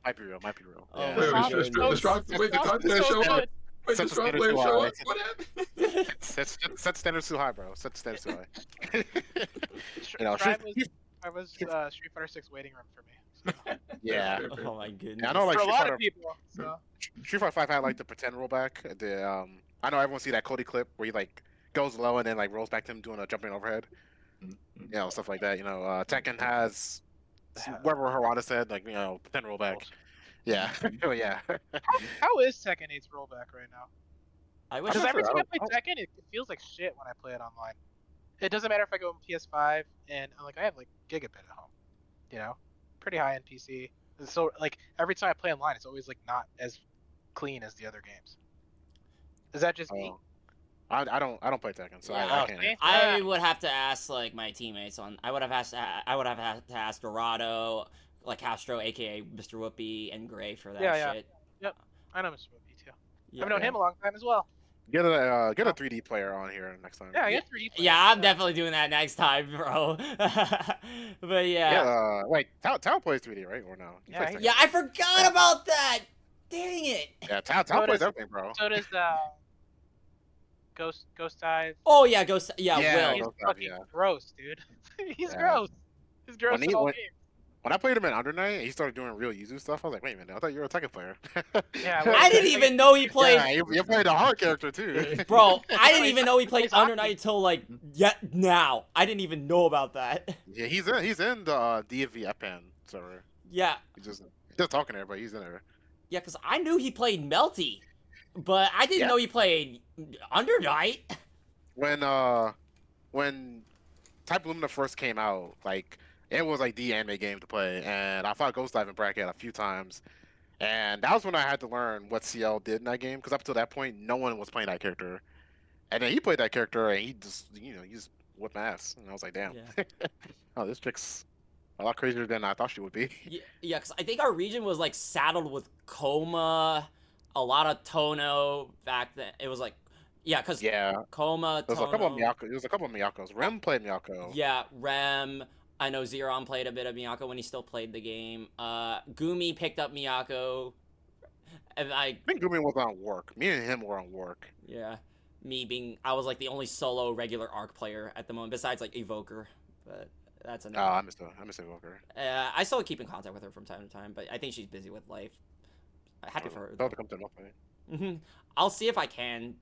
Might be real. Might be real. Oh, Yeah. Wait, my the Strong goodness. wait, the content So show up. good. Wait, the Such a Strong standard player too show high. up. What happened? Set standards too high, bro. Set standards too high. I was Street Fighter 6 waiting room for me. So. Yeah. Oh my goodness. Yeah, I know, like For a Street lot Fighter, of people. So. Street Fighter 5 had like the pretend rollback. I know everyone see that Cody clip where he like goes low and then like rolls back to him doing a jumping overhead. Stuff like that. Tekken has whatever Harada said, like pretend rollback. Yeah. Oh yeah. How is Tekken 8's rollback right now? I wish Because I every I time I don't- play Tekken, it feels like shit when I play it online. It doesn't matter if I go on PS5 and I have like gigabit at home, pretty high end PC. And so like every time I play online, it's always like not as clean as the other games. Is that just me? I don't play Tekken, so Yeah, I okay. can't. I would have to ask like my teammates on. I would have had to ask Dorado, like Castro, aka Mr. Whoopi, and Gray for that Yeah. shit. I know Mr. Whoopi too. Yeah. I've known him a long time as well. Get a 3D player on here next time. Yeah, I guess 3D. Yeah, I'm definitely doing that next time, bro. But yeah. Wait, Tao plays 3D, right? Or no? He Yeah, plays he- Tekken. I forgot about that. Dang it. Yeah, Tao So plays does- everything, bro. So does Ghost Dive. Oh yeah, Ghost. Yeah, Yeah, Will. He's Ghost Dive, fucking yeah. gross, dude. He's Yeah. gross. He's gross When in he- all when- games. When I played him in Under Night, and he started doing real Yuzu stuff. I was like, wait a minute, I thought you were a Tekken player. Yeah, I didn't even know he played. Yeah, you played a hard character too. Bro, I didn't even know he played He's Under hockey. Night till like now. I didn't even know about that. Yeah, he's in the DMV FGC server. Yeah, He's just talking to everybody. He's in there. yeah, because I knew he played Melty, but I didn't Yeah. know he played Under Night. When Type Lumina first came out, like it was like the anime game to play, and I fought Ghost Dive in bracket a few times, and that was when I had to learn what CL did in that game because up to that point, no one was playing that character, and then he played that character, and he just he just whipped my ass, and I was like, damn, Yeah. oh, this chick's a lot crazier than I thought she would be. Yeah, because I think our region was like saddled with Coma, a lot of Tono back then. It was like, yeah, because Yeah, Coma, there was a couple of Tono. Miyako. There was a couple of Miyakos. Rem played Miyako. Yeah, Rem. I know Zeron played a bit of Miyako when he still played the game. Gumi picked up Miyako. And I think Gumi was on work. Me and him were on work. yeah, I was like the only solo regular ARC player at the moment, besides like Evoker. But that's Oh, enough. I miss Evoker. I still keep in contact with her from time to time, but I think she's busy with life. Happy for her. Tell her to come to North. I'll see if I can.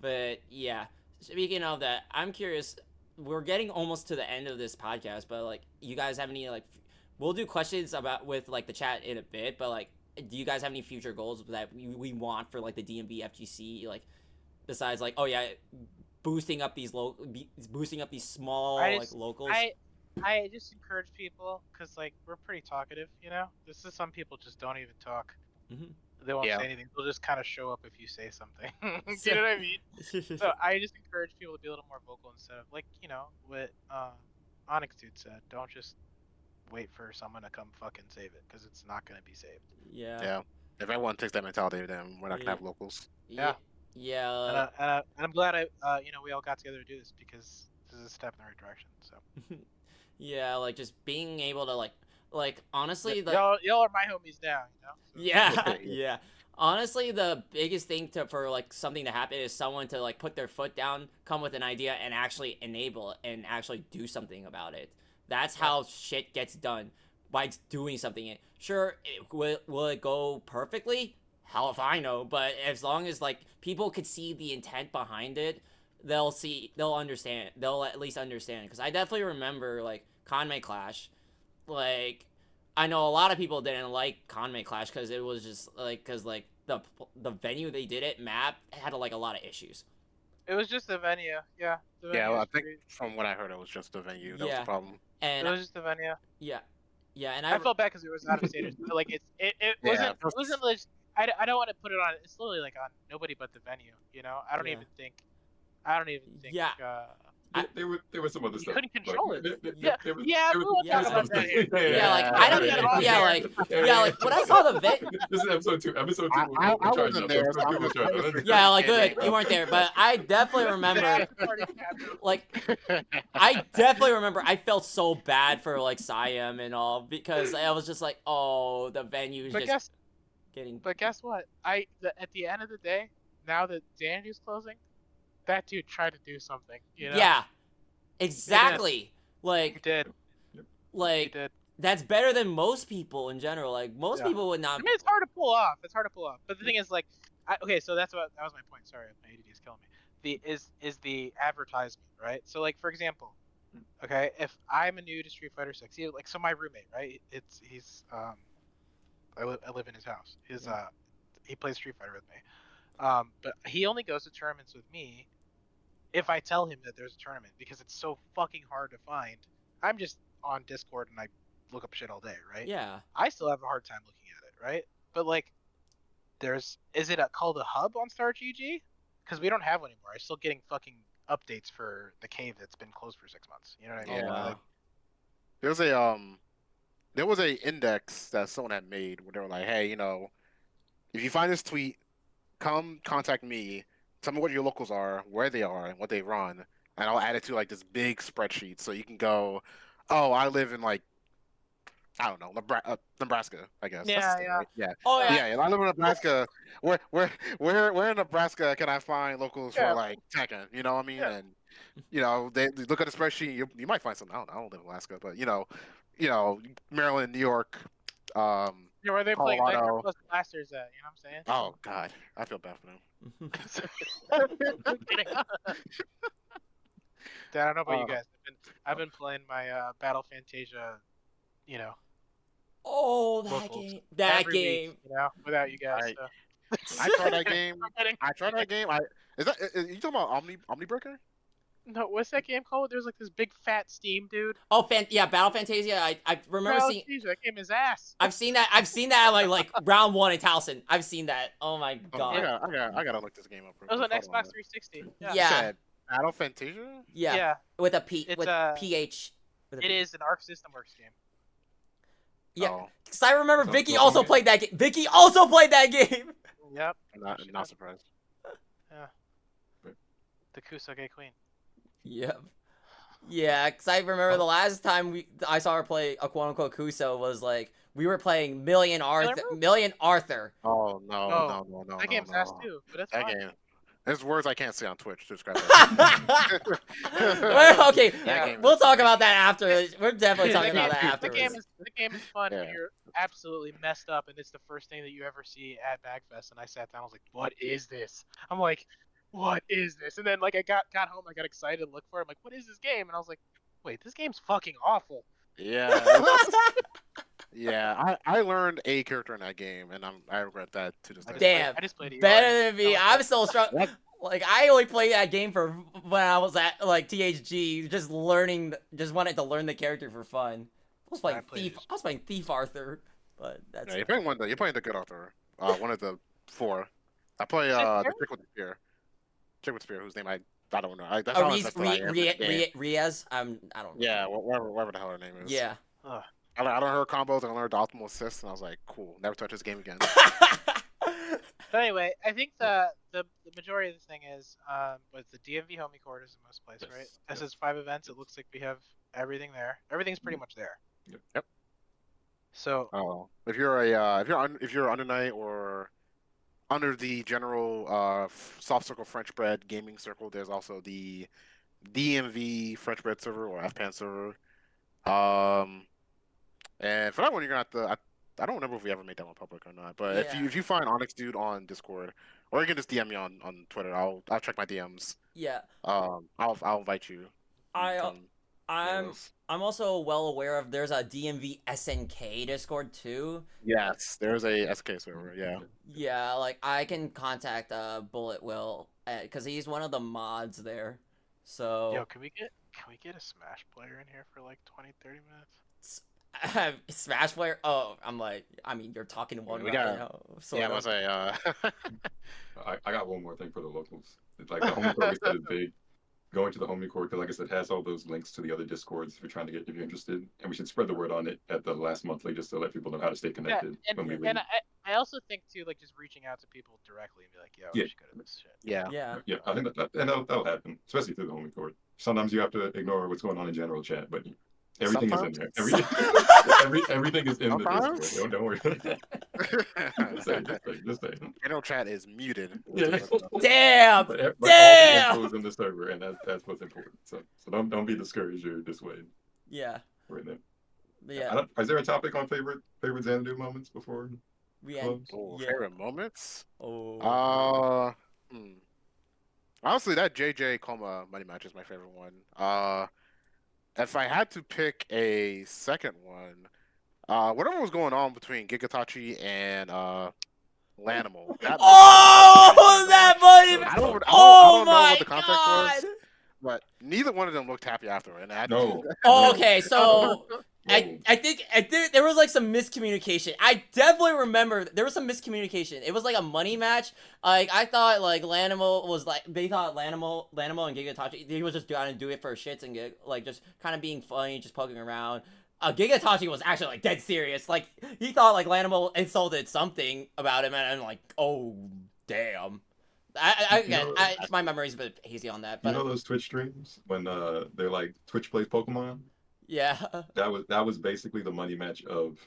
But yeah, speaking of that, I'm curious. We're getting almost to the end of this podcast, but like, you guys have any like? We'll do questions about with like the chat in a bit, but like, do you guys have any future goals that we want for like the DMV FGC? Like, besides like, oh yeah, boosting up these small I like just- locals. I just encourage people because like we're pretty talkative, you know. This is some people just don't even talk. Mhm. They won't Yeah. say anything. They'll just kind of show up if you say something. You know what I mean? So I just encourage people to be a little more vocal instead of like what Onyxdood said. Don't just wait for someone to come fucking save it because it's not gonna be saved. Yeah. Yeah. If everyone takes that mentality, then we're not gonna Yeah. have locals. Yeah. And, Yeah. and I'm glad we all got together to do this because this is a step in the right direction. So Yeah, like just being able to like honestly the y'all are my homies now, you know. So. yeah, yeah. Honestly, the biggest thing for like something to happen is someone to like put their foot down, come with an idea, and actually enable it and actually do something about it. That's how shit gets done, by doing something. Sure, will it go perfectly? Hell if I know. But as long as like people could see the intent behind it, they'll understand. They'll at least understand. Because I definitely remember like Conmay Clash, like. I know a lot of people didn't like Conmay Clash because it was just like the venue they did it map had like a lot of issues. It was just the venue, yeah. The venue Yeah, well, I was think pretty- from what I heard, it was just the venue that was Yeah. the problem. And it was just the venue. yeah, and I felt bad because it was out of state. But like it Yeah, wasn't like I don't want to put it on. It's literally like on nobody but the venue. You know, I don't Yeah. even think. Yeah. There was some other You stuff. couldn't control it. Yeah, Yeah, there we won't yeah, talk about that here. Yeah, like I don't even. Yeah, like when I saw the This is episode 2. Episode 2. I wasn't there, so I'm just- yeah, like good, you weren't there, but I definitely remember. Like, I definitely remember. I felt so bad for like Siam and all because I was just like, oh, the venue's But just getting. But guess what? At the end of the day, now that Xanadu's closing, that dude tried to do something. You know? Yeah, exactly. He Like, did. He like did. that's better than most people in general. Like most Yeah. people would I not. mean, it's hard to pull off. But the thing is, like, okay, so that was my point. Sorry, my ADD is killing me. Is the advertisement, right? So, like, for example, okay, if I'm a new to Street Fighter 6, like, so my roommate, right? He's I live in his house. He plays Street Fighter with me. But he only goes to tournaments with me if I tell him that there's a tournament because it's so fucking hard to find. I'm just on Discord and I look up shit all day, right? Yeah. I still have a hard time looking at it, right? But like, is it called a hub on StarGG? Because we don't have one anymore. I'm still getting fucking updates for the cave that's been closed for 6 months. You know what I mean? Oh, wow. Like, There was a index that someone had made where they were like, hey, if you find this tweet, come contact me. Tell me what your locals are, where they are, and what they run, and I'll add it to like this big spreadsheet. So you can go, oh, I live in like, I don't know, Nebraska, I guess. That's the state, right? Yeah. Oh yeah. Yeah, I live in Nebraska. Where in Nebraska can I find locals Yeah. for like Tekken? You know what I mean? Yeah. And they look at the spreadsheet. You might find something. I don't live in Alaska, but Maryland, New York. where they play like Colorado. plus blasters at? You know what I'm saying? Oh God, I feel bad for them. Dad, I don't know about you Uh, guys. I've been playing my Battle Fantasia, Oh, that locals game. That every game. week, without you guys. Alright. So. I tried that game. I'm kidding. I tried that game. Is you talking about Omnibreaker? No, what's that game called? There's like this big fat Steam dude. Oh, yeah, Battle Fantasia. I remember Battle seeing. Fantasia, that game is ass. I've seen that. I've seen that at like round 1 in Towson. I've seen that. Oh my god. I gotta look this game up. It was on Hold Xbox 360. Yeah. Yeah. Said Battle Fantasia? Yeah. Yeah. With a P. It's, With PH. With a It P. is an Arc System Works game. Yeah. Oh, Because I remember So- Vicky so- also played that game. Vicky also played that game. Yep. I'm not surprised. The Kuso Gay Queen. Yep. Yeah, because I remember the last time I saw her play a quote-unquote Kuso was like, we were playing Million Arthur. Oh no. That game's ass too, but it's That fine. game. There's words I can't say on Twitch to describe that. Well, okay, That game we'll is- talk about that after. We're definitely The talking about that game- afterwards. The game is fun when Yeah. you're absolutely messed up and it's the first thing that you ever see at Bagfest. And I sat down, I was like, what is this? I'm like, what is this? And then like I got home, I got excited to look for it. I'm like, what is this game? And I was like, wait, this game's fucking awful. Yeah. Yeah, I learned a character in that game, and I regret that to this day. Damn. I just played Iori. Better than me. I I'm like still strong. That, Like, I only played that game for when I was at, like, THG, just wanted to learn the character for fun. I was playing Thief Arthur, but that's Yeah, you're playing the good Arthur. One of the 4. I play the chick with the spear. Chick with spear, whose name I don't know. That's how invested I am in the game. Riaz? I don't know. Yeah, whatever the hell her name is. Yeah. I learned her combos, I learned the optimal assists, and I was like, cool, never touch this game again. But anyway, I think the majority of the thing is, was the DMV homie court is the most place, right? This is 5 events. It looks like we have everything there. Everything's pretty much there. Yep. So. If you're under night or under the general soft circle French bread gaming circle, there's also the DMV French bread server or FPAN server. And for that one, you're gonna have to. I don't remember if we ever made that one public or not. But if you find Onyxdood on Discord, or you can just DM me on Twitter, I'll check my DMs. Yeah. I'll invite you. I'm also well aware of there's a DMV SNK Discord too. Yes, there's a SK server. Yeah. Yeah, like I can contact Bullet Will because he's one of the mods there. So. Yo, can we get a Smash player in here for like 20-30 minutes? Smash player? Oh, you're talking to one right now. Yeah, I was I got one more thing for the locals. It's like the homie court we said is big. Going to the homie court, because like I said, it has all those links to the other Discords if you're interested. And we should spread the word on it at the last monthly just to let people know how to stay connected when we leave. And I also think too, like just reaching out to people directly and be like, yo, we should go to this shit. Yeah. I think that'll happen, especially through the homie court. Sometimes you have to ignore what's going on in general chat, but everything is in there. Everything is in the Discord. Don't worry. Just say. General chat is muted. Damn. Damn. All the info is in the server, and that's what's important. So don't be discouraged or dissuaded. Yeah. Right there. Yeah. Is there a topic on favorite Xanadu moments before? Favorite moments? Oh. Honestly, that JJ Coma money match is my favorite one. If I had to pick a second one, whatever was going on between Gigatachi and Lanimal. That money! I don't know what the context was, but neither one of them looked happy after it. Okay, so I think there was like some miscommunication. I definitely remember there was some miscommunication. It was like a money match. Like I thought like Lanimal was like they thought Lanimal and Gigatachi he was just trying to do it for shits and like just kind of being funny, just poking around. Gigatachi was actually like dead serious. Like he thought like Lanimal insulted something about him, and I'm like, oh damn. My memory's a bit hazy on that. But you know those Twitch streams when they're like Twitch plays Pokemon? Yeah. That was basically the money match of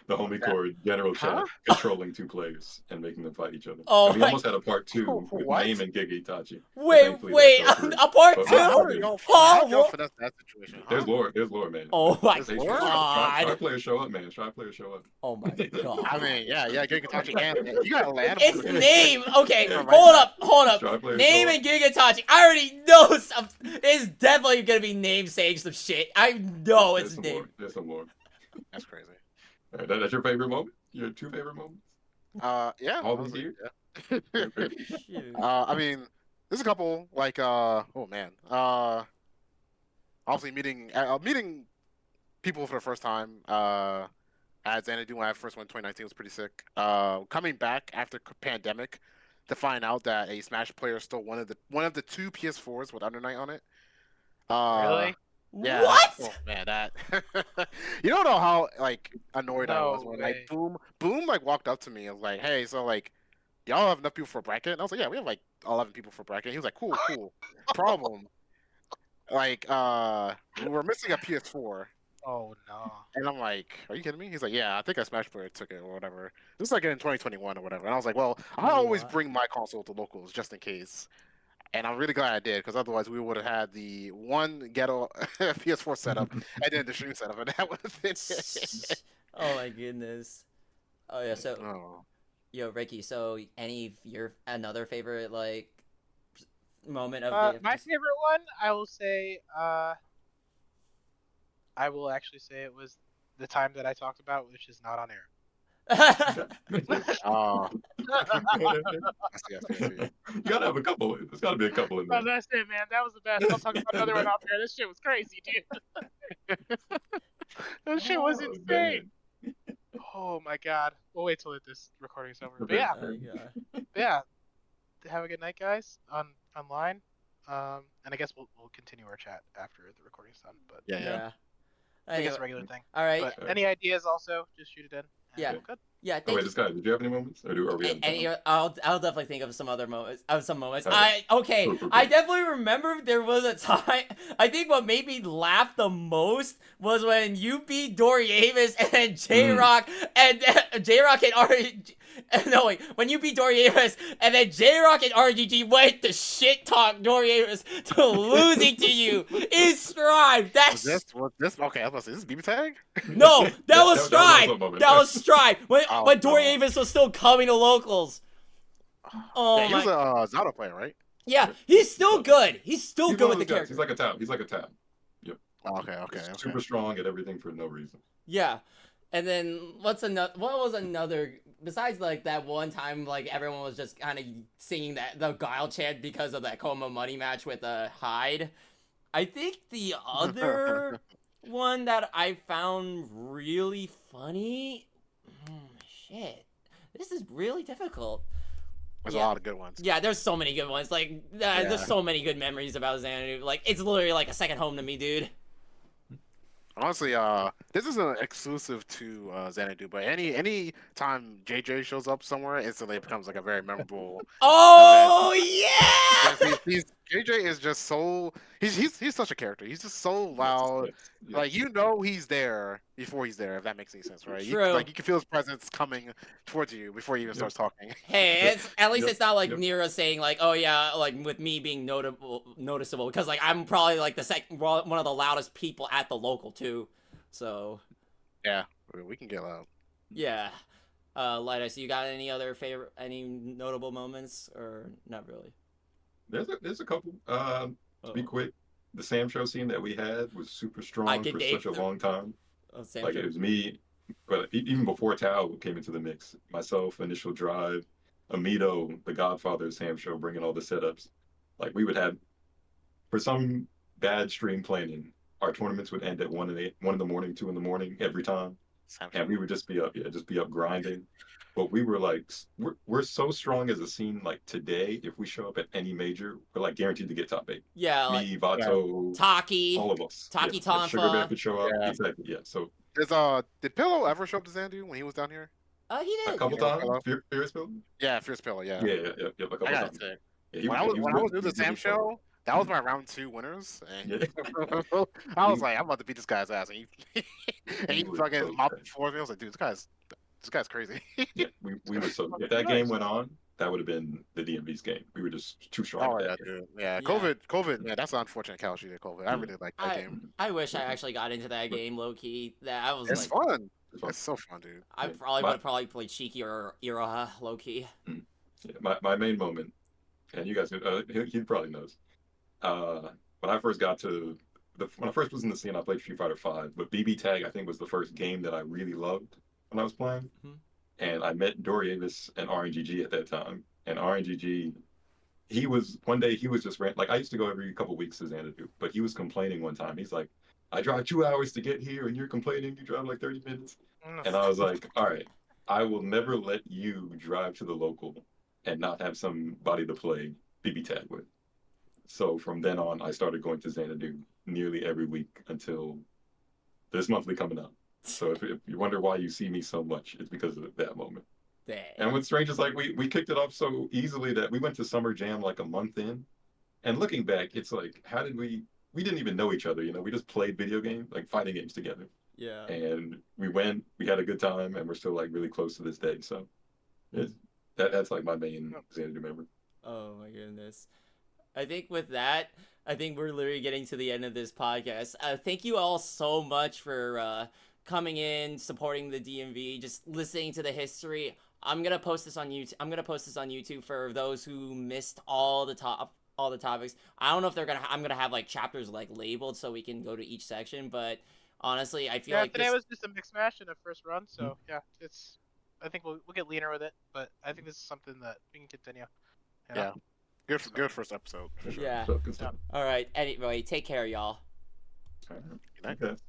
the homie core general chat controlling 2 players and making them fight each other. Oh, we almost had a part 2 with Name and Gigatachi. Wait, a part 2? For that situation. There's lore, man. Oh my god. Try players show up, man. Try players show up. Oh my god. I mean, yeah, Gigatachi and you got Lanimal. It's Name. Okay, hold up. Name and Gigatachi. I already know it's definitely gonna be Name saying some shit. I know it's Name. There's some more. That's crazy. All right, that's your favorite moment? Your 2 favorite moments? Yeah. All these years? Yeah. I mean, there's a couple like obviously meeting people for the first time at Xanadu when I first went in 2019 was pretty sick. Coming back after pandemic to find out that a Smash player stole one of the 2 PS4s with Under Night on it. Really? Yeah. What? Oh, man, that you don't know how like annoyed I was when like Boom like walked up to me and was like, hey, so like y'all have enough people for a bracket? And I was like, yeah, we have like 11 people for a bracket. He was like, cool. Problem. Like we're missing a PS4. Oh no. And I'm like, are you kidding me? He's like, yeah, I think a Smash player took it or whatever. This is like in 2021 or whatever. And I was like, well, I always bring my console to locals just in case. And I'm really glad I did, because otherwise we would have had the one ghetto PS4 setup and then the stream setup, and that would have been it. Oh my goodness. Oh yeah, so yo, Ricky, so another favorite like moment of my favorite one, I will actually say it was the time that I talked about, which is not on air. I see. You gotta have a couple. There's gotta be a couple in there. Oh, that's it, man. That was the best. I'll talk about another one out there. This shit was crazy, dude. That shit was Oh, insane. man. Oh my god. We'll wait till this recording's over. But Okay. yeah, Oh, yeah. yeah. Have a good night, guys. Online. And I guess we'll continue our chat after the recording's done. But Yeah. I think it's Anyway, a regular thing. all right. But any ideas also, just shoot it in. And Yeah. we're good. Yeah. Oh, Thank wait, you. this guy. Did you have any moments? Or are we? I'll definitely think of some other moments. Some moments. Okay. Cool. I definitely remember there was a time. I think what made me laugh the most was when you beat Dory Avis and then J Rock and J Rock and RGG. No wait, when you beat Dory Avis and then J Rock and RGG went to shit talk Dory Avis to losing to you in Strive. That's Was this? Okay, I was about to say, is this BB tag? no, that was that was Strive. a moment. That was Strive. When Oh, Dory no. Avis was still coming to locals. Oh Yeah, he my. was a Zelda player, right? Yeah, he's still good. He's still He's good one with of the those guys. character. He's like a tab. Oh, okay. He's super strong at everything for no reason. Yeah, and then what was another besides like that one time like everyone was just kind of singing the Guile chant because of that Coma Money match with Hyde. I think the other one that I found really funny. Shit, this is really difficult. There's Yeah. a lot of good ones. Yeah, there's so many good ones. Like, there's so many good memories about Xanadu. Like, it's literally like a second home to me, dude. Honestly, this isn't exclusive to Xanadu, but any time JJ shows up somewhere, instantly it becomes like a very memorable. Oh yeah! JJ is just so he's such a character. He's just so loud. Yes. Like he's there before he's there. If that makes any sense, right? True. You can feel his presence coming towards you before he even starts talking. Hey, it's at least Yep, it's not like yep. Nero saying like, oh yeah, like with me being noticeable because like I'm probably like one of the loudest people at the local too. So Yeah, we can get loud. yeah. Lightice, you got any notable moments or not really? There's a couple. To be quick, the Sam Show scene that we had was super strong could for name such a long time. Sam Like Show. it was me, but even before Tao came into the mix, myself, Initial Drive, Amito, the Godfather of Sam Show, bringing all the setups. Like we would have, for some bad stream planning, our tournaments would end at 1 in the morning, 2 in the morning every time, and we would just be up grinding. But we were like, we're so strong as a scene. Like today, if we show up at any major, we're like guaranteed to get top 8. Yeah, like Me, Vato, Taki. all of us. Taki yeah. Sugar Bear Tonfa. could show up. Yeah. Exactly. Yeah. So Did Pillow ever show up to Xanadu when he was down here? He a did. couple You know, times. Pillow? Fierce Pillow. Yeah, Fierce Pillow. Yeah. Yeah. A couple I gotta times. say, Yeah, he when I was good. doing the He was Sam really fun. show, that was my round 2 winners. And Yeah. I was like, I'm about to beat this guy's ass, and he was fucking so mopped bad. before me. I was like, dude, this guy's crazy. Yeah, we were so. If that game went on, that would have been the DMV's game. We were just too strong. Oh at yeah, that game. dude. Yeah, Yeah. COVID, man, that's an unfortunate couch you did, COVID. I really like that game. I wish I actually got into that game low key. That I was It's like, fun. It's fun. It's so fun, dude. I Yeah. probably My- would have probably played Shiki or Iroha low key. Yeah, my main moment, and you guys, he probably knows. When I first got to when I first was in the scene, I played Street Fighter V, but BB Tag I think was the first game that I really loved when I was playing. Mhm. And I met Dory Avis and RNGG at that time. And RNGG, one day he was just like, I used to go every couple weeks to Xanadu, but he was complaining one time. He's like, I drive 2 hours to get here, and you're complaining you drive like 30 minutes. And I was like, all right, I will never let you drive to the local and not have somebody to play BB Tag with. So from then on, I started going to Xanadu nearly every week until this monthly coming up. So if you wonder why you see me so much, it's because of that moment. Dang. And what's strange is like we kicked it off so easily that we went to Summer Jam like a month in. And looking back, it's like, how did we didn't even know each other, we just played video games, like fighting games together. Yeah. And we had a good time, and we're still like really close to this day. So that's like my main Xanadu memory. Oh my goodness. I think with that, we're literally getting to the end of this podcast. Thank you all so much for coming in, supporting the DMV, just listening to the history. I'm gonna post this on YouTube for those who missed all the topics. I don't know if I'm gonna have like chapters like labeled so we can go to each section, but honestly, I feel like today was just a mix match in the first run, so yeah, it's I think we'll get leaner with it, but I think this is something that we can continue. You know? Yeah. Good first episode. For sure. Yeah. So, good stuff. All right. Anyway, take care, y'all. All right. Good night. Okay.